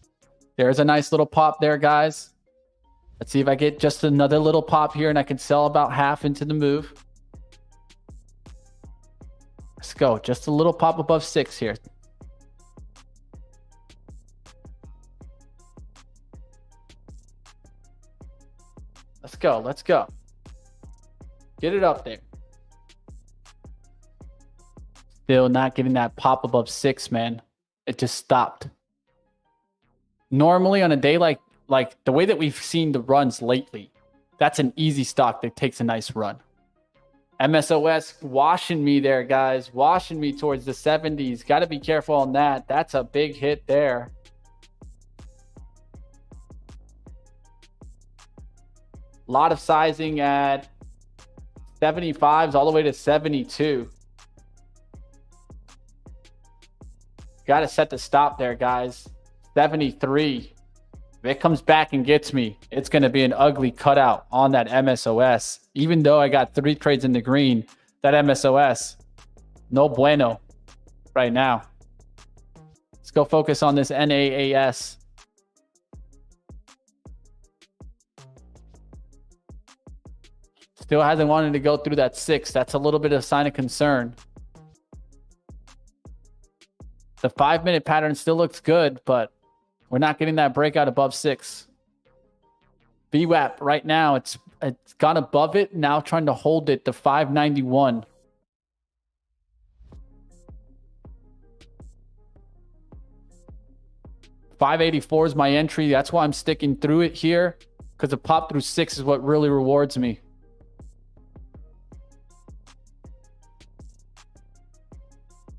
There's a nice little pop there, guys. Let's see if I get just another little pop here and I can sell about half into the move. Let's go. Just a little pop above 6 here. Let's go. Let's go. Get it up there. Still not getting that pop above 6, man. It just stopped. Normally on a day like the way that we've seen the runs lately, that's an easy stock that takes a nice run. MSOS washing me there, guys. Washing me towards the 70s. Got to be careful on that. That's a big hit there. A lot of sizing at 75s all the way to 72. Got to set the stop there, guys. 73. If it comes back and gets me, it's going to be an ugly cutout on that MSOS. Even though I got 3 trades in the green, that MSOS, no bueno right now. Let's go focus on this NAAS. Still hasn't wanted to go through that 6. That's a little bit of a sign of concern. The 5-minute pattern still looks good, but we're not getting that breakout above 6. VWAP right now, it's gone above it. Now trying to hold it to 591. $584 is my entry. That's why I'm sticking through it here, because a pop through 6 is what really rewards me.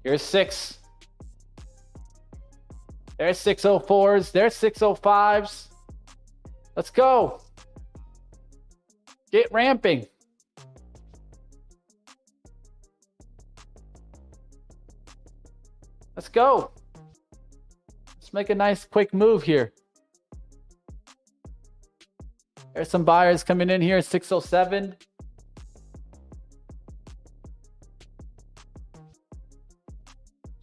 Here's 6. There's 604s. There's 605s. Let's go. Get ramping. Let's go. Let's make a nice quick move here. There's some buyers coming in here. 607.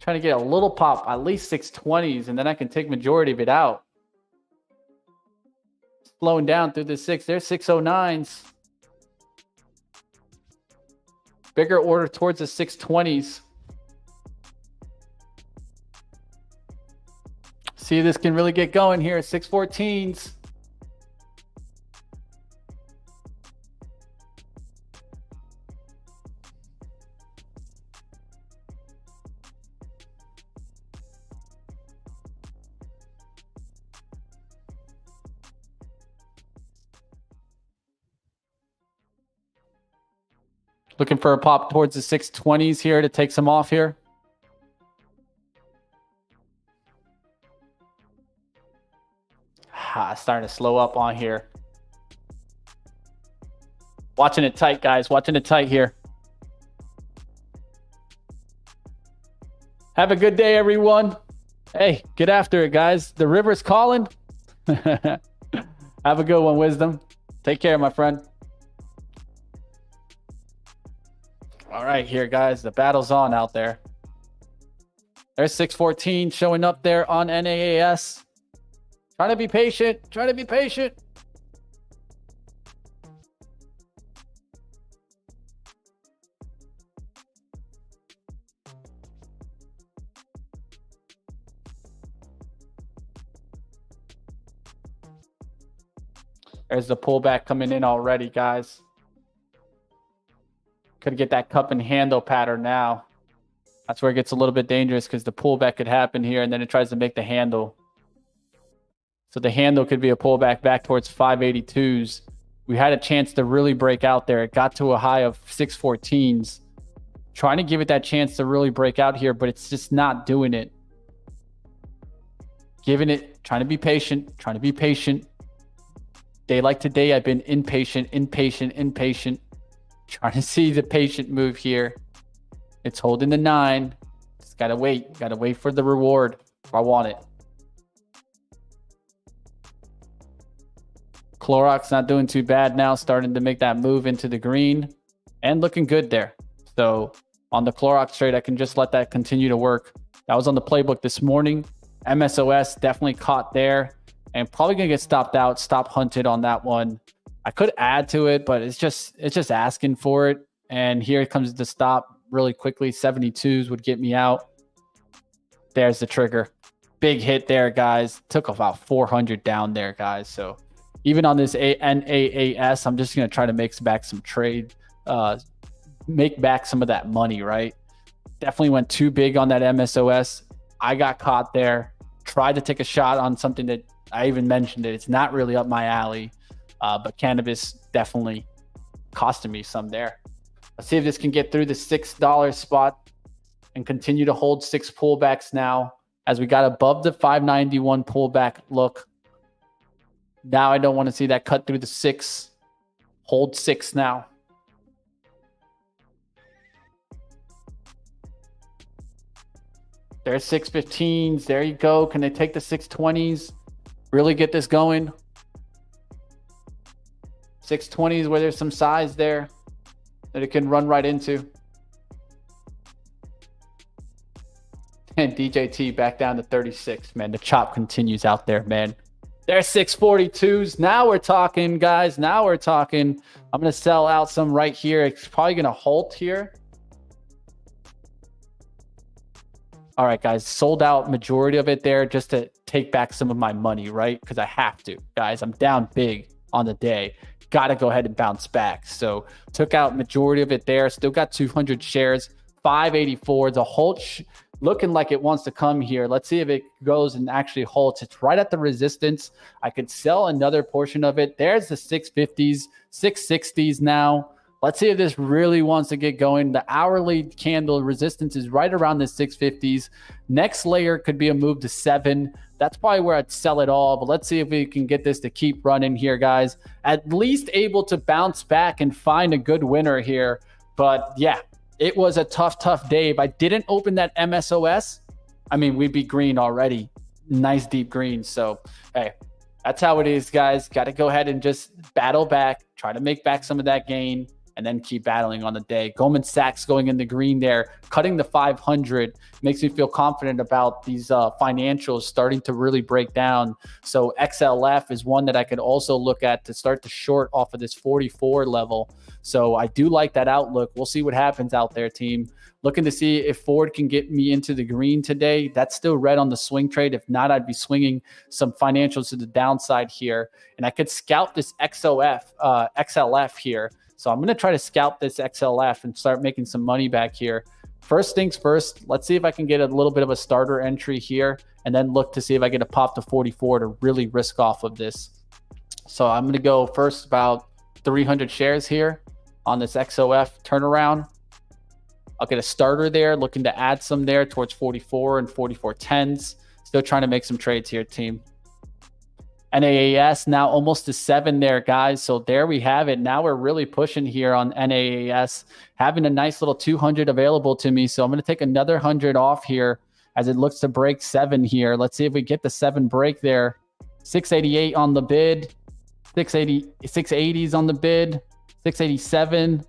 Trying to get a little pop, at least 620s, and then I can take majority of it out. Slowing down through the 6. There's 609s. Bigger order towards the 620s. See if this can really get going here. 614s. Looking for a pop towards the 620s here to take some off here. Starting to slow up on here. Watching it tight, guys. Watching it tight here. Have a good day, everyone. Hey, get after it, guys. The river's calling. Have a good one, Wisdom. Take care, my friend. All right, here, guys. The battle's on out there. There's 614 showing up there on NAAS. Trying to be patient. Trying to be patient. There's the pullback coming in already, guys. Could get that cup and handle pattern now. That's where it gets a little bit dangerous because the pullback could happen here, and then it tries to make the handle. So the handle could be a pullback back towards 582s. We had a chance to really break out there. It got to a high of 614s. Trying to give it that chance to really break out here, but it's just not doing it. Giving it, trying to be patient. Day like today, I've been impatient. Trying to see the patient move here. It's holding the 9. Just gotta wait. Gotta wait for the reward if I want it. Clorox not doing too bad now, starting to make that move into the green and looking good there. So on the Clorox trade, I can just let that continue to work. That was on the playbook this morning. MSOS definitely caught there and probably gonna get stopped out, stop hunted on that one. I could add to it, but it's just asking for it. And here it comes to stop really quickly. 72s would get me out. There's the trigger. Big hit there, guys. Took about 400 down there, guys. So even on this NAAS, I'm just going to try to make back some trade, make back some of that money, right? Definitely went too big on that MSOS. I got caught there. Tried to take a shot on something that I even mentioned it. It's not really up my alley, but cannabis definitely costing me some there. Let's see if this can get through the $6 spot and continue to hold 6 pullbacks now as we got above the 591 pullback look. Now I don't want to see that cut through the 6. Hold 6 now. There's 615s. There you go. Can they take the 620s? Really get this going? 620s where there's some size there that it can run right into. And DJT back down to 36, man. The chop continues out there, man. There's 642s. Now we're talking, guys. Now we're talking. I'm going to sell out some right here. It's probably going to halt here. All right, guys. Sold out majority of it there just to take back some of my money, right? Because I have to. Guys, I'm down big on the day. Got to go ahead and bounce back. So took out majority of it there. Still got 200 shares. 584. The halt looking like it wants to come here. Let's see if it goes and actually halts. It's right at the resistance. I could sell another portion of it. There's the 650s, 660s now. Let's see if this really wants to get going. The hourly candle resistance is right around the 650s. Next layer could be a move to 7. That's probably where I'd sell it all. But let's see if we can get this to keep running here, guys. At least able to bounce back and find a good winner here. But yeah, it was a tough day. If I didn't open that MSOS, I mean, we'd be green already. Nice deep green. So, hey, that's how it is, guys. Got to go ahead and just battle back, try to make back some of that gain, and then keep battling on the day. Goldman Sachs going in the green there, cutting the 500. Makes me feel confident about these financials starting to really break down. So XLF is one that I could also look at to start to short off of this 44 level. So I do like that outlook. We'll see what happens out there, team. Looking to see if Ford can get me into the green today. That's still red on the swing trade. If not, I'd be swinging some financials to the downside here. And I could scout this XLF here. So I'm going to try to scalp this XLF and start making some money back here. First things first, let's see if I can get a little bit of a starter entry here and then look to see if I get a pop to 44 to really risk off of this. So I'm going to go first about 300 shares here on this XOF turnaround. I'll get a starter there, looking to add some there towards 44 and 44.10s. Still trying to make some trades here, team. NAAS now almost to 7 there, guys. So there we have it. Now we're really pushing here on NAAS, having a nice little 200 available to me. So I'm going to take another 100 off here as it looks to break 7 here. Let's see if we get the 7 break there. 688 on the bid, 680s on the bid, 687.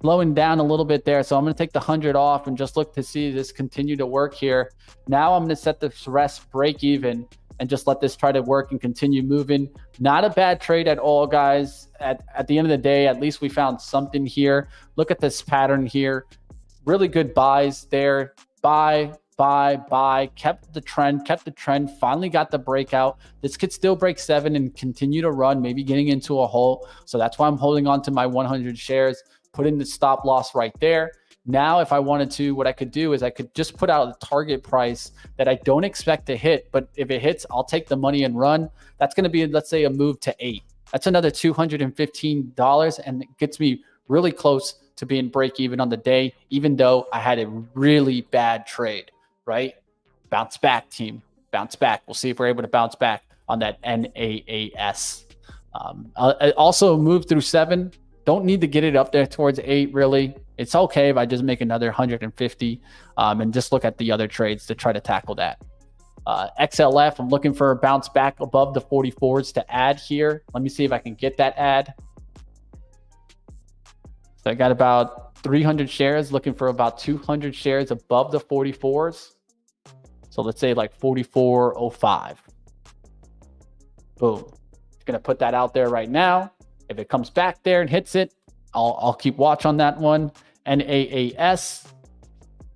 Slowing down a little bit there. So I'm going to take the 100 off and just look to see this continue to work here. Now I'm going to set the rest break even and just let this try to work and continue moving. Not a bad trade at all, guys. At the end of the day, at least we found something here. Look at this pattern here. Really good buys there. Buy. Kept the trend. Finally got the breakout. This could still break 7 and continue to run, maybe getting into a hole. So that's why I'm holding on to my 100 shares. Put in the stop loss right there. Now, if I wanted to, what I could do is I could just put out a target price that I don't expect to hit, but if it hits, I'll take the money and run. That's going to be, let's say, a move to 8. That's another $215, and it gets me really close to being break even on the day, even though I had a really bad trade, right? Bounce back, team. Bounce back. We'll see if we're able to bounce back on that NAAS. I also move through 7. Don't need to get it up there towards 8, really. It's okay if I just make another 150 and just look at the other trades to try to tackle that. XLF, I'm looking for a bounce back above the 44s to add here. Let me see if I can get that add. So I got about 300 shares, looking for about 200 shares above the 44s. So let's say like 44.05. Boom. Gonna put that out there right now. If it comes back there and hits it, I'll keep watch on that one. NAAS.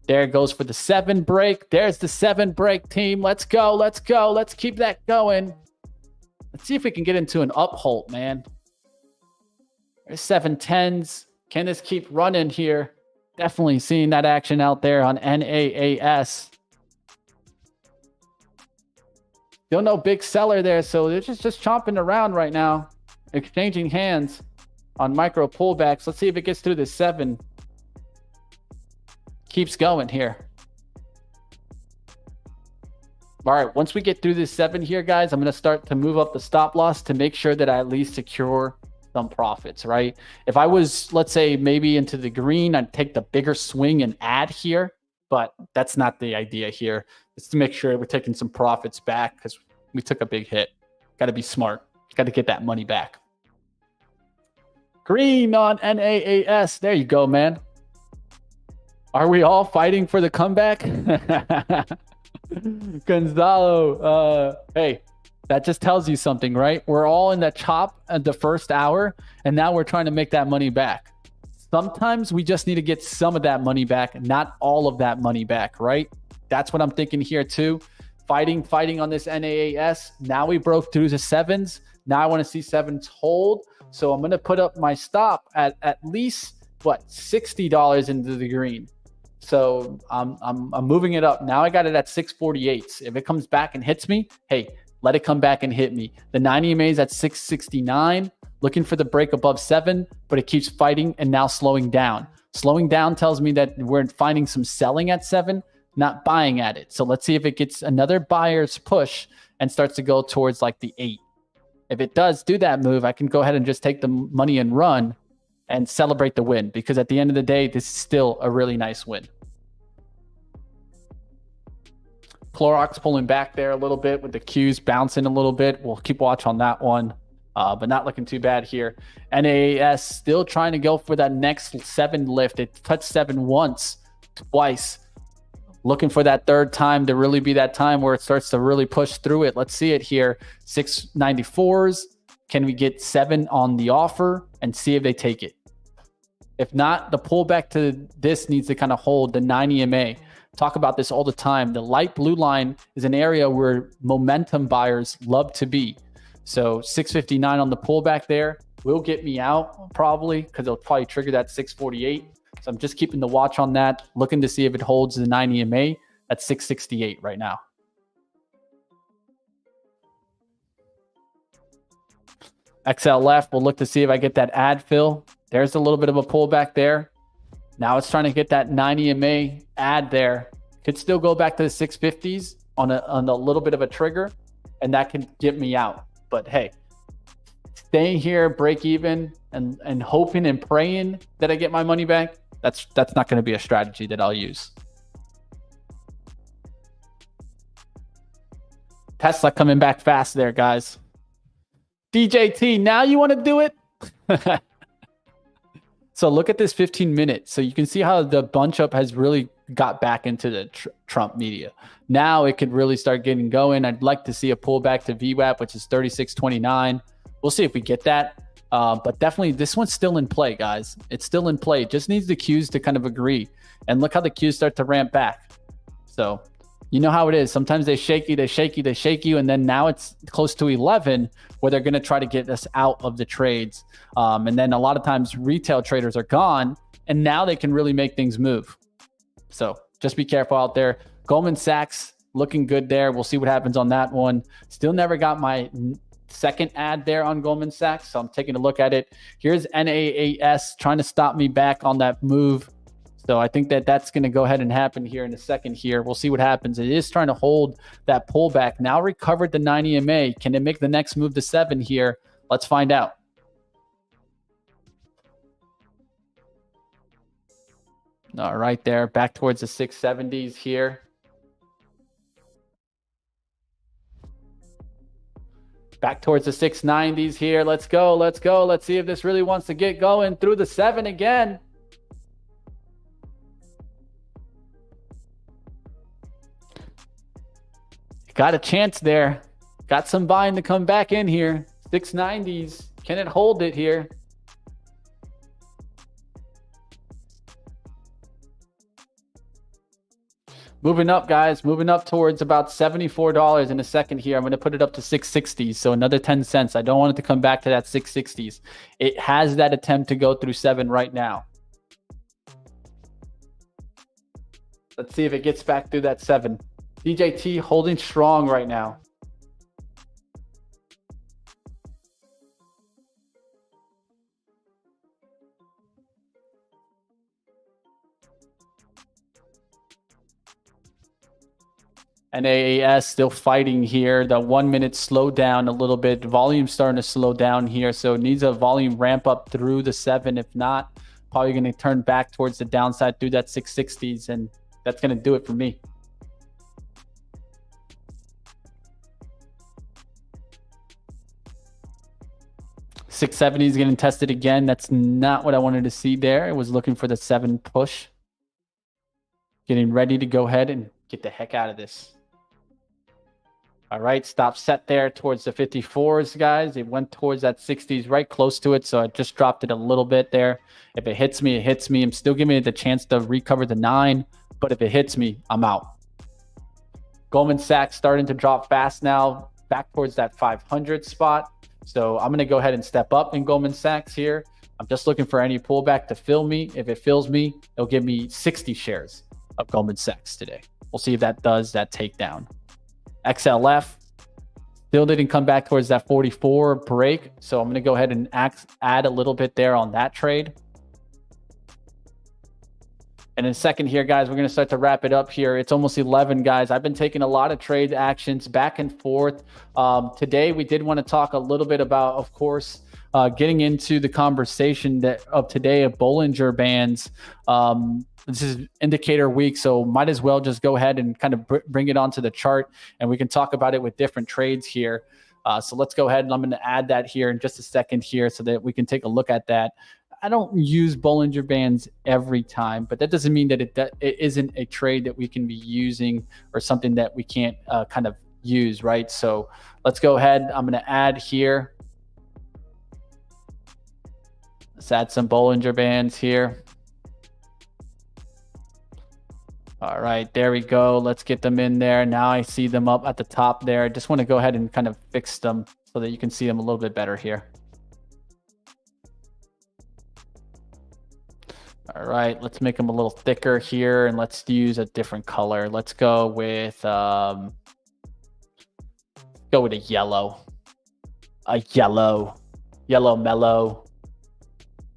There it goes for the 7 break. There's the 7 break, team. Let's go. Let's go. Let's keep that going. Let's see if we can get into an uphold, man. There's 710s. Can this keep running here? Definitely seeing that action out there on NAAS. Still no big seller there, so they're just chomping around right now, exchanging hands on micro pullbacks. Let's see if it gets through the 7. Keeps going here. All right, once we get through this 7 here, guys, I'm going to start to move up the stop loss to make sure that I at least secure some profits, right? If I was, let's say, maybe into the green, I'd take the bigger swing and add here, but that's not the idea here. It's to make sure we're taking some profits back because we took a big hit. Got to be smart. Got to get that money back. Green on NAAS. There you go, man. Are we all fighting for the comeback? Gonzalo, hey, that just tells you something, right? We're all in that chop at the first hour, and now we're trying to make that money back. Sometimes we just need to get some of that money back, not all of that money back, right? That's what I'm thinking here too. Fighting on this NAAS. Now we broke through the 7s. Now I want to see 7s hold. So I'm going to put up my stop at least, what, $60 into the green. So I'm moving it up. Now I got it at 648s. If it comes back and hits me, hey, let it come back and hit me. The 90 EMA is at 669, looking for the break above 7, but it keeps fighting and now slowing down. Slowing down tells me that we're finding some selling at 7, not buying at it. So let's see if it gets another buyer's push and starts to go towards like the 8. If it does do that move, I can go ahead and just take the money and run and celebrate the win, because at the end of the day, this is still a really nice win. Clorox pulling back there a little bit with the Qs bouncing a little bit. We'll keep watch on that one, but not looking too bad here. NAAS still trying to go for that next 7 lift. It touched 7 once, twice. Looking for that 3rd time to really be that time where it starts to really push through it. Let's see it here. 694s. Can we get 7 on the offer and see if they take it? If not, the pullback to this needs to kind of hold the 90 EMA. Talk about this all the time. The light blue line is an area where momentum buyers love to be. So 659 on the pullback there will get me out probably, because it'll probably trigger that 648. So I'm just keeping the watch on that, looking to see if it holds the 90 EMA at 668 right now. XLF, we'll look to see if I get that ad fill. There's a little bit of a pullback there. Now it's trying to get that 90 EMA ad there. Could still go back to the 650s on a little bit of a trigger, and that can get me out. But hey, staying here, break even, and hoping and praying that I get my money back, that's not going to be a strategy that I'll use. Tesla coming back fast there, guys. DJT, now you want to do it? So look at this 15 minutes. So you can see how the bunch up has really got back into the Trump media. Now it could really start getting going. I'd like to see a pullback to VWAP, which is 36.29. We'll see if we get that. But definitely this one's still in play, guys. It's still in play. It just needs the Qs to kind of agree. And look how the Qs start to ramp back. So You know how it is. Sometimes they shake you, and then now it's close to 11 where they're going to try to get us out of the trades. And then a lot of times retail traders are gone, and now they can really make things move. So just be careful out there. Goldman Sachs looking good there. We'll see what happens on that one. Still never got my second ad there on Goldman Sachs, so I'm taking a look at it. Here's NAAS trying to stop me back on that move. So I think that that's going to go ahead and happen here in a second here. We'll see what happens. It is trying to hold that pullback. Now recovered the 9 EMA. Can it make the next move to 7 here? Let's find out. All right, there. Back towards the 670s here. Back towards the 690s here. Let's go. Let's go. Let's see if this really wants to get going through the 7 again. Got a chance there. Got some buying to come back in here. 690s. Can it hold it here? Moving up, guys. Moving up towards about $74 in a second here. I'm going to put it up to 660s. So another 10 cents. I don't want it to come back to that 660s. It has that attempt to go through 7 right now. Let's see if it gets back through that 7. DJT holding strong right now. NAAS still fighting here. The 1 minute slowed down a little bit. Volume starting to slow down here. So it needs a volume ramp up through the 7. If not, probably going to turn back towards the downside through that 660s. And that's going to do it for me. $670 is getting tested again. That's not what I wanted to see there. I was looking for the 7 push. Getting ready to go ahead and get the heck out of this. All right, stop set there towards the 54s, guys. It went towards that 60s, right close to it. So I just dropped it a little bit there. If it hits me, it hits me. I'm still giving it the chance to recover the 9. But if it hits me, I'm out. Goldman Sachs starting to drop fast now, back towards that 500 spot. So I'm going to go ahead and step up in Goldman Sachs here. I'm just looking for any pullback to fill me. If it fills me, it'll give me 60 shares of Goldman Sachs today. We'll see if that does that takedown. XLF still didn't come back towards that 44 break. So I'm going to go ahead and add a little bit there on that trade. And in a second here, guys, we're going to start to wrap it up here. It's almost 11, guys. I've been taking a lot of trade actions back and forth. Today, we did want to talk a little bit about, of course, getting into the conversation of today of Bollinger Bands. This is indicator week, so might as well just go ahead and kind of bring it onto the chart, and we can talk about it with different trades here. So let's go ahead, and I'm going to add that here in just a second here so that we can take a look at that. I don't use Bollinger Bands every time, but that doesn't mean that it isn't a trade that we can be using or something that we can't kind of use, right? So let's go ahead. I'm going to add here. Let's add some Bollinger Bands here. All right, there we go. Let's get them in there. Now I see them up at the top there. I just want to go ahead and kind of fix them so that you can see them a little bit better here. All right, let's make them a little thicker here, and let's use a different color. Let's go with a yellow. Yellow mellow.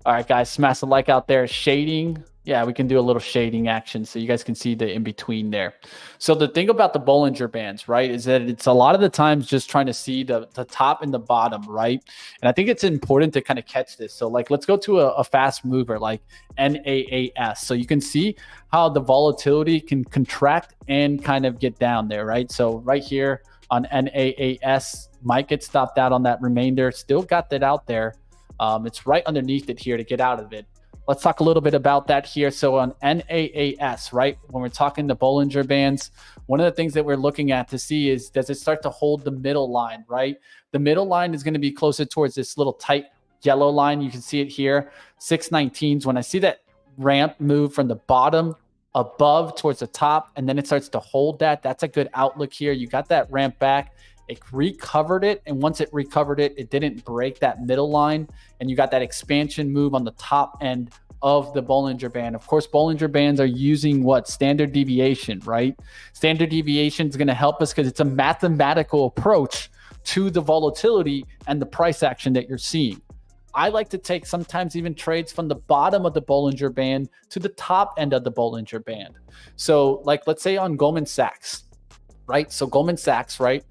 All right, guys, smash the like out there. Shading. Yeah, we can do a little shading action so you guys can see the in-between there. So the thing about the Bollinger Bands, right, is that it's a lot of the times just trying to see the top and the bottom, right? And I think it's important to kind of catch this. So like, let's go to a fast mover like NAAS. So you can see how the volatility can contract and kind of get down there, right? So right here on NAAS, might get stopped out on that remainder. Still got that out there. It's right underneath it here to get out of it. Let's talk a little bit about that here. So on NAAS, right, when we're talking the Bollinger Bands, one of the things that we're looking at to see is, does it start to hold the middle line, right? The middle line is going to be closer towards this little tight yellow line. You can see it here, 619s. When I see that ramp move from the bottom above towards the top, and then it starts to hold that. That's a good outlook here. You got that ramp back. It recovered it, and once it recovered it, it didn't break that middle line, and you got that expansion move on the top end of the Bollinger Band. Of course, Bollinger Bands are using what? Standard deviation, right? Standard deviation is going to help us because it's a mathematical approach to the volatility and the price action that you're seeing. I like to take sometimes even trades from the bottom of the Bollinger Band to the top end of the Bollinger Band. So like, let's say on Goldman Sachs, right? So Goldman Sachs, right,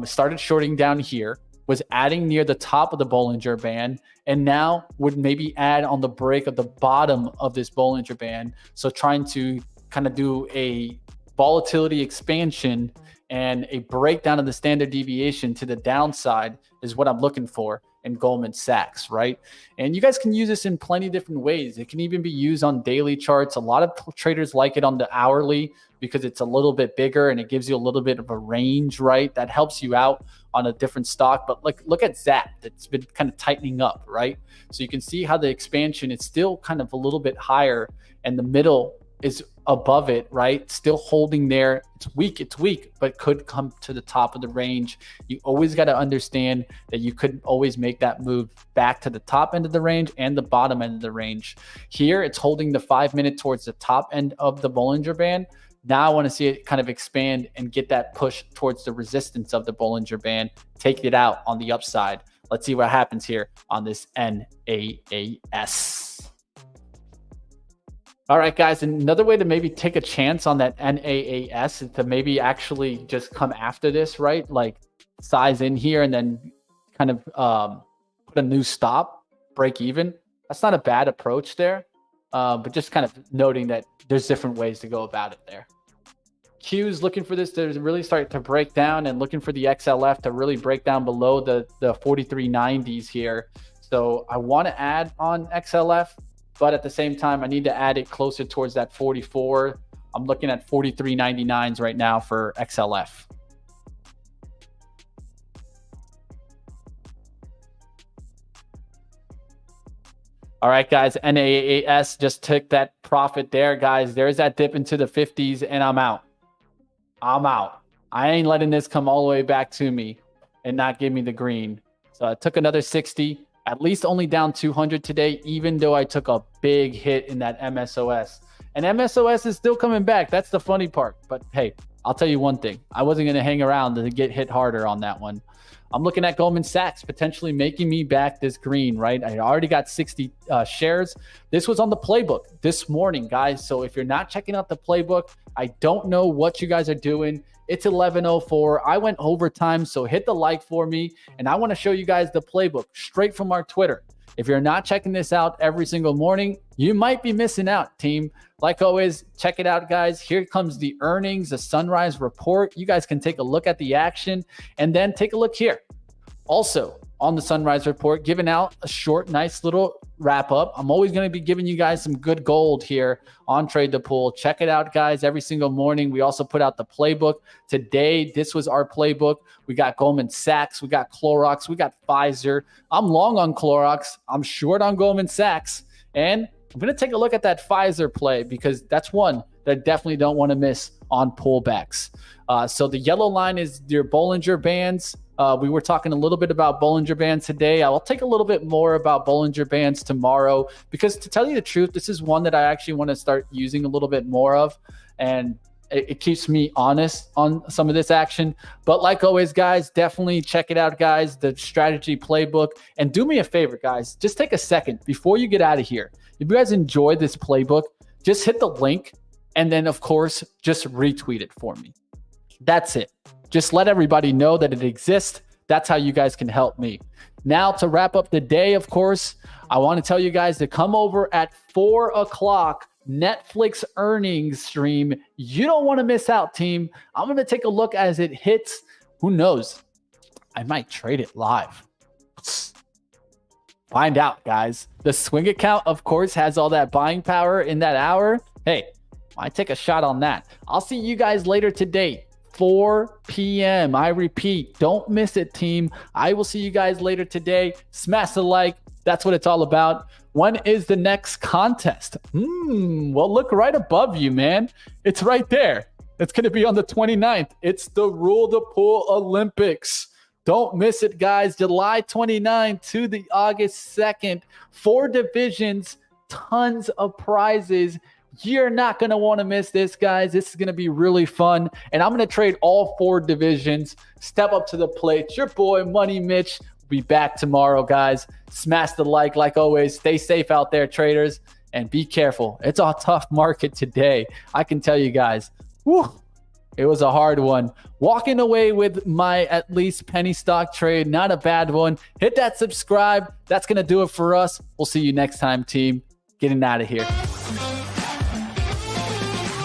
started shorting down here, was adding near the top of the Bollinger Band, and now would maybe add on the break of the bottom of this Bollinger Band. So trying to kind of do a volatility expansion and a breakdown of the standard deviation to the downside is what I'm looking for in Goldman Sachs, right? And you guys can use this in plenty of different ways. It can even be used on daily charts. A lot of traders like it on the hourly because it's a little bit bigger and it gives you a little bit of a range, right? That helps you out on a different stock. But like, look at Zap, that's been kind of tightening up, right? So you can see how the expansion is still kind of a little bit higher and the middle is above it, right? Still holding there. It's weak, but could come to the top of the range. You always got to understand that you could always make that move back to the top end of the range and the bottom end of the range. Here, it's holding the 5 minute towards the top end of the Bollinger Band. Now I want to see it kind of expand and get that push towards the resistance of the Bollinger Band, take it out on the upside. Let's see what happens here on this NAAS. All right, guys, another way to maybe take a chance on that NAAS is to maybe actually just come after this, right? Like size in here and then kind of put a new stop, break even. That's not a bad approach there, but just kind of noting that there's different ways to go about it there. Q's looking for this to really start to break down and looking for the XLF to really break down below the 4390s here. So I want to add on XLF, but at the same time, I need to add it closer towards that 44. I'm looking at 43.99s right now for XLF. All right, guys, NAAS just took that profit there, guys. There's that dip into the 50s, and I'm out. I'm out. I ain't letting this come all the way back to me and not give me the green. So I took another 60. At least only down 200 today, even though I took a big hit in that MSOS. And MSOS is still coming back. That's the funny part. But hey, I'll tell you one thing. I wasn't going to hang around to get hit harder on that one. I'm looking at Goldman Sachs potentially making me back this green, right? I already got 60 shares. This was on the playbook this morning, guys. So if you're not checking out the playbook, I don't know what you guys are doing. It's 11:04. I went overtime, so hit the like for me. And I want to show you guys the playbook straight from our Twitter. If you're not checking this out every single morning, you might be missing out, team. Like always, check it out, guys. Here comes the earnings, the sunrise report. You guys can take a look at the action and then take a look here. Also, on the sunrise report, giving out a short, nice little wrap up. I'm always going to be giving you guys some good gold here on Trade the Pool. Check it out, guys, every single morning. We also put out the playbook. Today, this was our playbook. We got Goldman Sachs, we got Clorox, we got Pfizer. I'm long on Clorox. I'm short on Goldman Sachs. And I'm going to take a look at that Pfizer play because that's one that I definitely don't want to miss on pullbacks. So the yellow line is your Bollinger Bands. We were talking a little bit about Bollinger Bands today. I will take a little bit more about Bollinger Bands tomorrow because to tell you the truth, this is one that I actually want to start using a little bit more of. And it keeps me honest on some of this action. But like always, guys, definitely check it out, guys, the strategy playbook. And do me a favor, guys, just take a second before you get out of here. If you guys enjoy this playbook, just hit the link and then, of course, just retweet it for me. That's it. Just let everybody know that it exists. That's how you guys can help me. Now, to wrap up the day, of course, I want to tell you guys to come over at 4 o'clock Netflix earnings stream. You don't want to miss out, team. I'm going to take a look as it hits. Who knows? I might trade it live. Find out, guys. The swing account, of course, has all that buying power in that hour. Hey, I take a shot on that. I'll see you guys later today. 4 p.m. I repeat, don't miss it, team. I will see you guys later today. Smash the like, That's what it's all about. When is the next contest? Well, look right above you, man. It's right there. It's going to be on the 29th. It's the Rule the Pool Olympics. Don't miss it, guys. July 29th to the August 2nd. 4 divisions, tons of prizes. You're not going to want to miss this, guys. This is going to be really fun. And I'm going to trade all 4 divisions. Step up to the plate. It's your boy, Money Mitch. We'll be back tomorrow, guys. Smash the like always. Stay safe out there, traders. And be careful. It's a tough market today. I can tell you guys. Whew, it was a hard one. Walking away with my at least penny stock trade. Not a bad one. Hit that subscribe. That's going to do it for us. We'll see you next time, team. Getting out of here.